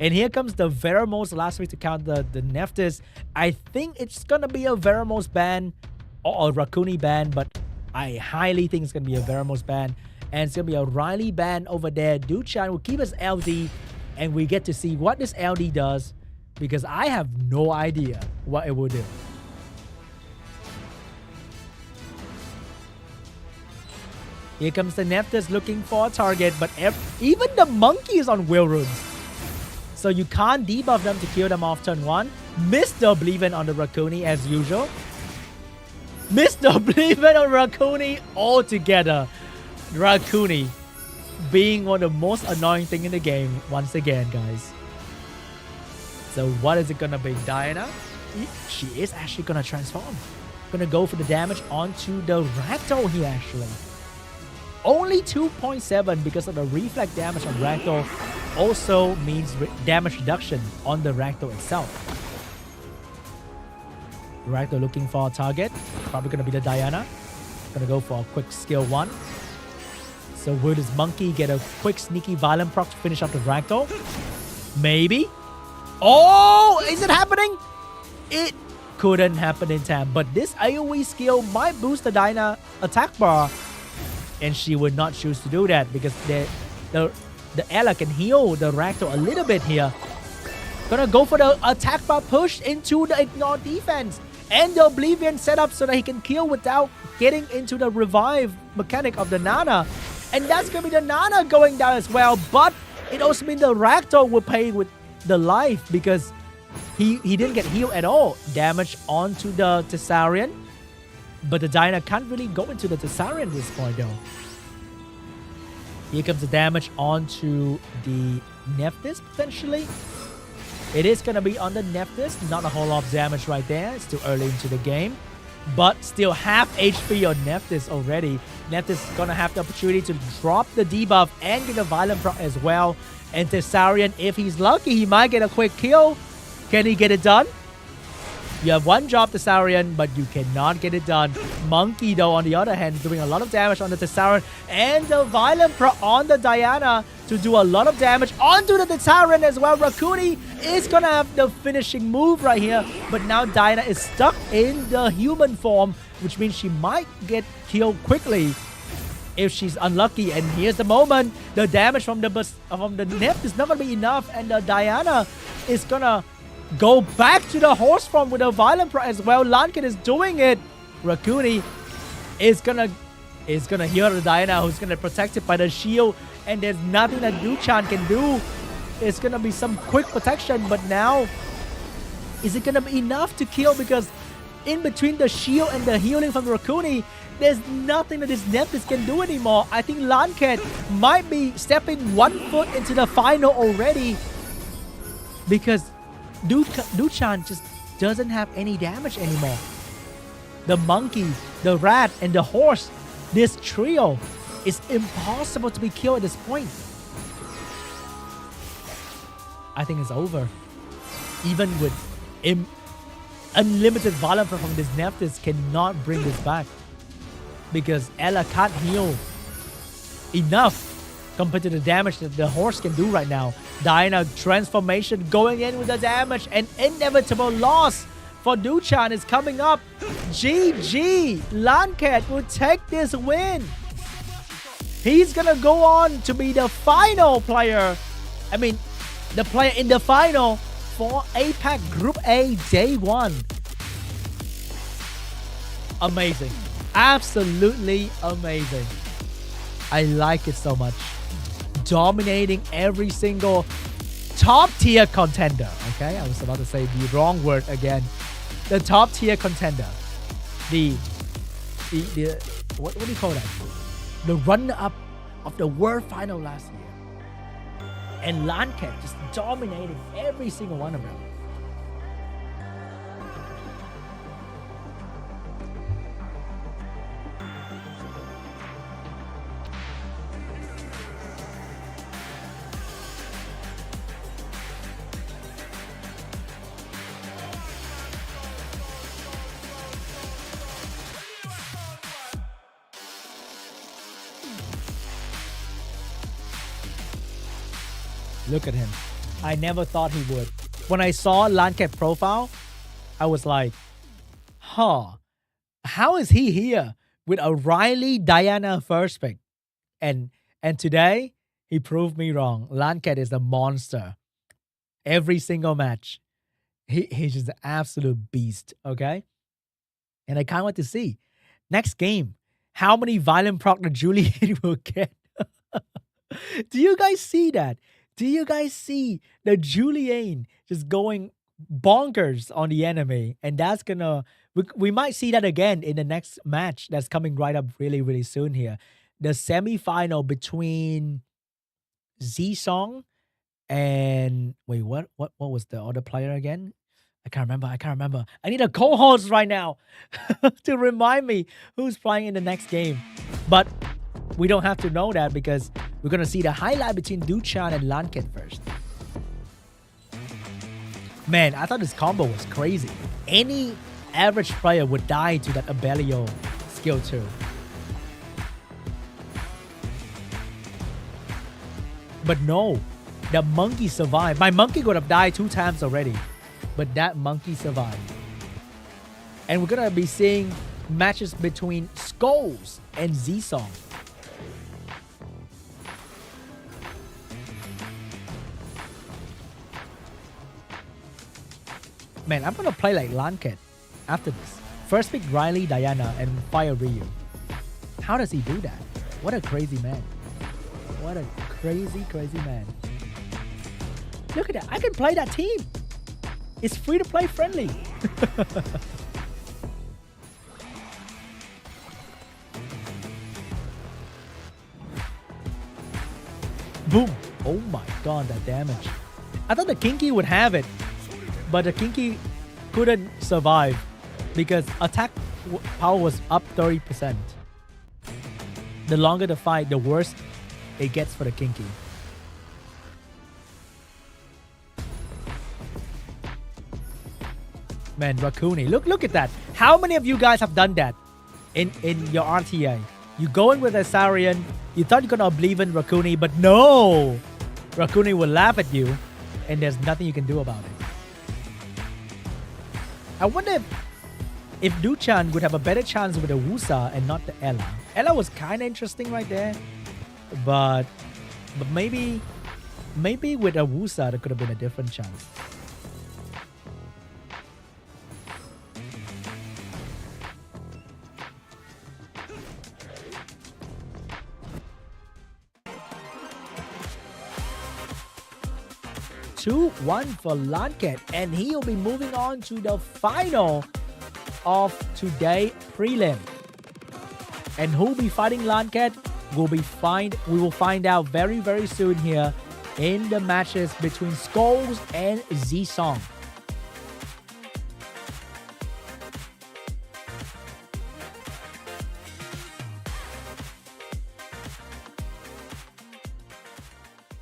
And here comes the Veramos last week to counter the Nephthys. I think it's gonna be a Veramos ban or a Rakuni ban, but I highly think it's gonna be a Veramos ban. And it's gonna be a Riley ban over there. DUCHAN will keep his LD, and we get to see what this LD does, because I have no idea what it will do. Here comes the Nephthys looking for a target, but even the monkey is on Will Runes. So you can't debuff them to kill them off turn 1. Mr. Bleven on the Rakuni as usual. Mr. Bleven on Rakuni altogether. Rakuni being one of the most annoying thing in the game once again, guys. So what is it gonna be? Diana? She is actually gonna transform. Gonna go for the damage onto the Ragdoll here actually. Only 2.7 because of the reflect damage on Ragdoll also means damage reduction on the Ragdoll itself. Ragdoll looking for a target. Probably going to be the Diana. Going to go for a quick skill 1. So will this monkey get a quick sneaky violent proc to finish up the Ragdoll? Maybe. Oh, is it happening? It couldn't happen in time. But this AoE skill might boost the Diana attack bar. And she would not choose to do that because the Ella can heal the Ragdoll a little bit here. Gonna go for the attack bar push into the ignore defense. And the Oblivion setup so that he can kill without getting into the revive mechanic of the Nana. And that's gonna be the Nana going down as well. But it also means the Ragdoll will pay with the life because he didn't get healed at all. Damage onto the Thessarian. But the Diana can't really go into the Thessarian at this point though. Here comes the damage onto the Nephthys potentially. It is going to be on the Nephthys. Not a whole lot of damage right there. It's too early into the game. But still half HP on Nephthys already. Nephthys is going to have the opportunity to drop the debuff and get a violent proc as well. And Thessarian, if he's lucky, he might get a quick kill. Can he get it done? You have one job, Thessarian, but you cannot get it done. Monkey, though, on the other hand, doing a lot of damage on the Thessarian. And the Violent Pro on the Diana to do a lot of damage onto the Thessarian as well. Rakuni is going to have the finishing move right here. But now Diana is stuck in the human form, which means she might get killed quickly if she's unlucky. And here's the moment. The damage from the Nymph is not going to be enough. And the Diana is going to go back to the horse form with a violent pro as well. LANCHET is doing it. Rakuni is gonna heal the Diana, who's gonna protect it by the shield, and there's nothing that DUCHAN can do. It's gonna be some quick protection, but now is it gonna be enough to kill? Because in between the shield and the healing from Rakuni, there's nothing that this Nephthys can do anymore. I think LANCHET might be stepping 1 foot into the final already, because DUCHAN just doesn't have any damage anymore. The monkey, the rat, and the horse, this trio is impossible to be killed at this point. I think it's over. Even with unlimited violence from this Nephthys cannot bring this back, because Ella can't heal enough compared to the damage that the horse can do right now. Diana transformation going in with the damage, and inevitable loss for DUCHAN is coming up. GG! LANCHET will take this win. He's gonna go on to be the final player. I mean, the player in the final for APAC Group A Day 1. Amazing. Absolutely amazing. I like it so much. Dominating every single top tier contender. Okay, I was about to say the wrong word again. The top tier contender. The what do you call that? The runner-up of the world final last year. And LANCHET just dominating every single one of them. Look at him. I never thought he would. When I saw LANCHET profile, I was like, how is he here with a Riley Diana first pick? And today, he proved me wrong. LANCHET is a monster. Every single match. He's just an absolute beast, okay? And I can't wait to see. Next game, how many violent proc the Julian will get? Do you guys see that? Do you guys see the Julian just going bonkers on the enemy? And that's gonna, we might see that again in the next match that's coming right up really, really soon here. The semifinal between Z-Song and, wait, what was the other player again? I can't remember. I need a co-host right now to remind me who's playing in the next game. But we don't have to know that because we're going to see the highlight between DUCHAN and LANCHET first. Man, I thought this combo was crazy. Any average player would die to that Abelio skill too. But no, the monkey survived. My monkey could have died 2 times already. But that monkey survived. And we're going to be seeing matches between SCHOLES and Z-Song. Man, I'm going to play like LANCHET after this. First pick Riley, Diana, and fire Ryu. How does he do that? What a crazy man. What a crazy, crazy man. Look at that. I can play that team. It's free to play friendly. Boom. Oh my god, that damage. I thought the Kinky would have it. But the Kinky couldn't survive because attack power was up 30%. The longer the fight, the worse it gets for the Kinky. Man, Rakuni. Look at that. How many of you guys have done that in your RTA? You go in with a Sarian, you thought you're gonna Oblivion Rakuni, but no! Rakuni will laugh at you and there's nothing you can do about it. I wonder if DUCHAN would have a better chance with the Wusa and not the Ella. Ella was kind of interesting right there, but maybe with a Wusa there could have been a different chance. (2-1) for LANCHET, and he'll be moving on to the final of today prelim. And who'll be fighting LANCHET? We will find out very, very soon here in the matches between SCHOLES and Z-Song.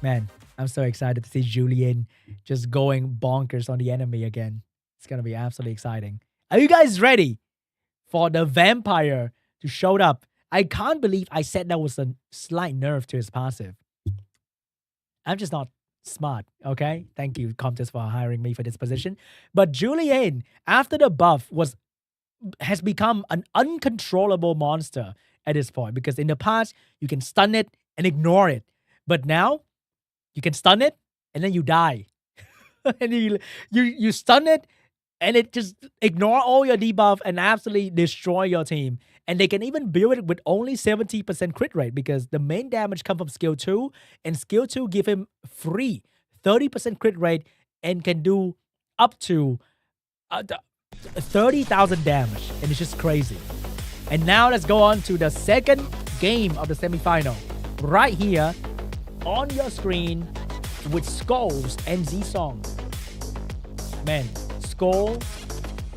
Man, I'm so excited to see Julian just going bonkers on the enemy again. It's going to be absolutely exciting. Are you guys ready for the vampire to show up? I can't believe I said that was a slight nerf to his passive. I'm just not smart, okay? Thank you, Comtess, for hiring me for this position. But Julian, after the buff, has become an uncontrollable monster at this point. Because in the past, you can stun it and ignore it. But now, you can stun it and then you die. and you stun it, and it just ignore all your debuff and absolutely destroy your team. And they can even build it with only 70% crit rate because the main damage comes from skill 2, and skill 2 give him free 30% crit rate and can do up to 30,000 damage, and it's just crazy. And now let's go on to the second game of the semifinal. Right here on your screen with SCHOLES and Z-Song. Man, Skull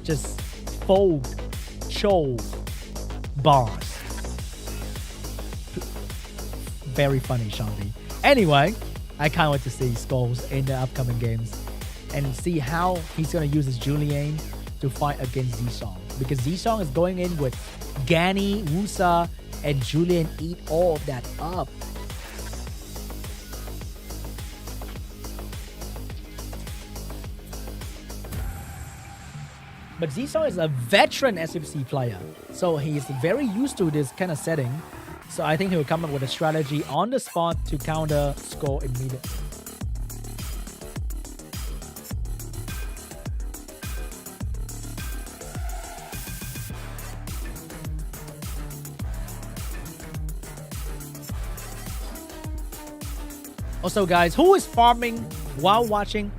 just fold Chove bars. Very funny, Shanti. Anyway, I can't wait to see SCHOLES in the upcoming games and see how he's going to use his Julian to fight against Z-Song. Because Z-Song is going in with Gani, Wusa, and Julian eat all of that up. But Z-Song is a veteran SWC player, so he's very used to this kind of setting. So I think he will come up with a strategy on the spot to counter score immediately. Also, guys, who is farming while watching?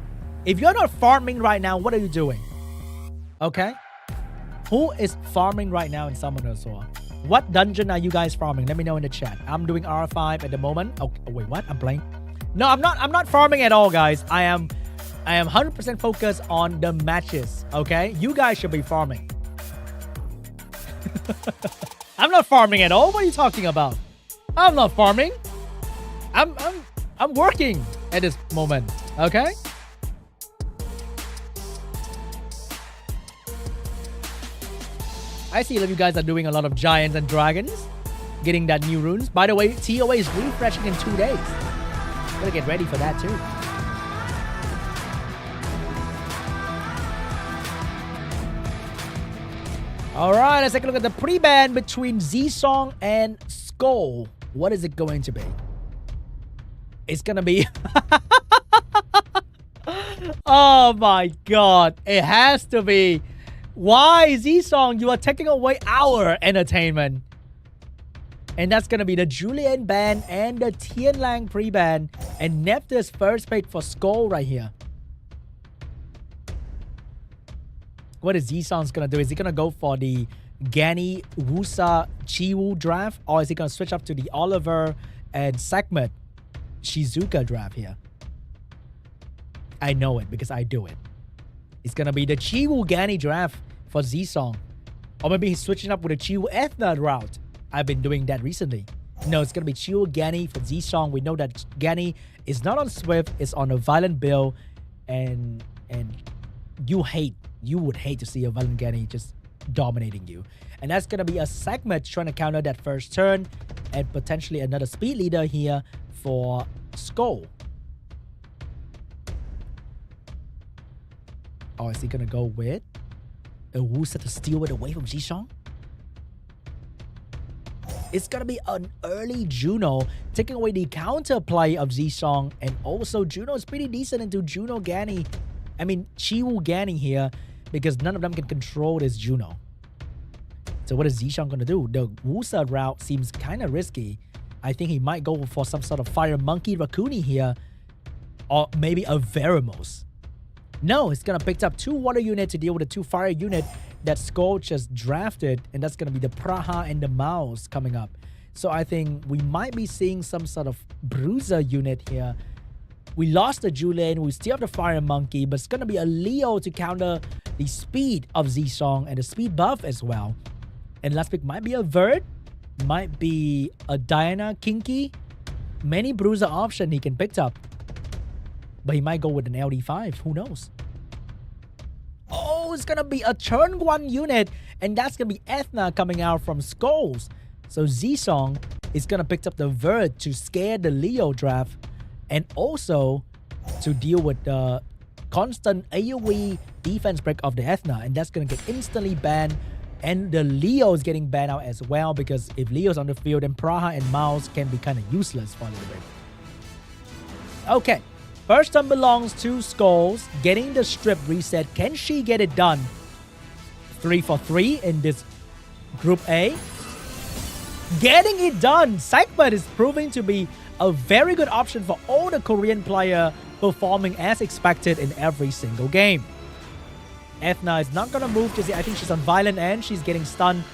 If you're not farming right now, what are you doing? Okay? Who is farming right now in Semifinals? What dungeon are you guys farming? Let me know in the chat. I'm doing R5 at the moment. Oh, wait, what? I'm playing? No, I'm not farming at all, guys. I am 100% focused on the matches. Okay? You guys should be farming. I'm not farming at all. What are you talking about? I'm not farming. I'm working at this moment. Okay? I see a lot of you guys are doing a lot of giants and dragons, getting that new runes. By the way, TOA is refreshing in 2 days. Gotta get ready for that too. Alright, let's take a look at the pre-ban between Z-Song and Skull. What is it going to be? It's gonna be... Oh my god. It has to be... Why, Z-Song? You are taking away our entertainment. And that's going to be the Julian ban and the Tianlang pre-ban. And Neptus first pick for Skull right here. What is Z-Song's going to do? Is he going to go for the Gani, Wusa, Chiwu draft? Or is he going to switch up to the Oliver and Sekhmet Shizuka draft here? I know it because I do it. It's going to be the Chiwu Gani draft for Z-Song. Or maybe he's switching up with a Chiwu Ethna route. I've been doing that recently. No, it's going to be Chiwu Gani for Z-Song. We know that Gani is not on Swift. It's on a violent build. And you would hate to see a violent Gani just dominating you. And that's going to be a Sekhmet trying to counter that first turn. And potentially another speed leader here for Skull. Or is he going to go with a Wusa to steal it away from Z-Song? It's going to be an early Juno, taking away the counterplay of Z-Song. And also, Juno is pretty decent into Juno Gani. I mean, Chiwu Gani here, because none of them can control this Juno. So what is Z-Song going to do? The Wusa route seems kind of risky. I think he might go for some sort of Fire Monkey Rakuni here. Or maybe a Veramos. No, it's going to pick up 2 water units to deal with the 2 fire unit that Skull just drafted. And that's going to be the Praha and the Mouse coming up. So I think we might be seeing some sort of Bruiser unit here. We lost the Julian. We still have the Fire Monkey. But it's going to be a Leo to counter the speed of Z-Song and the speed buff as well. And last pick might be a Vert. Might be a Diana Kinky. Many Bruiser option he can pick up. But he might go with an LD5. Who knows? Oh, it's going to be a turn 1 unit. And that's going to be Ethna coming out from Skulls. So Z-Song is going to pick up the Vert to scare the Leo draft. And also to deal with the constant AoE defense break of the Ethna. And that's going to get instantly banned. And the Leo is getting banned out as well. Because if Leo's on the field, then Praha and Mouse can be kind of useless for a little bit. Okay. First turn belongs to SCHOLES. Getting the strip reset. Can she get it done? 3 for 3 in this Group A. Getting it done. Segment is proving to be a very good option for all the Korean player performing as expected in every single game. Ethna is not going to move just yet. I think she's on violent and she's getting stunned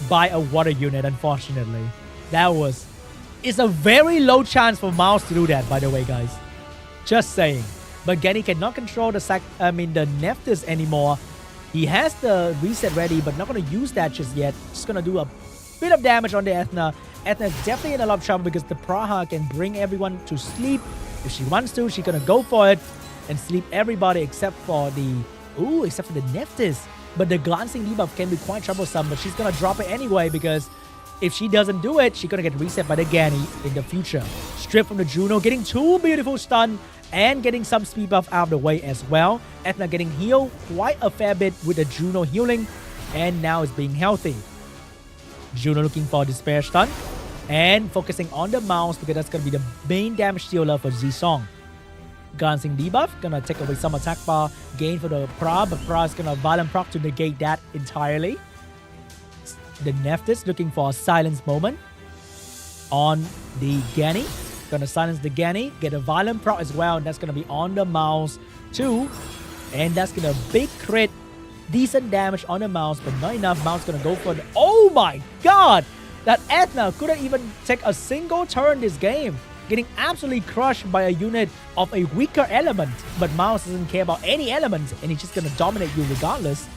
by a water unit, unfortunately. It's a very low chance for Mouse to do that, by the way, guys. Just saying. But Genny cannot control the Nephthys anymore. He has the reset ready, but not going to use that just yet. Just going to do a bit of damage on the Ethna. Ethna is definitely in a lot of trouble because the Praha can bring everyone to sleep. If she wants to, she's going to go for it and sleep everybody except for the Nephthys. But the glancing debuff can be quite troublesome, but she's going to drop it anyway because if she doesn't do it, she's going to get reset by the Genny in the future. Strip from the Juno, getting 2 beautiful stun and getting some speed buff out of the way as well. Ethna getting healed quite a fair bit with the Juno healing and now is being healthy. Juno looking for a Despair stun and focusing on the Mouse because that's going to be the main damage dealer for Z-Song. Glancing debuff, gonna take away some attack bar gain for the Pra, but Pra is gonna violent proc to negate that entirely. The Nephthys looking for a silence moment on the Genny. Gonna silence the Genny, get a violent proc as well, and that's gonna be on the Mouse too. And that's gonna big crit, decent damage on the Mouse, but not enough. Mouse gonna go for the... Oh my god! That Ethna couldn't even take a single turn this game. Getting absolutely crushed by a unit of a weaker element. But Mouse doesn't care about any elements and he's just gonna dominate you regardless.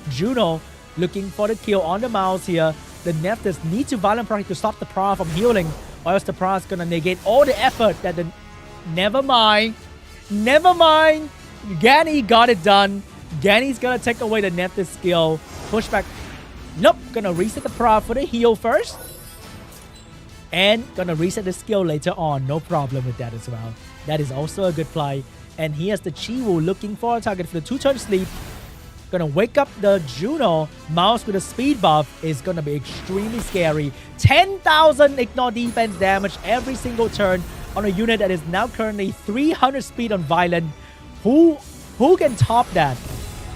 Juno looking for the kill on the Mouse here. The Nephthys need to violent proc to stop the Pra from healing, or else the Pra is gonna negate all the effort that the... Never mind. Genny got it done. Genny's gonna take away the Nephthys skill. Push back. Nope. Gonna reset the Pra for the heal first. And gonna reset the skill later on. No problem with that as well. That is also a good play. And here's the Chiwu looking for a target for the 2-turn sleep. Gonna wake up the Juno. Mouse with a speed buff is gonna be extremely scary. 10,000 ignore defense damage every single turn on a unit that is now currently 300 speed on violent. Who can top that?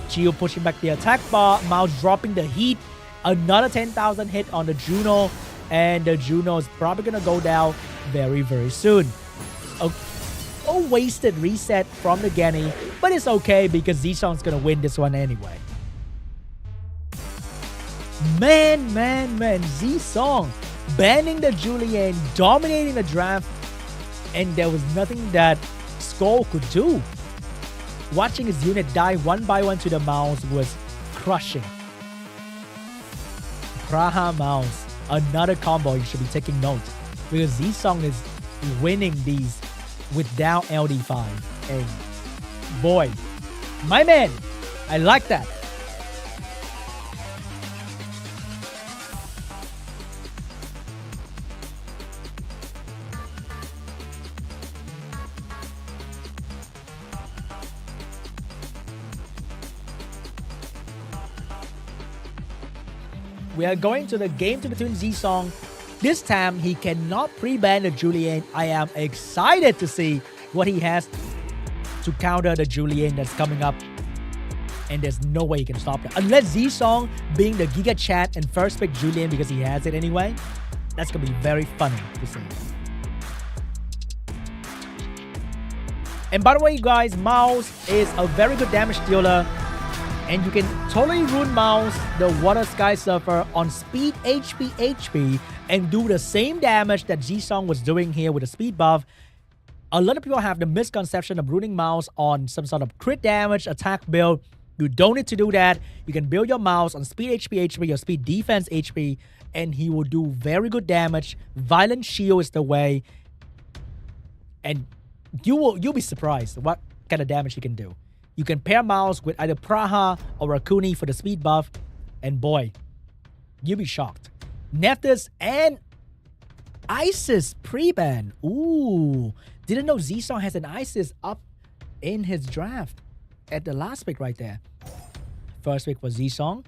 Chiwu pushing back the attack bar. Mouse dropping the heat. Another 10,000 hit on the Juno. And the Juno is probably going to go down very, very soon. A wasted reset from the Genny, but it's okay because Z-Song's going to win this one anyway. Man. Z-Song banning the Julian, dominating the draft, and there was nothing that Skull could do. Watching his unit die one by one to the Mouse was crushing. Praha Mouse. Another combo you should be taking note because Z-Song is winning these without LD5. And boy, my man, I like that. We are going to the game to between Z-Song. This time, he cannot pre-ban the Julian. I am excited to see what he has to counter the Julian that's coming up. And there's no way he can stop that. Unless Z-Song being the Giga Chat and first pick Julian because he has it anyway. That's going to be very funny to see. And by the way, you guys, Mouse is a very good damage dealer. And you can totally ruin Mouse, the Water Sky Surfer, on speed HP, and do the same damage that Z-Song was doing here with the speed buff. A lot of people have the misconception of ruining Mouse on some sort of crit damage attack build. You don't need to do that. You can build your Mouse on speed HP, your speed defense HP, and he will do very good damage. Violent Shield is the way. And you'll be surprised what kind of damage he can do. You can pair Mouse with either Praha or Rakuni for the speed buff. And boy, you'll be shocked. Nephthys and Isis pre-ban. Ooh. Didn't know Z-Song has an Isis up in his draft at the last pick right there. First pick for Z-Song.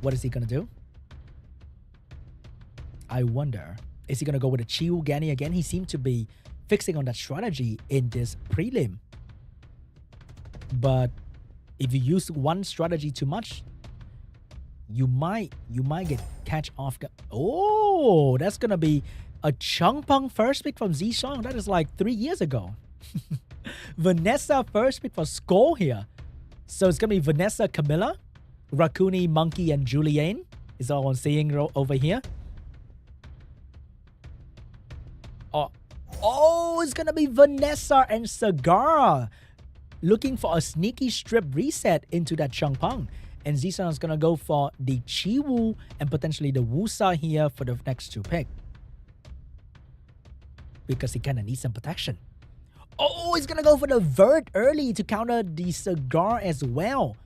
What is he going to do? I wonder. Is he going to go with a Chiwu Genny again? He seemed to be fixing on that strategy in this prelim. But if you use one strategy too much, you might get catch off. Oh, that's gonna be a Changpeng first pick from Zisong. That is like 3 years ago. Vanessa first pick for Skol here. So it's gonna be Vanessa, Camilla, Rakuni, Monkey, and Julianne is all I'm seeing over here. Oh, it's gonna be Vanessa and Sagara looking for a sneaky strip reset into that Changpeng. And Zisong is gonna go for the Chiwu and potentially the Wusa here for the next 2 pick. Because he kinda needs some protection. Oh, he's gonna go for the Vert early to counter the Cigar as well.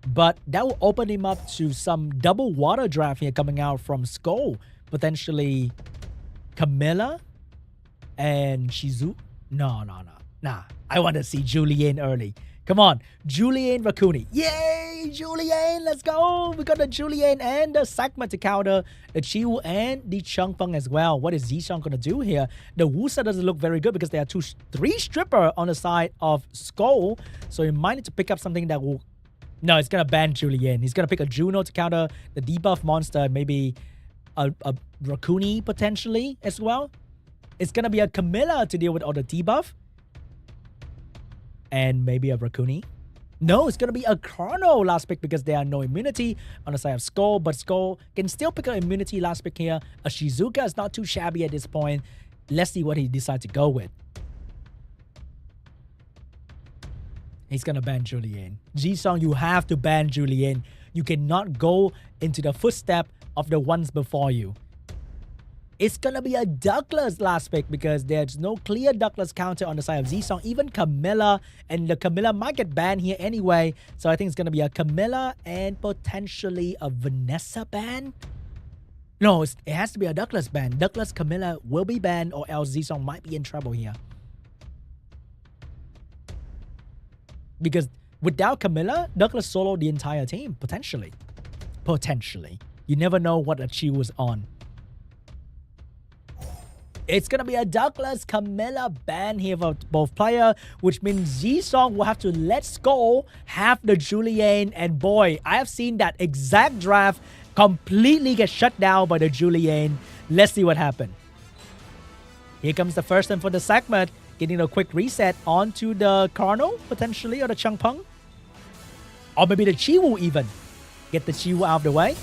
But that will open him up to some double water draft here coming out from Skull. Potentially Camilla and Shizu. Nah. I want to see Julianne early. Come on, Julianne Rakuni. Yay, Julianne, let's go. We got the Julianne and the Sakma to counter the Chiwu and the Changpeng as well. What is Zisong going to do here? The Wusa doesn't look very good because there are 3 stripper on the side of Skull. So he might need to pick up something that will... No, he's going to ban Julianne. He's going to pick a Juno to counter the debuff monster. Maybe a Rakuni potentially as well. It's going to be a Camilla to deal with all the debuff. And maybe a Rakuni. No, it's going to be a Chrono last pick because there are no immunity on the side of Skull. But Skull can still pick up immunity last pick here. A Shizuka is not too shabby at this point. Let's see what he decides to go with. He's going to ban Julianne. Jisong, you have to ban Julianne. You cannot go into the footstep of the ones before you. It's going to be a Douglas last pick because there's no clear Douglas counter on the side of Zisong. Even Camilla, and the Camilla might get banned here anyway. So I think it's going to be a Camilla and potentially a Vanessa ban. No, it has to be a Douglas ban. Douglas, Camilla will be banned or else Zisong might be in trouble here. Because without Camilla, Douglas solo the entire team, potentially. Potentially. You never know what a Chi was on. It's going to be a Douglas Camilla ban here for both players, which means Zisong will have to let Skull have the Julianne. And boy, I have seen that exact draft completely get shut down by the Julianne. Let's see what happened. Here comes the first one for the segment. Getting a quick reset onto the Carno, potentially, or the Changpeng. Or maybe the Chiwu even. Get the Chiwu out of the way.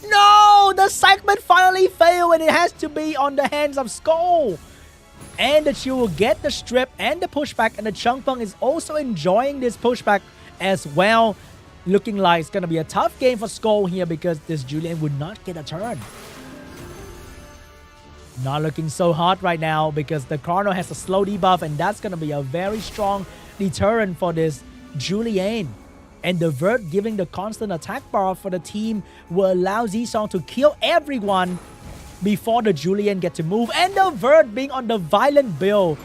No! The segment finally failed and it has to be on the hands of Skull. And the Chiwu will get the strip and the pushback. And the Changpeng is also enjoying this pushback as well. Looking like it's going to be a tough game for Skull here because this Julianne would not get a turn. Not looking so hot right now because the Carno has a slow debuff and that's going to be a very strong deterrent for this Julianne. And the Vert giving the constant attack bar for the team will allow Zisong to kill everyone before the Julianne get to move. And the Vert being on the violent build.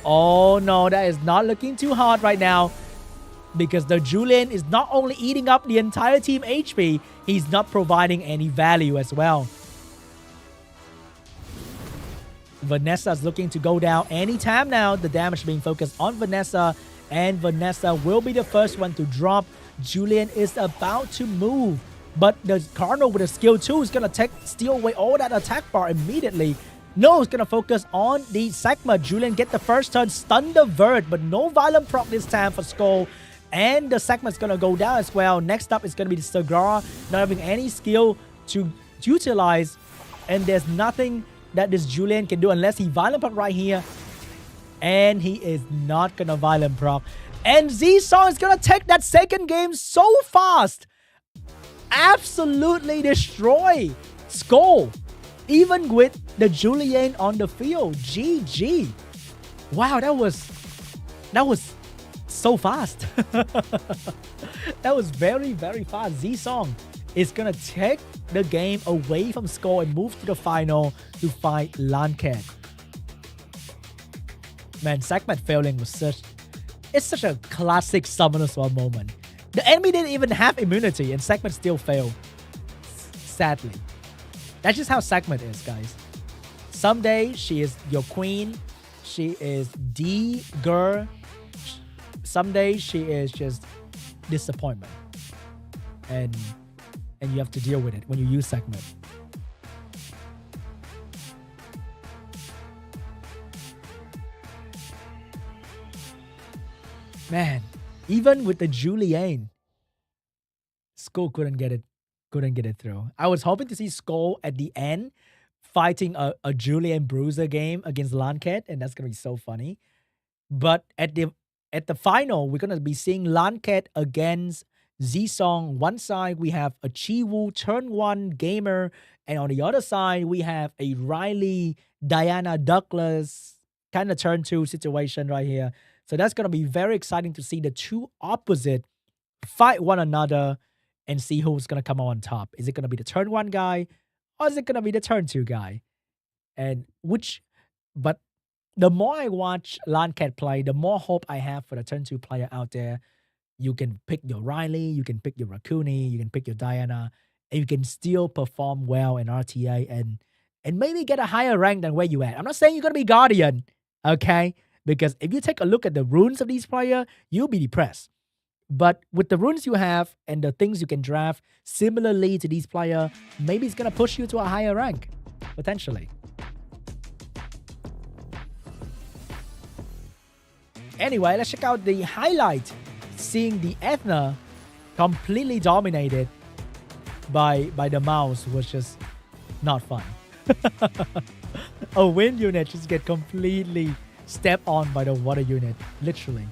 Oh no, that is not looking too hot right now. Because the Julianne is not only eating up the entire team HP, he's not providing any value as well. Vanessa is looking to go down anytime now. The damage being focused on Vanessa. And Vanessa will be the first one to drop. Julianne is about to move. But the Cardinal with a skill 2 is going to steal away all that attack bar immediately. No, it's going to focus on the Sakma. Julianne get the first turn, stun the Vert. But no violent proc this time for Skull. And the Sakma is going to go down as well. Next up is going to be the Sagara. Not having any skill to utilize. And there's nothing that this Julianne can do unless he violent proc right here. And he is not going to violent proc. And Zisong is going to take that second game so fast. Absolutely destroy Skull. Even with the Julianne on the field. GG. Wow, that was so fast. That was very, very fast. Zisong is going to take the game away from Skull and move to the final to fight LANCHET. Man, Sakmat failing was such a classic Summoners War moment. The enemy didn't even have immunity and Sakmat still failed. Sadly. That's just how Sakmat is, guys. Some days she is your queen, She is D girl. Some days she is just disappointment. And you have to deal with it when you use segment. Man, even with the Julian, Skull couldn't get it through. I was hoping to see Skull at the end fighting a Julian Bruiser game against LANCHET, and that's gonna be so funny. But at the final, we're gonna be seeing LANCHET against Z-Song. One side we have a Chiwoo turn 1 gamer, and on the other side we have a Riley Diana Douglas kind of turn 2 situation right here. So that's gonna be very exciting to see the two opposite fight one another and see who's gonna come out on top. Is it gonna be the turn 1 guy, or is it gonna be the turn 2 guy? But the more I watch LANCHET play, the more hope I have for the turn 2 player out there. You can pick your Riley, you can pick your Rakuni, you can pick your Diana, and you can still perform well in RTA and maybe get a higher rank than where you at. I'm not saying you're gonna be Guardian, okay? Because if you take a look at the runes of these players, you'll be depressed. But with the runes you have and the things you can draft similarly to these players, maybe it's gonna push you to a higher rank, potentially. Anyway, let's check out the highlight. Seeing the Ethna completely dominated by the mouse was just not fun. A wind unit just get completely stepped on by the water unit, literally.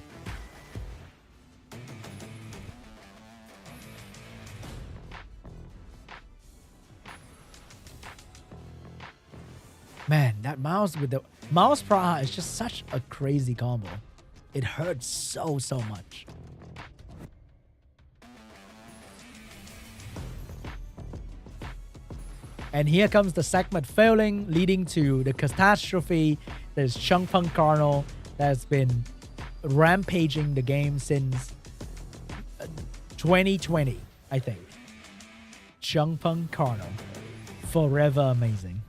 Man, that mouse with the mouse Praha is just such a crazy combo. It hurts so much. And here comes the segment failing, leading to the catastrophe. There's Chungpeng Cardinal that's been rampaging the game since 2020, I think. Chungpeng Cardinal. Forever amazing.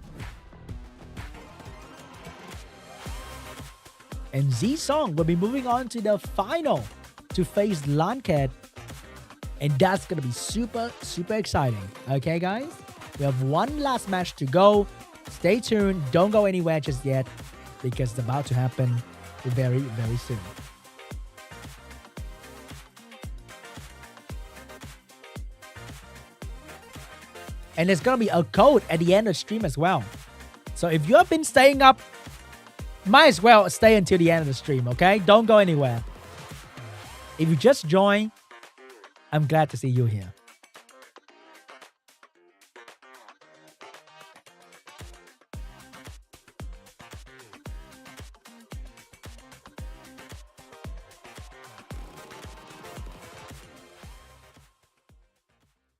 And Z-Song will be moving on to the final to face LANCHET. And that's going to be super exciting. Okay, guys? We have one last match to go. Stay tuned. Don't go anywhere just yet because it's about to happen very soon. And there's going to be a code at the end of the stream as well. So if you have been staying up, might as well stay until the end of the stream, okay? Don't go anywhere. If you just joined, I'm glad to see you here.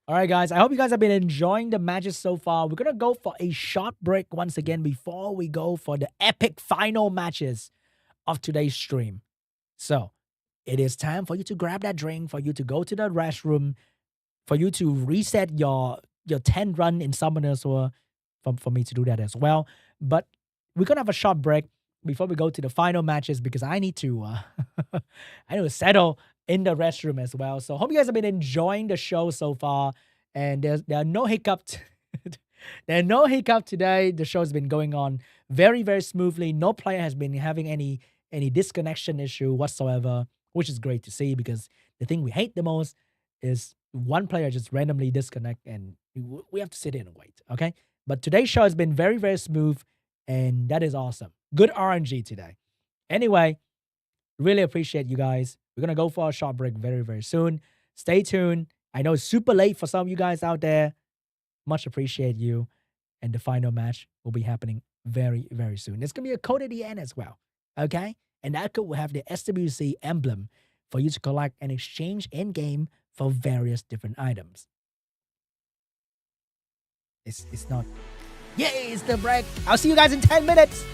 All right, guys, I hope you guys have been enjoying the matches so far. We're going to go for a short break once again before we go for the epic final matches of today's stream. So it is time for you to grab that drink, for you to go to the restroom, for you to reset your 10 run in Summoners, for me to do that as well. But we're going to have a short break before we go to the final matches because I need to settle in the restroom as well. So hope you guys have been enjoying the show so far. And there are no hiccups. There are no hiccups today. The show's been going on very smoothly. No player has been having any disconnection issue whatsoever, which is great to see because the thing we hate the most is one player just randomly disconnect and we have to sit in and wait, okay? But today's show has been very smooth and that is awesome. Good RNG today. Anyway, really appreciate you guys. We're going to go for a short break very soon. Stay tuned. I know it's super late for some of you guys out there. Much appreciate you. And the final match will be happening very soon. There's going to be a code at the end as well. Okay? And that code will have the SWC emblem for you to collect and exchange in-game for various different items. It's not... Yay! It's the break. I'll see you guys in 10 minutes.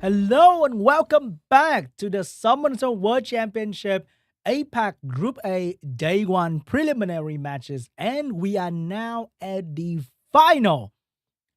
Hello and welcome back to the Summoner World Championship APAC Group A Day 1 preliminary matches, and we are now at the final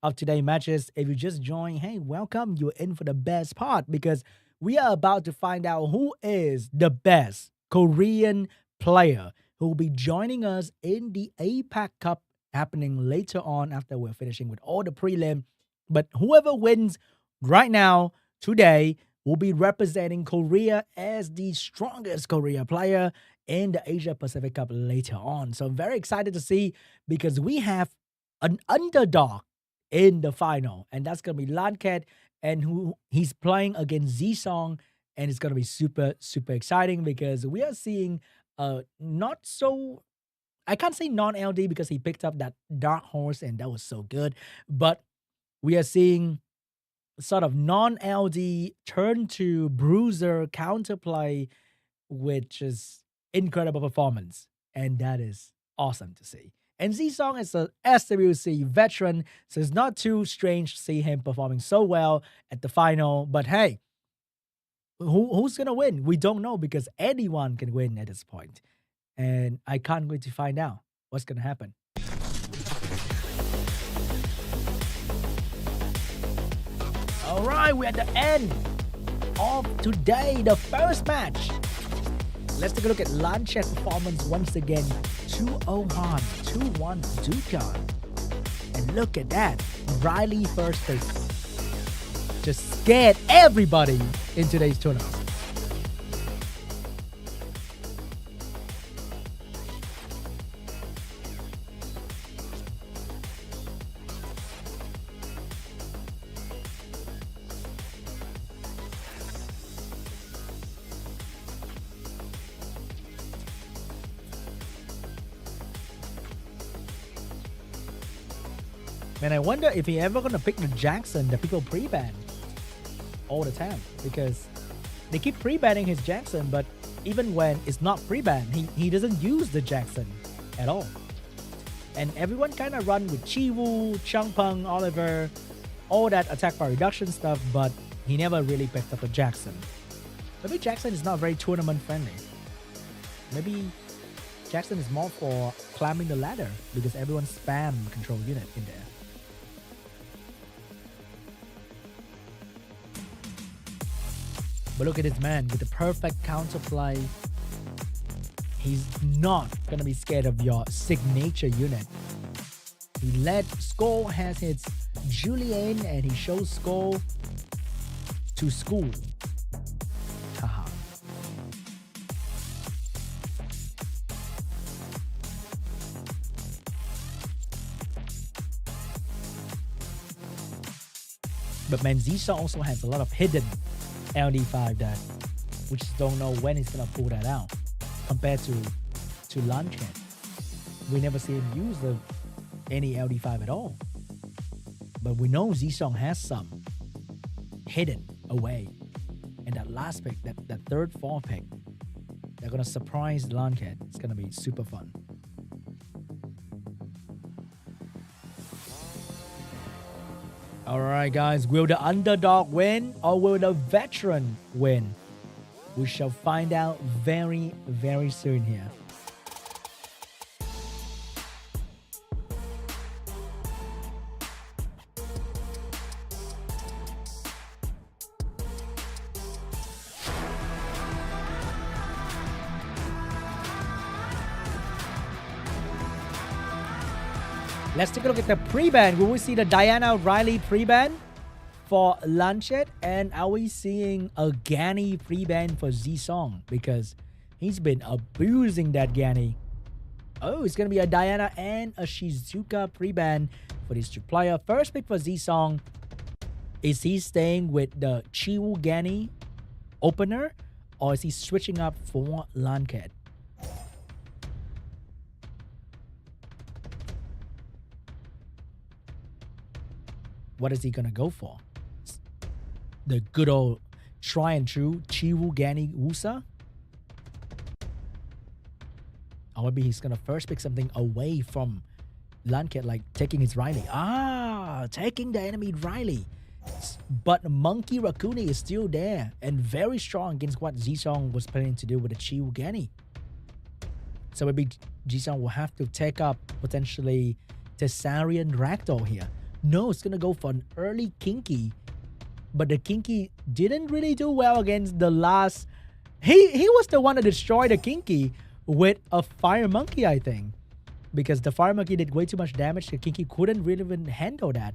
of today's matches. If you just joined, hey, welcome. You're in for the best part because we are about to find out who is the best Korean player who will be joining us in the APAC Cup happening later on after we're finishing with all the prelim. But whoever wins right now, today, will be representing Korea as the strongest Korea player in the Asia Pacific Cup later on. So I'm very excited to see because we have an underdog in the final, and that's going to be LANCHET, and who he's playing against Z-Song, and it's going to be super, super exciting because we are seeing not so, I can't say non-LD because he picked up that Dark Horse and that was so good, but we are seeing sort of non-LD turn to bruiser counterplay, which is incredible performance, and that is awesome to see. And Z-Song is a SWC veteran, so it's not too strange to see him performing so well at the final. But hey, who's gonna win? We don't know because anyone can win at this point, and I can't wait to find out what's gonna happen. All right, we're at the end of today, the first match. Let's take a look at LANCHET performance once again. 201, 2-1 DUCHAN. And look at that. Riley first pick. Just scared everybody in today's tournament. Man, I wonder if he ever gonna pick the Jackson that people pre-ban all the time, because they keep pre-banning his Jackson, but even when it's not pre-banned, he doesn't use the Jackson at all. And everyone kind of run with Chiwoo, Changpeng, Oliver, all that attack power reduction stuff, but he never really picked up a Jackson. Maybe Jackson is not very tournament friendly. Maybe Jackson is more for climbing the ladder because everyone spam control unit in there. But look at this man with the perfect counterplay. He's not gonna be scared of your signature unit. He let Skull has his Julian and he shows Skull to school. Haha. But man, Z-Song also has a lot of hidden LD5 that we just don't know when he's gonna pull that out compared to LANCHET. We never see him use any LD5 at all. But we know Z-Song has some hidden away. And that last pick, that third, fourth pick, they're gonna surprise LANCHET. It's gonna be super fun. All right, guys, will the underdog win or will the veteran win? We shall find out very, very soon here. Let's take a look at the pre-ban. Will we see the Diana Riley pre-ban for LANCHET? And are we seeing a Ganny pre-ban for Z-Song? Because he's been abusing that Ganny. Oh, it's going to be a Diana and a Shizuka pre-ban for these two players. First pick for Z-Song. Is he staying with the Chiwoo Ganny opener? Or is he switching up for LANCHET? What is he gonna go for? The good old try and true Chiwoo Ganny Wusa? Or maybe he's gonna first pick something away from LANCHET, like taking his Riley. Ah, taking the enemy Riley. But Monkey Rakuni is still there and very strong against what Zisong was planning to do with the Chiugani. So maybe Zisong will have to take up potentially Tessarian Ragdoll here. No, it's going to go for an early Kinky. But the Kinky didn't really do well against the last... He was the one that destroyed the Kinky with a Fire Monkey, I think. Because the Fire Monkey did way too much damage. The Kinky couldn't really even handle that.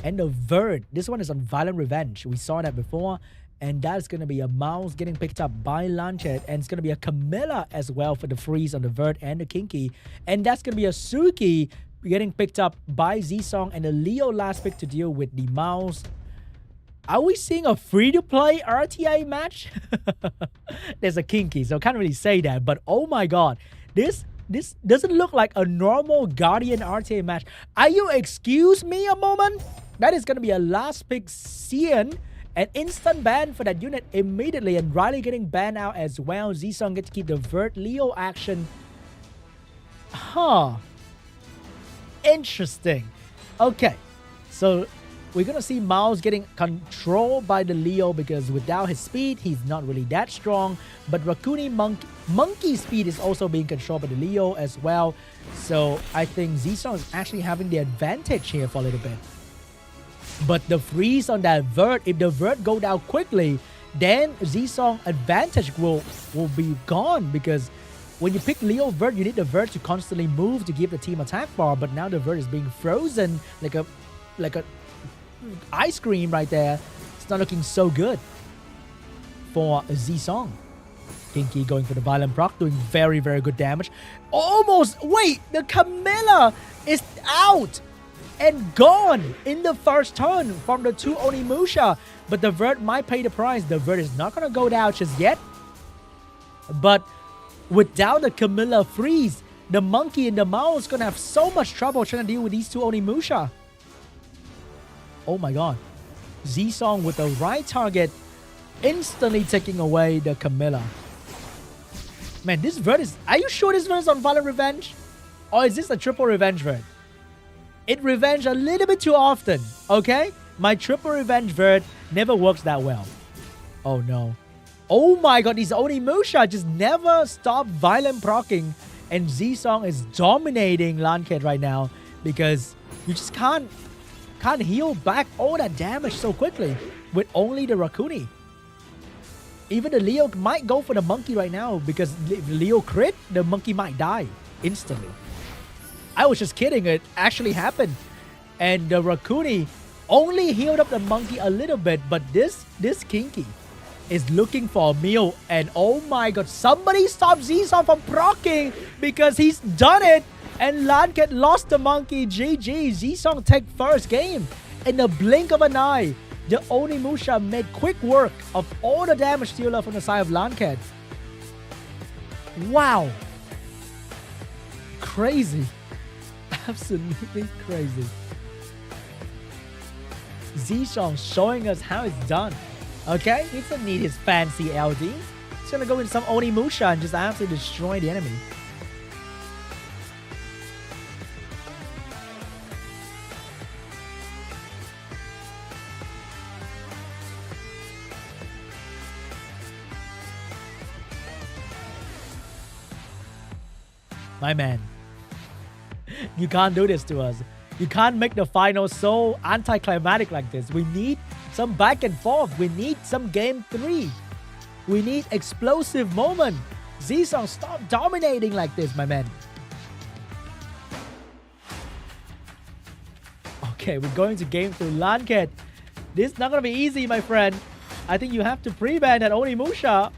And the Vert, this one is on Violent Revenge. We saw that before. And that's going to be a Mouse getting picked up by LANCHET. And it's going to be a Camilla as well for the freeze on the Vert and the Kinky. And that's going to be a Suki getting picked up by Zisong. And the Leo last pick to deal with the Mouse. Are we seeing a free-to-play RTA match? There's a Kinky, so I can't really say that. But oh my god, this doesn't look like a normal Guardian RTA match. Are you excuse me a moment? That is going to be a last pick Cian. An instant ban for that unit immediately. And Riley getting banned out as well. Zisong gets to keep the Vert Leo action. Huh. Interesting. Okay. So we're going to see Mouse getting controlled by the Leo because without his speed, he's not really that strong. But Rakuni Monkey speed is also being controlled by the Leo as well. So I think Zisong is actually having the advantage here for a little bit. But the freeze on that Vert, if the Vert go down quickly, then Zisong advantage will be gone. Because when you pick Leo Vert, you need the Vert to constantly move to give the team attack bar. But now the Vert is being frozen like a ice cream right there. It's not looking so good for Zisong. Kinky going for the Violent proc, doing very, very good damage. Almost, wait, the Camilla is out and gone in the first turn from the two Onimusha. But the Vert might pay the price. The Vert is not going to go down just yet. But without the Camilla freeze, the Monkey and the Mouse is going to have so much trouble trying to deal with these two Onimusha. Oh my god. Zisong with the right target instantly taking away the Camilla. Man, this Vert is... Are you sure this Vert is on Violent Revenge? Or is this a triple revenge Vert? It revenge a little bit too often, okay? My triple revenge Vert never works that well. Oh no. Oh my god, these Onimusha just never stop Violent procking. And Zisong is dominating LANCHET right now because you just can't heal back all that damage so quickly with only the Rakuni. Even the Leo might go for the Monkey right now because if Leo crit, the Monkey might die instantly. I was just kidding, it actually happened. And the Rakuni only healed up the Monkey a little bit, but this Kinky is looking for a meal. And oh my god, somebody stop Zisong from procking because he's done it. And LANCHET lost the Monkey. GG. Zisong take first game. In the blink of an eye, the Onimusha made quick work of all the damage dealer from the side of LANCHET. Wow. Crazy. Absolutely crazy. Zisong showing us how it's done. Okay? He doesn't need his fancy LD. He's gonna go in some Onimusha and just absolutely destroy the enemy. My man, you can't do this to us. You can't make the final so anticlimactic like this. We need some back and forth. We need some game 3. We need explosive moment. Zisong, stop dominating like this, my man. Okay, we're going to game 3. LANCHET. This is not going to be easy, my friend. I think you have to pre-ban that Onimusha.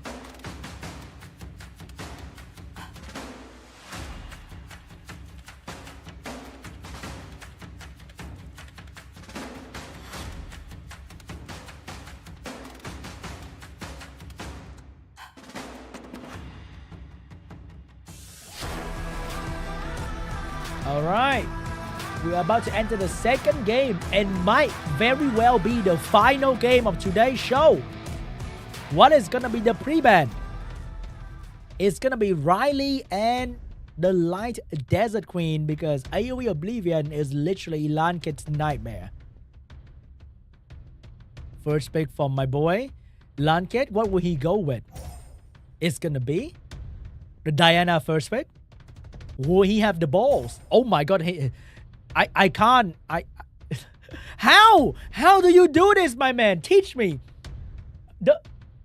Alright, we are about to enter the second game and might very well be the final game of today's show. What is going to be the pre-ban? It's going to be Riley and the Light Desert Queen because AoE Oblivion is literally LANCHET's nightmare. First pick from my boy. LANCHET, what will he go with? It's gonna be the Diana first pick. Will he have the balls? Oh my god, I can't. How do you do this, my man? Teach me.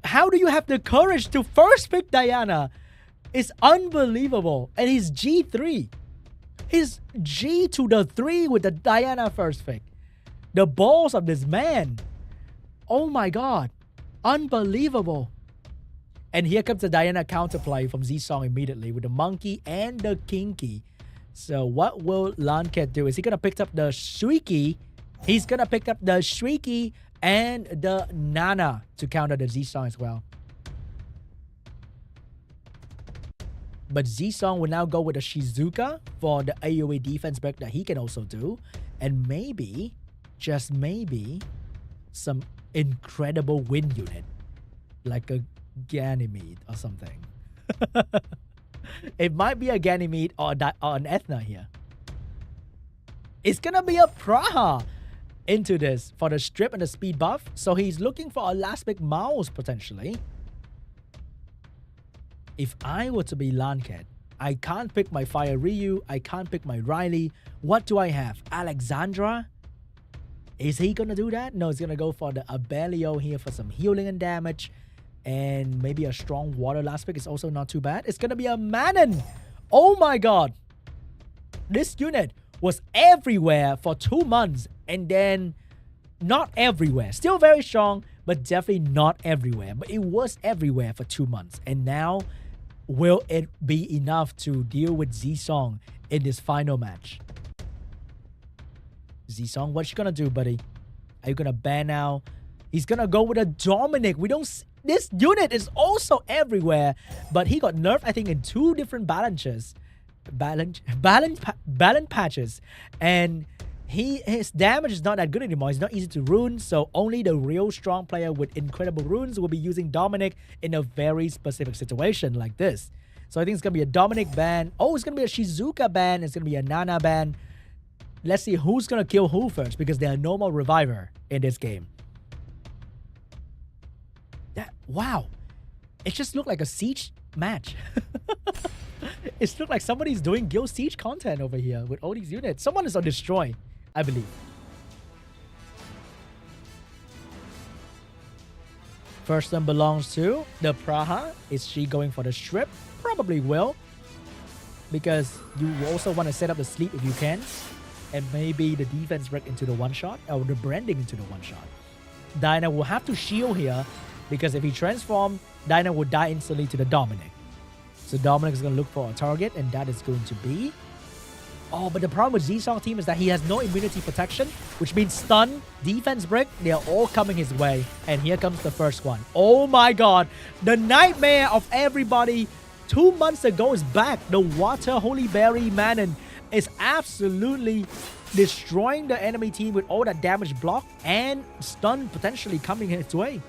How do you have the courage to first pick Diana? It's unbelievable. And he's G3. He's G to the 3 with the Diana first pick. The balls of this man. Oh my god. Unbelievable. And here comes the Diana counterplay from Z-Song immediately with the monkey and the kinky. So what will LANCHET do? Is he gonna pick up the Shuiki? He's gonna pick up the Shuiki and the Nana to counter the Z-Song as well. But Z-Song will now go with the Shizuka for the AoE defense break that he can also do. And maybe, just maybe, some incredible win unit. Like a Ganymede or something. It might be a Ganymede or an Ethna here. It's gonna be a Praha into this for the strip and the speed buff. So he's looking for a last pick mouse potentially. If I were to be LANCHET, I can't pick my Fire Ryu. I can't pick my Riley. What do I have? Alexandra? Is he gonna do that? No, he's gonna go for the Abelio here for some healing and damage. And maybe a strong water last pick is also not too bad. It's gonna be a Manon. Oh my god. This unit was everywhere for 2 months and then not everywhere. Still very strong, but definitely not everywhere. But it was everywhere for 2 months. And now, will it be enough to deal with Z-Song in this final match? Z-Song, what you gonna do, buddy? Are you gonna ban now? He's gonna go with a Dominic. We don't... This unit is also everywhere, but he got nerfed, I think, in 2 different balance patches. And his damage is not that good anymore. It's not easy to rune, so only the real strong player with incredible runes will be using Dominic in a very specific situation like this. So I think it's gonna be a Dominic ban. Oh, it's gonna be a Shizuka ban. It's gonna be a Nana ban. Let's see who's gonna kill who first, because they're no more reviver in this game. Wow, it just looked like a Siege match. It looked like somebody's doing Guild Siege content over here with all these units. Someone is on Destroy, I believe. First one belongs to the Praha. Is she going for the strip? Probably will, because you also want to set up the sleep if you can, and maybe the defense break into the one shot or the branding into the one shot. Dinah will have to shield here, because if he transforms, Dinah will die instantly to the Dominic. So Dominic is going to look for a target, and that is going to be... Oh, but the problem with Z-Song team is that he has no immunity protection, which means stun, defense break, they are all coming his way. And here comes the first one. Oh my god, the nightmare of everybody 2 months ago is back. The Water Holy Berry Manon is absolutely destroying the enemy team with all that damage block and stun potentially coming his way.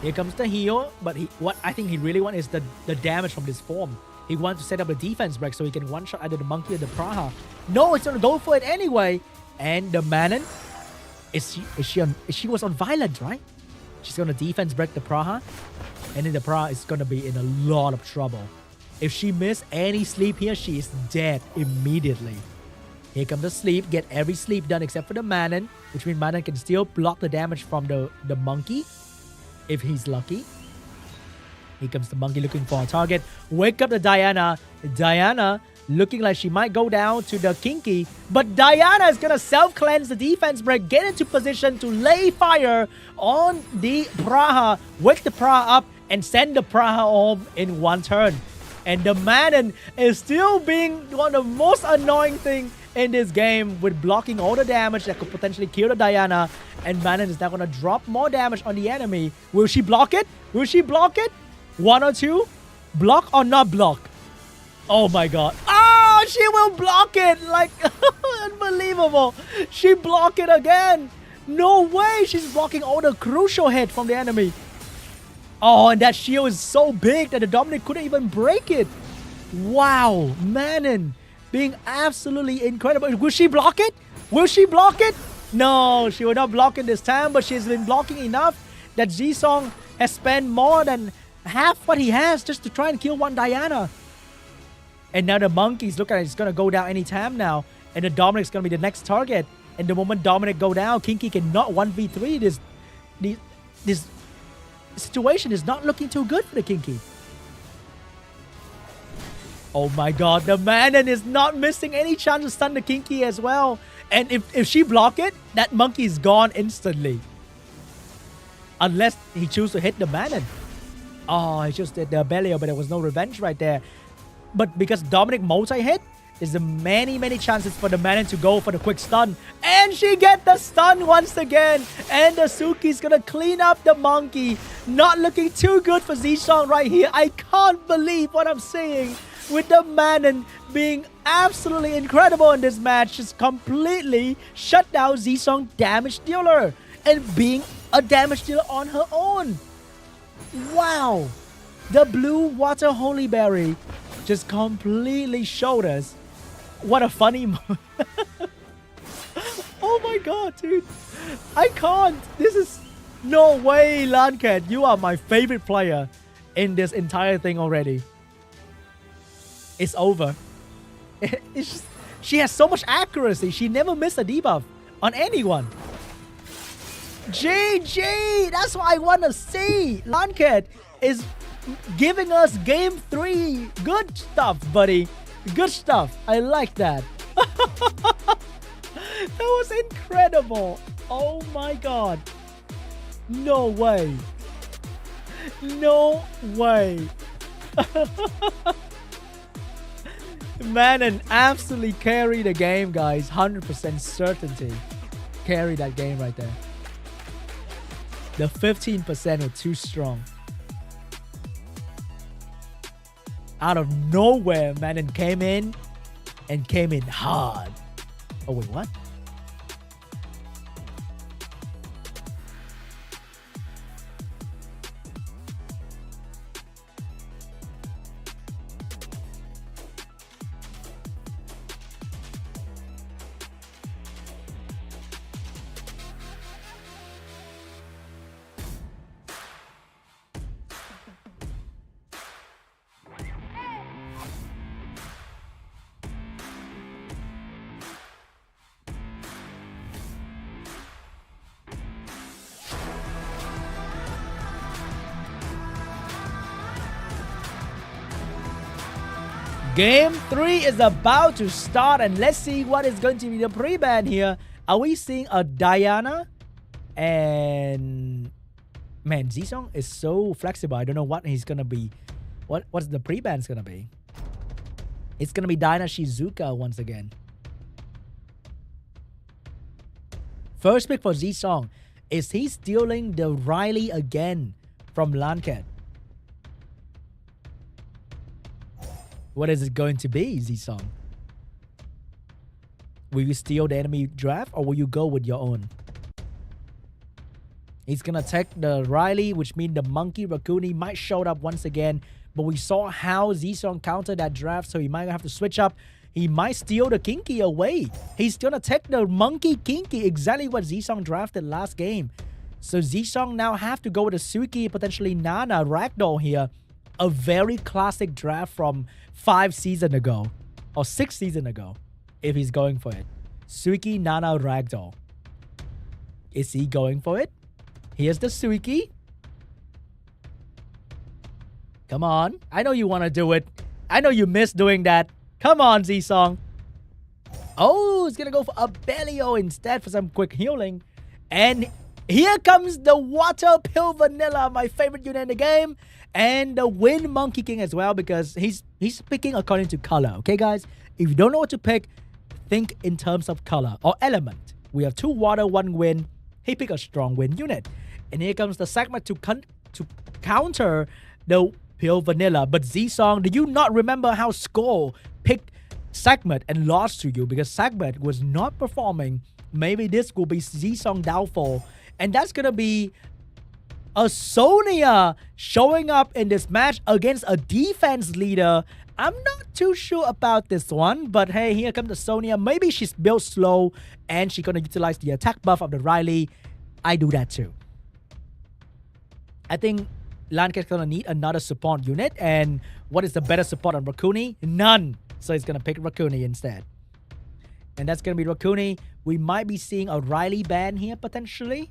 Here comes the heal, but what I think he really wants is the damage from this form. He wants to set up a defense break so he can one-shot either the monkey or the Praha. No, it's gonna go for it anyway. And the Manon, she was on violent, right? She's gonna defense break the Praha, and then the Praha is gonna be in a lot of trouble. If she missed any sleep here, she is dead immediately. Here comes the sleep. Get every sleep done except for the Manon, which means Manon can still block the damage from the monkey if he's lucky. Here comes the monkey looking for a target. Wake up the Diana. Diana looking like she might go down to the kinky, but Diana is gonna self-cleanse the defense break, get into position to lay fire on the Praha, wake the Praha up, and send the Praha home in 1 turn. And the Manon is still being one of the most annoying things in this game, with blocking all the damage that could potentially kill the Diana. And Manon is now going to drop more damage on the enemy. Will she block it? Will she block it? 1 or 2? Block or not block? Oh my god. Oh, she will block it! Like, unbelievable. She blocked it again. No way. She's blocking all the crucial hit from the enemy. Oh, and that shield is so big that the Dominic couldn't even break it. Wow. Manon being absolutely incredible. Will she block it? Will she block it? No, she will not block it this time, but she's been blocking enough that Zisong has spent more than half what he has just to try and kill one Diana. And now the monkeys, look at it, it's gonna go down anytime now. And the Dominic's gonna be the next target. And the moment Dominic go down, Kinky cannot 1v3 this situation is not looking too good for the Kinky. Oh my god, the Manon is not missing any chance to stun the Kinky as well. And if she block it, that monkey is gone instantly. Unless he chooses to hit the Manon. Oh, he just did the Belio, but there was no revenge right there. But because Dominic multi-hit, there's many chances for the Manon to go for the quick stun. And she get the stun once again. And the Suki's gonna clean up the monkey. Not looking too good for Zisong right here. I can't believe what I'm seeing. With the Manon being absolutely incredible in this match. Just completely shut down Zisong damage dealer. And being a damage dealer on her own. Wow. The blue water holy berry just completely showed us what a funny moment. Oh my god, dude. I can't. This is no way, LANCHET. You are my favorite player in this entire thing already. It's over. It's just, she has so much accuracy. She never missed a debuff on anyone. GG! That's what I want to see. LANCHET is giving us game 3. Good stuff, buddy. Good stuff. I like that. That was incredible. Oh my god. No way. No way. Manon absolutely carry the game, guys. 100% certainty. Carry that game right there. The 15% were too strong. Out of nowhere, Manon came in and came in hard. Oh, wait, what? Game 3 is about to start, and let's see what is going to be the pre-ban here. Are we seeing a Diana? And man, Zisong is so flexible. I don't know what he's gonna be. What's the pre-ban's gonna be? It's gonna be Diana Shizuka once again. First pick for Zisong. Is he stealing the Riley again from LANCHET? What is it going to be, Zisong? Will you steal the enemy draft or will you go with your own? He's gonna take the Riley, which means the Monkey Raccoon might show up once again. But we saw how Zisong countered that draft, so he might have to switch up. He might steal the Kinky away. He's gonna take the Monkey Kinky, exactly what Zisong drafted last game. So Zisong now have to go with the Suki, potentially Nana, Ragdoll here. A very classic draft from 5 seasons ago. Or 6 seasons ago. If he's going for it. Suki, Nana, Ragdoll. Is he going for it? Here's the Suki. Come on. I know you want to do it. I know you miss doing that. Come on, Zisong. Oh, he's going to go for a Belio instead for some quick healing. And here comes the Water Pill Vanilla, my favorite unit in the game. And the Wind Monkey King as well, because he's picking according to color. Okay, guys? If you don't know what to pick, think in terms of color or element. We have 2 water, 1 wind. He picked a strong wind unit. And here comes the segment to counter the Pill Vanilla. But Zisong, do you not remember how Skull picked Segment and lost to you because Segment was not performing? Maybe this will be Zisong downfall. And that's going to be a Sonya showing up in this match against a defense leader. I'm not too sure about this one, but hey, here comes the Sonya. Maybe she's built slow and she's gonna utilize the attack buff of the Riley. I do that too. I think LANCHET's gonna need another support unit, and what is the better support on Rakuni? None. So he's gonna pick Rakuni instead. And that's gonna be Rakuni. We might be seeing a Riley ban here potentially,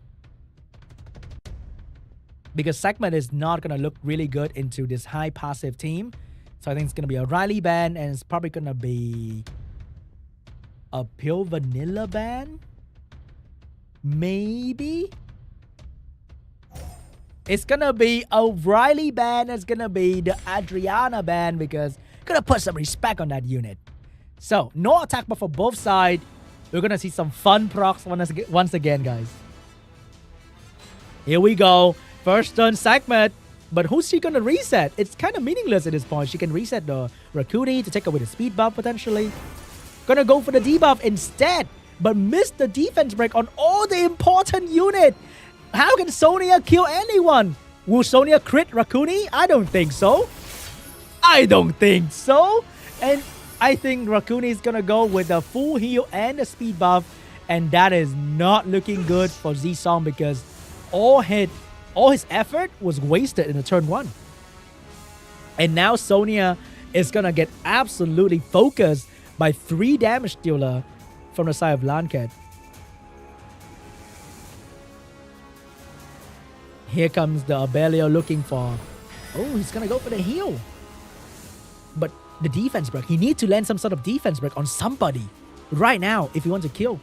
because Segment is not gonna look really good into this high passive team. So I think it's gonna be a Riley ban, and it's probably gonna be a pure vanilla ban. Maybe it's gonna be a Riley ban. It's gonna be the Adriana ban, because gonna put some respect on that unit. So no attack buff for both sides. We're gonna see some fun procs once again, guys. Here we go. First turn Segment. But who's she gonna reset? It's kind of meaningless at this point. She can reset the Rakuni to take away the speed buff potentially. Gonna go for the debuff instead, but missed the defense break on all the important unit. How can Sonya kill anyone? Will Sonya crit Rakuni? I don't think so. I don't think so. And I think Rakuni is gonna go with the full heal and the speed buff, and that is not looking good for Z-Song, because all his effort was wasted in the turn 1. And now Sonya is gonna get absolutely focused by 3 damage dealer from the side of LANCHET. Here comes the Abelio looking for... Oh, he's gonna go for the heal. But the defense break. He needs to land some sort of defense break on somebody right now if he wants to kill.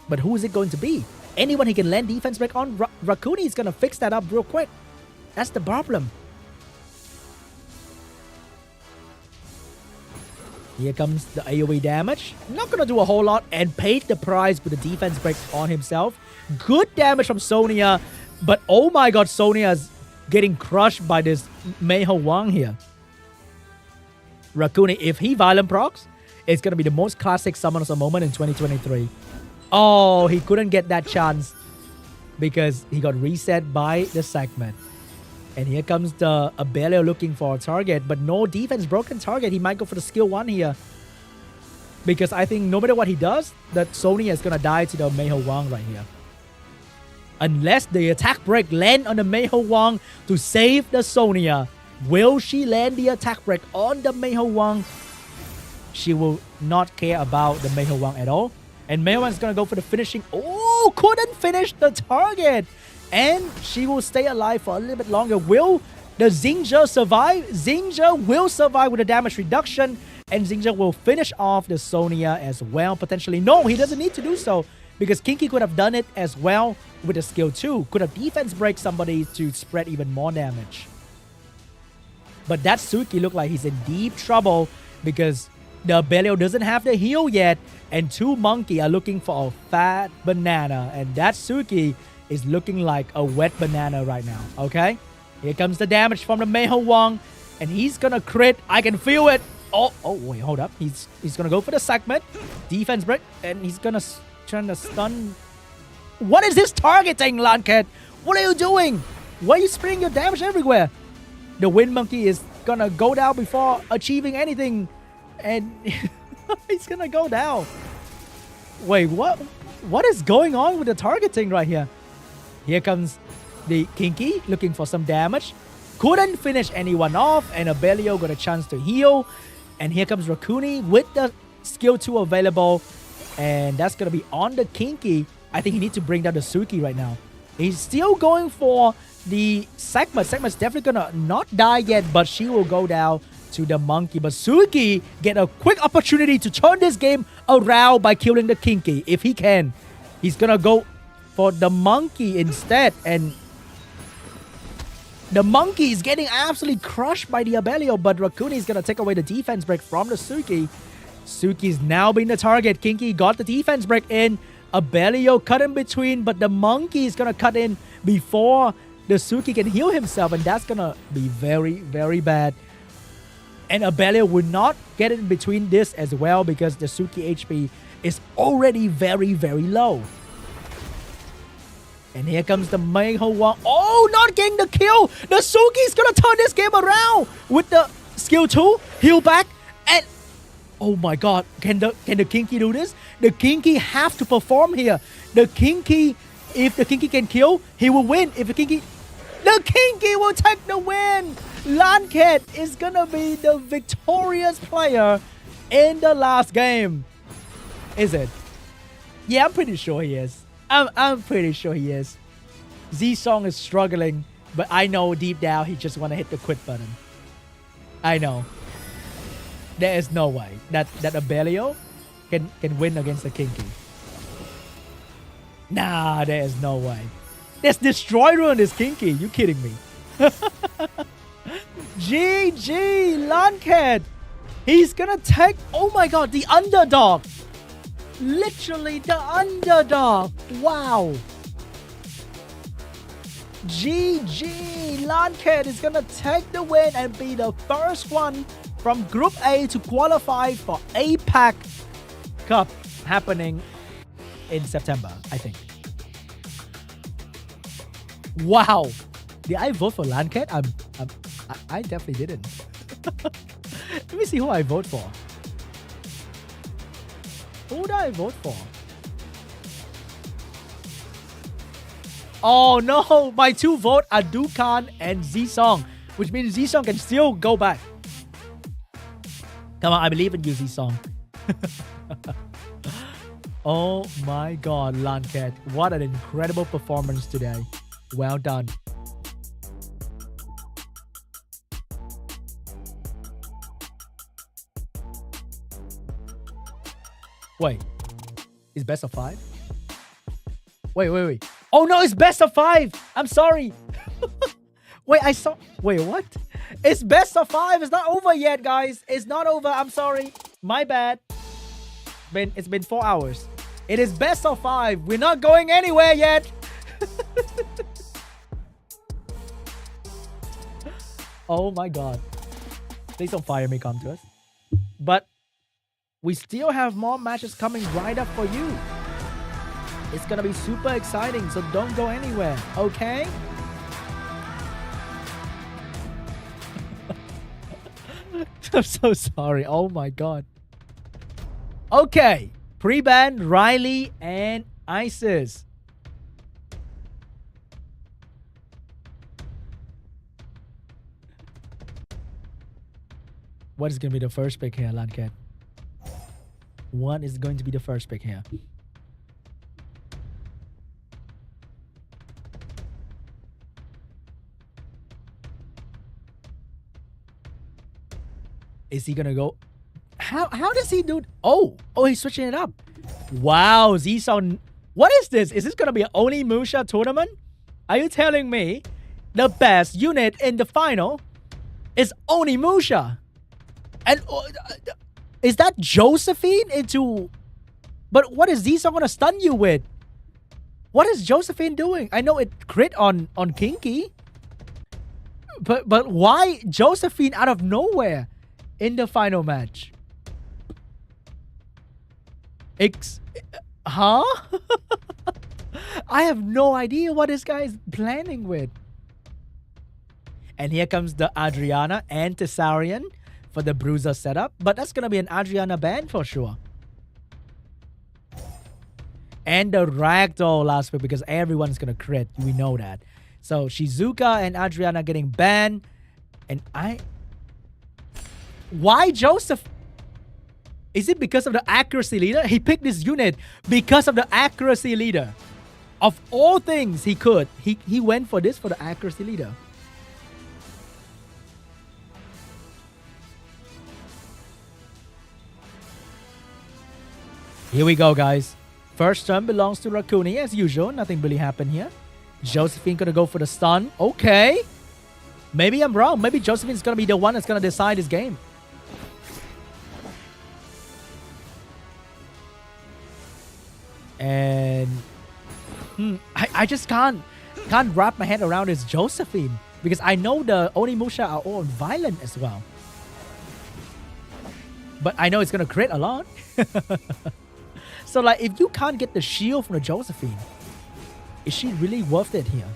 But who is it going to be? Anyone he can land defense break on? Rakuni is gonna fix that up real quick. That's the problem. Here comes the AoE damage. Not gonna do a whole lot, and paid the price with the defense break on himself. Good damage from Sonya, but oh my god, Sonya is getting crushed by this Mayho Wang here. Rakuni, if he violent procs, it's gonna be the most classic Summoners moment in 2023. Oh, he couldn't get that chance because he got reset by the Segment. And here comes the Abelio looking for a target, but no defense broken target. He might go for the skill 1 here, because I think no matter what he does, that Sonya is gonna die to the Mayho Wang right here. Unless the attack break land on the Mayho Wang to save the Sonya. Will she land the attack break on the Mayho Wang? She will not care about the Mayho Wang at all. And Mayho Wang is gonna go for the finishing. Oh, couldn't finish the target. And she will stay alive for a little bit longer. Will the Xingzhe survive? Xingzhe will survive with a damage reduction. And Xingzhe will finish off the Sonya as well, potentially. No, he doesn't need to do so, because Kinky could have done it as well with a skill 2. Could have defense break somebody to spread even more damage. But that Suki looked like he's in deep trouble, because the Abelio doesn't have the heal yet, and 2 Monkey are looking for a fat banana, and that Suki is looking like a wet banana right now, okay? Here comes the damage from the Mayho Wang, and he's gonna crit. I can feel it. Oh, wait, hold up. He's gonna go for the Segment. Defense break, and he's gonna try to stun. What is this targeting, LANCHET? What are you doing? Why are you spreading your damage everywhere? The Wind Monkey is gonna go down before achieving anything, and he's gonna go down. Wait, what is going on with the targeting right here? Here comes the Kinky looking for some damage. Couldn't finish anyone off, and Abelio got a chance to heal. And here comes Rakuni with the skill 2 available, and that's gonna be on the Kinky. I think he needs to bring down the Suki right now. He's still going for the Segment. Segment's definitely gonna not die yet, but she will go down to the Monkey. But Suki get a quick opportunity to turn this game around by killing the Kinky. If he can, he's gonna go for the Monkey instead, and the Monkey is getting absolutely crushed by the Abelio, but Rakuni is gonna take away the defense break from the Suki. Suki's now being the target. Kinky got the defense break in. Abelio cut in between, but the Monkey is gonna cut in before the Suki can heal himself, and that's gonna be very, very bad. And Abelio would not get in between this as well, because the Suki HP is already very, very low. And here comes the HWAN. Oh, not getting the kill. The Suki's gonna turn this game around with the skill 2. Heal back. And oh my god. Can the Kinky do this? The Kinky have to perform here. The Kinky, if the Kinky can kill, he will win. If the Kinky will take the win. LANCHET is gonna be the victorious player in the last game. Is it? Yeah, I'm pretty sure he is. I'm pretty sure he is. Z-Song is struggling, but I know deep down he just want to hit the quit button. I know. There is no way that Abelio can win against the Kinky. Nah, there is no way. There's Destroyer on this Kinky. You kidding me? GG, LANCHET. He's gonna take, oh my god, the underdog. Literally the underdog. Wow. GG, LANCHET is gonna take the win and be the first one from Group A to qualify for APAC Cup happening in September, I think. Wow. Did I vote for LANCHET? I definitely didn't. Let me see who I vote for. Who did I vote for? Oh no, my 2 votes are DUCHAN and Z-Song, which means Z-Song can still go back. Come on, I believe in you, Z-Song. Oh my god, LANCHET. What an incredible performance today. Well done. Wait, it's best of 5? Wait. Oh no, it's best of 5. I'm sorry. Wait, what? It's best of 5. It's not over yet, guys. It's not over. I'm sorry. My bad. It's been 4 hours. It is best of 5. We're not going anywhere yet. Oh my god. Please don't fire me, come to us. But we still have more matches coming right up for you. It's gonna be super exciting, so don't go anywhere, okay? I'm so sorry. Oh my god. Okay. Pre-ban, Riley, and Isis. What is going to be the first pick here, LANCHET? What is going to be the first pick here? Is he gonna go? How does he do? Oh, he's switching it up. Wow, Z-Song. What is this? Is this gonna be an Onimusha tournament? Are you telling me the best unit in the final is Onimusha? And is that Josephine into? But what is Z-Song gonna stun you with? What is Josephine doing? I know it crit on Kinky, but why Josephine out of nowhere in the final match? Huh? I have no idea what this guy is planning with. And here comes the Adriana and Tessarian for the Bruiser setup. But that's going to be an Adriana ban for sure. And the Ragdoll last week because everyone's going to crit. We know that. So Shizuka and Adriana getting banned. And why Joseph? Is it because of the accuracy leader? He picked this unit because of the accuracy leader. Of all things he could, he went for this for the accuracy leader. Here we go, guys. First turn belongs to Rakuni as usual. Nothing really happened here. Josephine gonna go for the stun. Okay. Maybe I'm wrong. Maybe Josephine's gonna be the one that's gonna decide this game. And I just can't wrap my head around this Josephine because I know the Onimusha are all violent as well. But I know it's gonna crit a lot. So like if you can't get the shield from the Josephine, Is she really worth it here?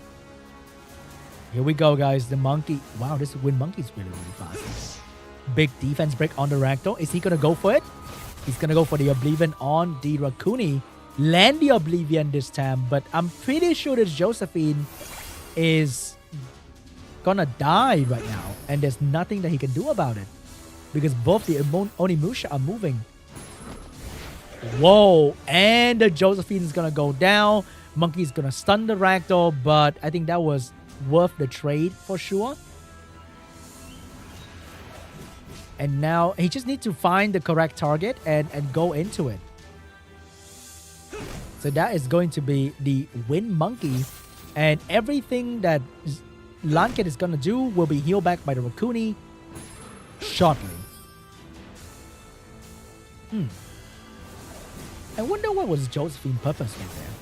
Here we go, guys. The monkey. Wow, this win monkey is really, really fast. Big defense break on the Ragdoll. Is he going to go for it? He's going to go for the Oblivion on the Rakuni. Land the Oblivion this time. But I'm pretty sure this Josephine is gonna die right now. And there's nothing that he can do about it. Because both the Onimusha are moving. Whoa. And the Josephine is gonna go down. Monkey's gonna stun the Ragdoll. But I think that was worth the trade for sure. And now he just needs to find the correct target and go into it. So that is going to be the win monkey. And everything that LANCHET is going to do will be healed back by the Rakuni shortly. I wonder what was Josephine's purpose right there.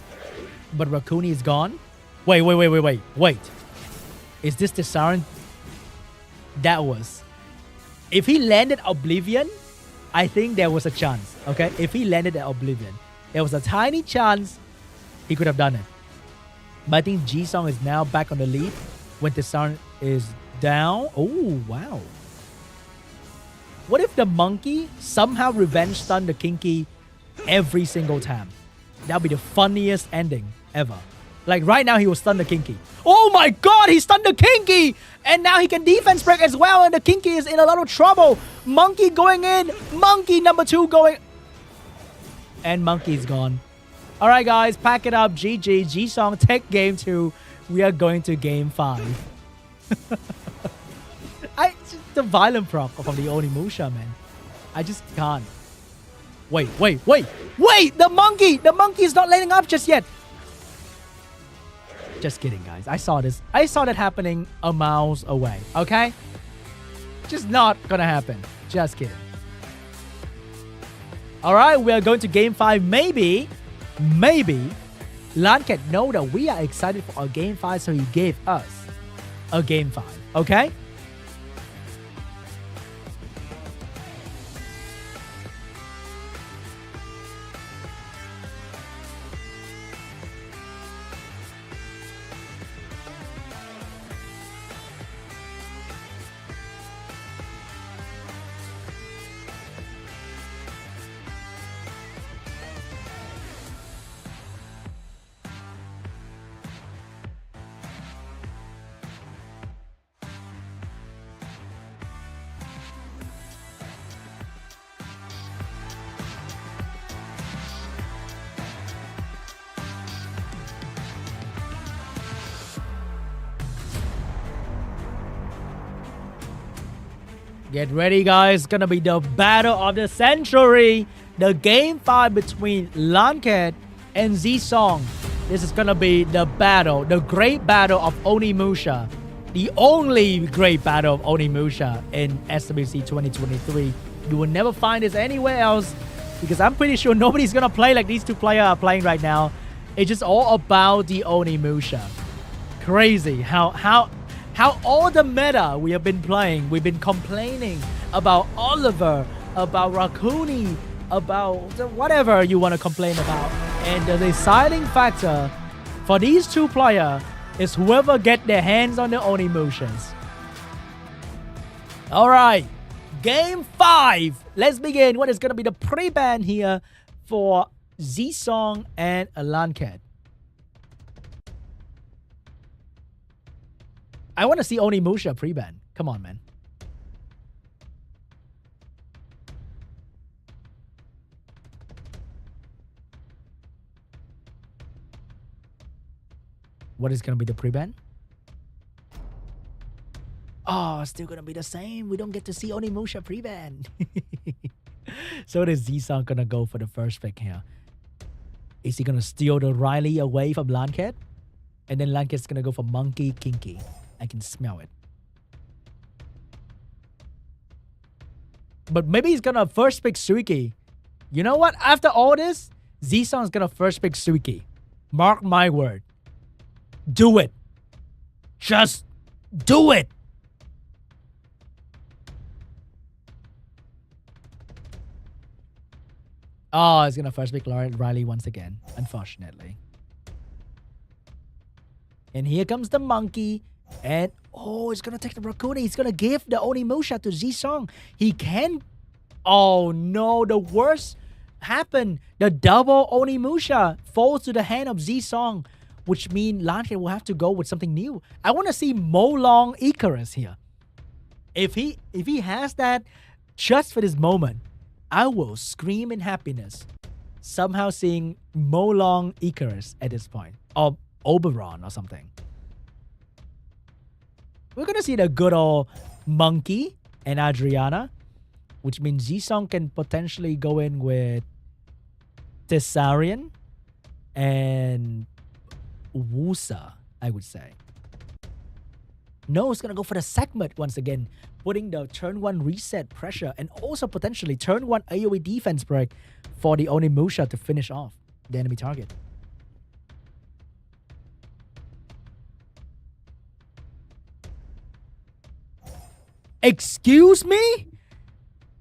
But Rakuni is gone. Wait. Is this the Siren? That was. If he landed Oblivion, I think there was a chance. Okay? If he landed at Oblivion, there was a tiny chance he could have done it. But I think Jisung is now back on the lead when the Siren is down. Oh, wow. What if the monkey somehow revenge stun the Kinky every single time? That would be the funniest ending ever. Like right now he will stun the Kinky. Oh my god, he stunned the Kinky! And now he can defense break as well, and the Kinky is in a lot of trouble. Monkey going in. Monkey number 2 going. And Monkey's gone. Alright guys, pack it up. GG. Jisung take game 2. We are going to game 5. The violent prop from the Onimusha, man. I just can't. Wait. The monkey is not landing up just yet. Just kidding, guys. I saw this. I saw that happening a miles away. Okay? Just not gonna happen. Just kidding. Alright, we are going to game 5. Maybe LANCHET know that we are excited for a game 5, so he gave us a game 5. Okay? Get ready, guys. It's gonna be the battle of the century. The game 5 between LANCHET and Jisung. This is gonna be the battle, the great battle of Onimusha. The only great battle of Onimusha in SWC 2023. You will never find this anywhere else, because I'm pretty sure nobody's gonna play like these two players are playing right now. It's just all about the Onimusha. Crazy how all the meta we have been playing, we've been complaining about Oliver, about Rakuni, about whatever you want to complain about. And the deciding factor for these two players is whoever get their hands on the Onimushas. Alright, game 5. Let's begin. What is going to be the pre-ban here for Jisung and LANCHET? I want to see Onimusha pre-ban. Come on, man. What is going to be the pre-ban? Oh, still going to be the same. We don't get to see Onimusha pre-ban. So is Jisung going to go for the first pick here? Is he going to steal the Riley away from LANCHET? And then LANCHET's going to go for Monkey Kinky. I can smell it. But maybe he's gonna first pick Suiki. You know what? After all this, Jisung's gonna first pick Suiki. Mark my word. Do it. Just do it. Oh, he's gonna first pick Riley once again, unfortunately. And here comes the monkey. And oh, he's gonna take the Rakuni. He's gonna give the Onimusha to Zisong. He can. Oh no, the worst happened. The double Onimusha falls to the hand of Zisong, which means LANCHET will have to go with something new. I want to see Molong Icarus here. If he has that just for this moment, I will scream in happiness. Somehow seeing Molong Icarus at this point. Or Oberon or something. We're going to see the good old Monkey and Adriana, which means Zisong can potentially go in with Thessarian and Wusa, I would say. No, it's going to go for the segment once again, putting the turn 1 reset pressure and also potentially turn 1 AoE defense break for the Onimusha to finish off the enemy target. Excuse me?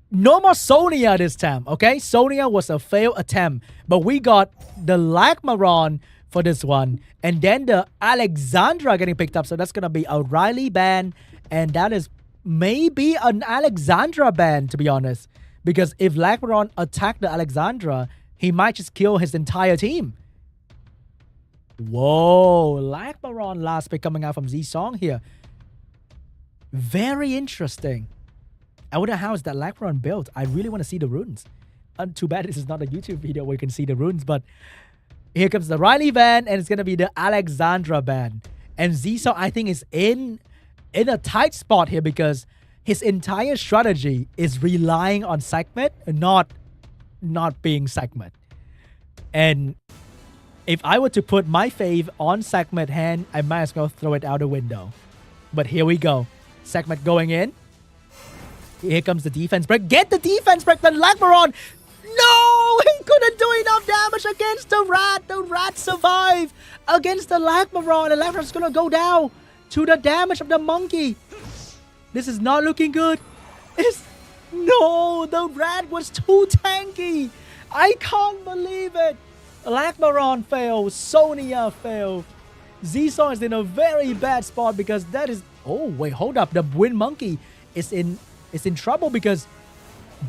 No more Sonia this time, okay? Sonia was a failed attempt, but we got the Lagmaron for this one. And then the Alexandra getting picked up, so that's going to be a Riley ban. And that is maybe an Alexandra ban, to be honest. Because if Lagmaron attacked the Alexandra, he might just kill his entire team. Whoa, Lagmaron last pick coming out from Zisong here. Very interesting. I wonder how is that Lagmaron built. I really want to see the runes. Too bad this is not a YouTube video where you can see the runes, but here comes the Riley ban, and it's going to be the Alexandra ban. And Zisong, I think, is in a tight spot here because his entire strategy is relying on Sekhmet, not being Sekhmet. And if I were to put my fave on Sekhmet hand, I might as well throw it out the window. But here we go. Sekhmet going in. Here comes the defense break. Get the defense break, then Lagmaron. No, he couldn't do enough damage against the rat. The rat survived against the Lagmaron. And Lagmaron's gonna go down to the damage of the monkey. This is not looking good. No, the rat was too tanky. I can't believe it. Lagmaron failed. Sonia failed. Zisong is in a very bad spot because that is... Oh, wait, hold up. The Wind Monkey is in trouble because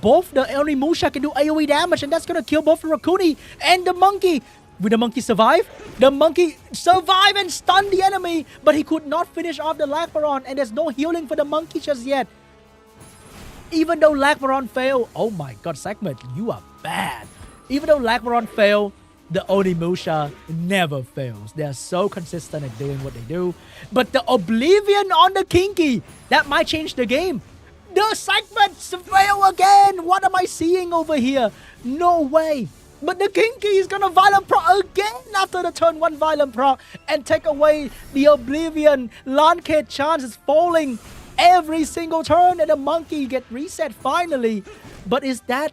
both the Onimusha can do AoE damage, and that's going to kill both the Rakuni and the monkey. Will the monkey survive? The monkey survived and stunned the enemy, but he could not finish off the Lagmaron, and there's no healing for the monkey just yet. Even though Lagmaron failed... Oh my god, Sekhmet, you are bad. Even though Lagmaron failed, the Onimusha never fails. They are so consistent at doing what they do. But the Oblivion on the Kinky, that might change the game. The segments fail again. What am I seeing over here? No way. But the Kinky is gonna Violent Proc again after the turn 1 Violent Proc and take away the Oblivion. LANCHET chance is falling every single turn, and the monkey get reset finally. But is that...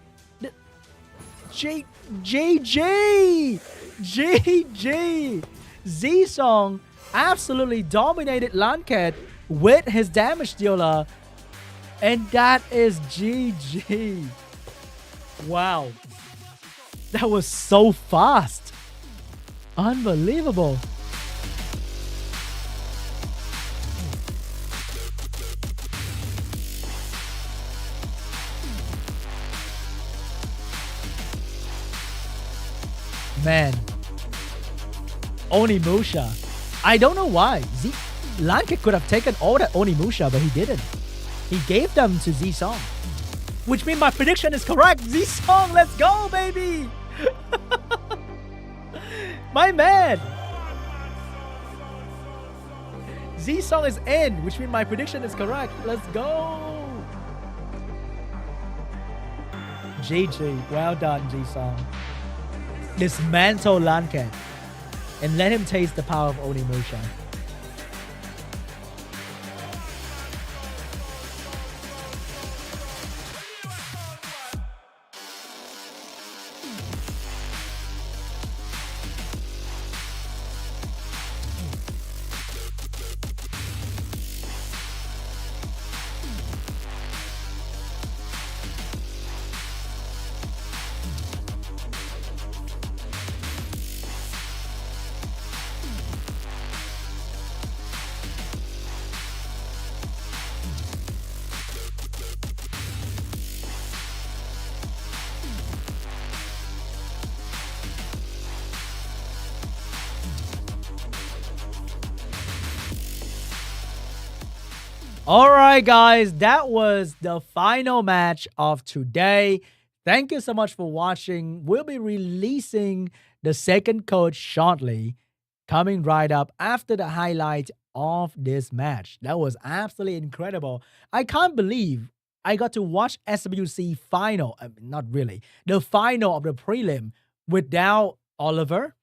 GG! Zisong absolutely dominated LANCHET with his damage dealer. And that is GG. Wow. That was so fast. Unbelievable. Man. Onimusha. I don't know why. LANCHET could have taken all that Onimusha, but he didn't. He gave them to Zisong. Which means my prediction is correct. Zisong, let's go, baby. My man. Zisong is in, which means my prediction is correct. Let's go. GG. Well done, Zisong. Dismantle LANCHET and let him taste the power of Onimusha. All right, guys, that was the final match of today. Thank you so much for watching. We'll be releasing the second code shortly, coming right up after the highlight of this match. That was absolutely incredible. I can't believe I got to watch SWC final, not really, the final of the prelim without Oliver,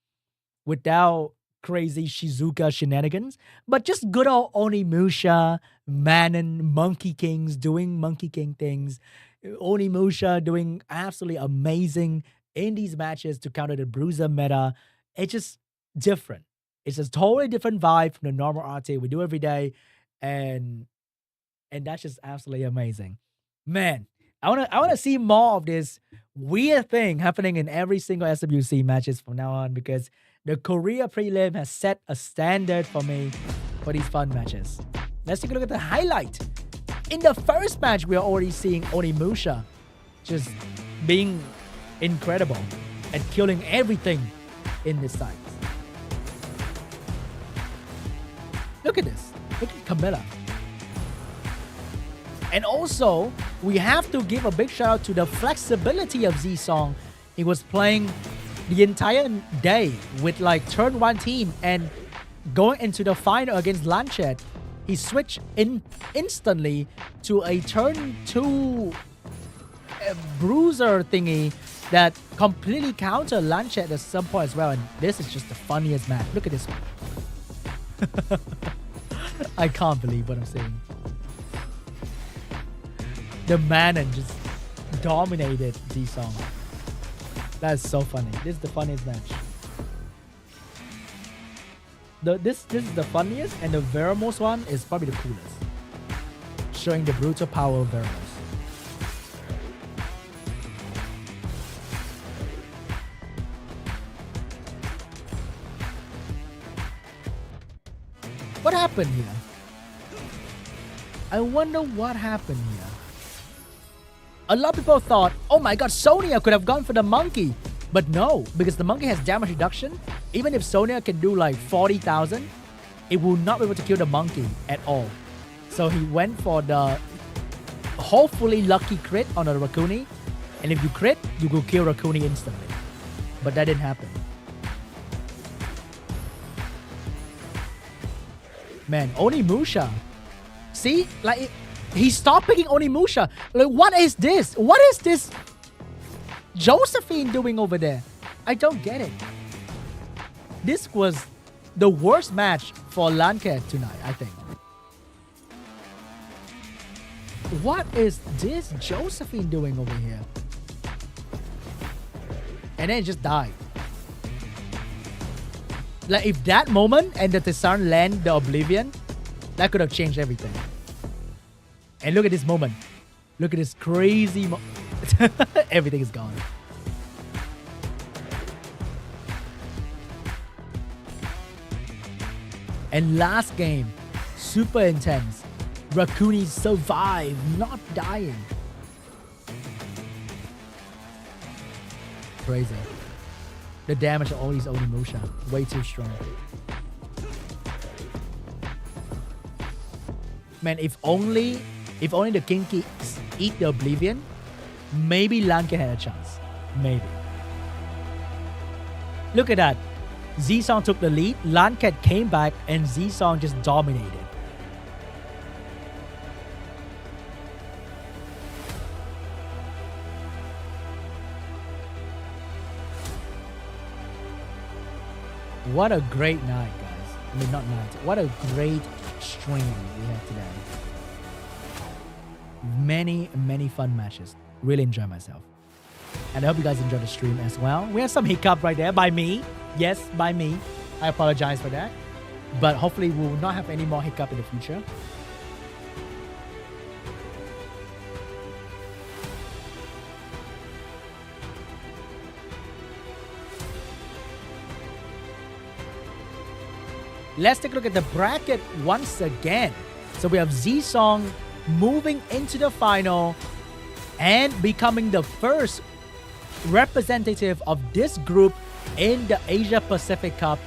without crazy Shizuka shenanigans, but just good old Onimusha, Manon, Monkey Kings doing Monkey King things, Onimusha doing absolutely amazing in these matches to counter the bruiser meta. It's just different. It's a totally different vibe from the normal RT we do every day, and that's just absolutely amazing. Man, I wanna see more of this weird thing happening in every single SWC matches from now on, because the Korea prelim has set a standard for me for these fun matches. Let's take a look at the highlight. In the first match, we are already seeing Onimusha just being incredible and killing everything in this side. Look at this. Look at Camilla. And also, we have to give a big shout out to the flexibility of Z-Song. He was playing the entire day with like turn 1 team, and going into the final against LANCHET, he switched instantly to a turn 2 bruiser thingy that completely countered LANCHET at some point as well. And this is just the funniest match. Look at this one. I can't believe what I'm saying. The Manon just dominated Z-Song. That's so funny. This is the funniest match. This is the funniest, and the Veramos one is probably the coolest, showing the brutal power of Veramos. What happened here? I wonder what happened here. A lot of people thought, oh my god, Sonya could have gone for the monkey. But no, because the monkey has damage reduction. Even if Sonya can do like 40,000, it will not be able to kill the monkey at all. So he went for the hopefully lucky crit on a Rakuni. And if you crit, you will kill Rakuni instantly. But that didn't happen. Man, Onimusha. See? Like, he stopped picking Onimusha. Like, what is this? What is this Josephine doing over there? I don't get it. This was the worst match for LANCHET tonight, I think. What is this Josephine doing over here? And then it just died. Like, if that moment and the Tessan land the Oblivion, that could have changed everything. And look at this moment. Look at this crazy everything is gone. And last game, super intense. Rakuni survived, not dying. Crazy. The damage of all these Onimusha, way too strong. Man, if only the Kinky eat the Oblivion, maybe LANCHET had a chance. Maybe. Look at that. Z-Song took the lead, LANCHET came back, and Z-Song just dominated. What a great night, guys. I mean, not night. What a great stream we had today. Many fun matches. Really enjoy myself. And I hope you guys enjoyed the stream as well. We had some hiccup right there by me. Yes, by me. I apologize for that. But hopefully we will not have any more hiccup in the future. Let's take a look at the bracket once again. So we have Z-Song moving into the final and becoming the first representative of this group in the Asia Pacific Cup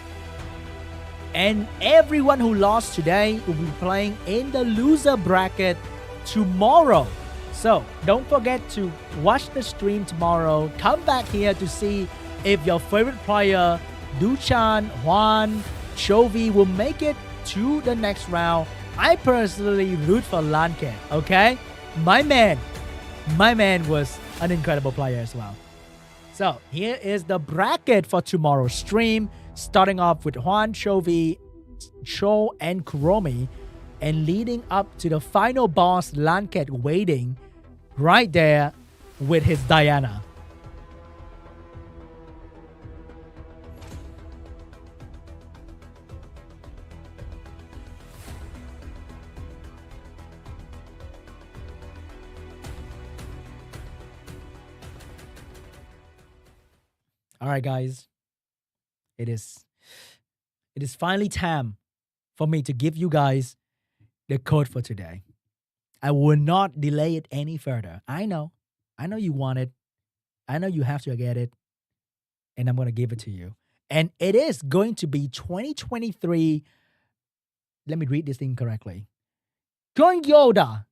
And everyone who lost today will be playing in the loser bracket tomorrow. So don't forget to watch the stream tomorrow. Come back here to see if your favorite player, DUCHAN, HWAN, CHOVY, will make it to the next round. I personally root for LANCHET, okay? My man was an incredible player as well. So here is the bracket for tomorrow's stream, starting off with HWAN, CHOVY, CHO, and KUROMI, and leading up to the final boss, LANCHET, waiting right there with his Diana. All right, guys. It is finally time for me to give you guys the code for today. I will not delay it any further. I know you want it. I know you have to get it. And I'm going to give it to you. And it is going to be 2023. Let me read this thing correctly. Gyeongyoda.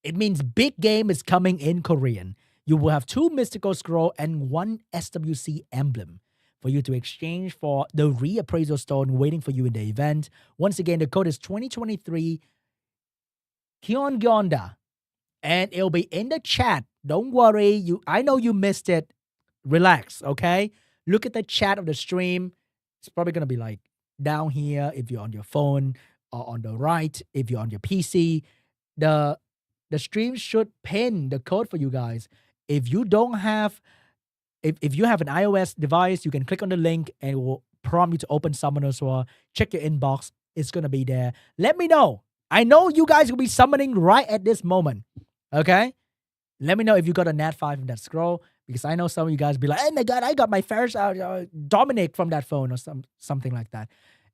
It means big game is coming in Korean. You will have 2 mystical scroll and 1 SWC emblem for you to exchange for the reappraisal stone waiting for you in the event. Once again, the code is 2023 Gyeongyoda, and it'll be in the chat. Don't worry, I know you missed it. Relax, okay? Look at the chat of the stream. It's probably gonna be like down here if you're on your phone, or on the right if you're on your PC. The stream should pin the code for you guys. If you don't have, if you have an iOS device, you can click on the link and it will prompt you to open Summoners War. Check your inbox. It's going to be there. Let me know. I know you guys will be summoning right at this moment. Okay? Let me know if you got a Nat 5 from that scroll, because I know some of you guys be like, oh my God, I got my first Dominic from that phone or something like that.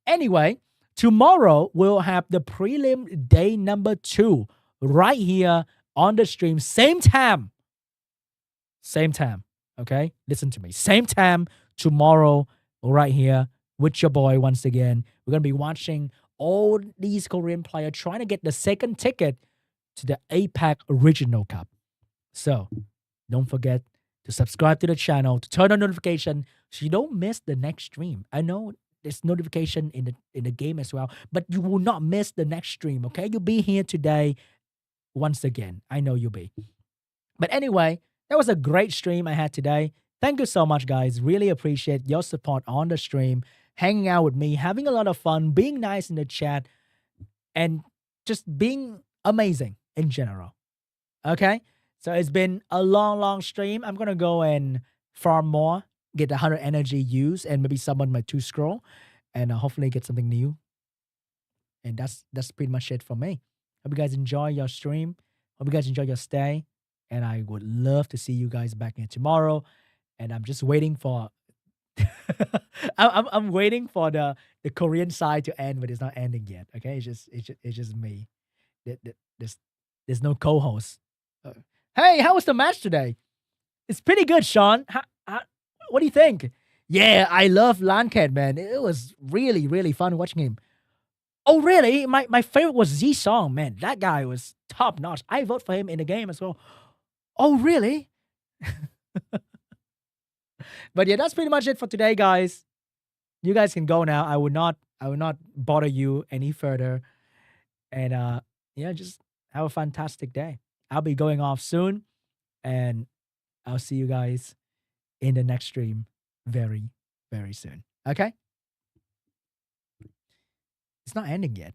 Anyway, tomorrow we'll have the prelim day number 2 right here on the stream. Same time. Okay? Listen to me. Same time tomorrow right here with your boy once again. We're going to be watching all these Korean players trying to get the second ticket to the APAC Regional Cup. So don't forget to subscribe to the channel, to turn on notification so you don't miss the next stream. I know there's notification in the game as well, but you will not miss the next stream, okay? You'll be here today once again. I know you'll be. But anyway, that was a great stream I had today. Thank you so much, guys. Really appreciate your support on the stream, hanging out with me, having a lot of fun, being nice in the chat, and just being amazing in general. Okay? So it's been a long stream. I'm going to go and farm more, get 100 energy used, and maybe summon my 2 scroll, and hopefully get something new. And that's pretty much it for me. Hope you guys enjoy your stream. Hope you guys enjoy your stay. And I would love to see you guys back here tomorrow. And I'm just waiting for I'm waiting for the Korean side to end, but it's not ending yet. Okay, it's just me. There's no co-host. Hey, how was the match today? It's pretty good, Sean. What do you think? Yeah, I love LANCHET, man. It was really fun watching him. Oh, really? My favorite was Z Song, man. That guy was top notch. I vote for him in the game as well. Oh, really? But yeah, that's pretty much it for today, guys. You guys can go now. I will not bother you any further. And yeah, just have a fantastic day. I'll be going off soon, and I'll see you guys in the next stream very soon. Okay? It's not ending yet.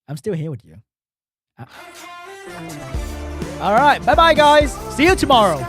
I'm still here with you. All right. Bye-bye, guys. See you tomorrow.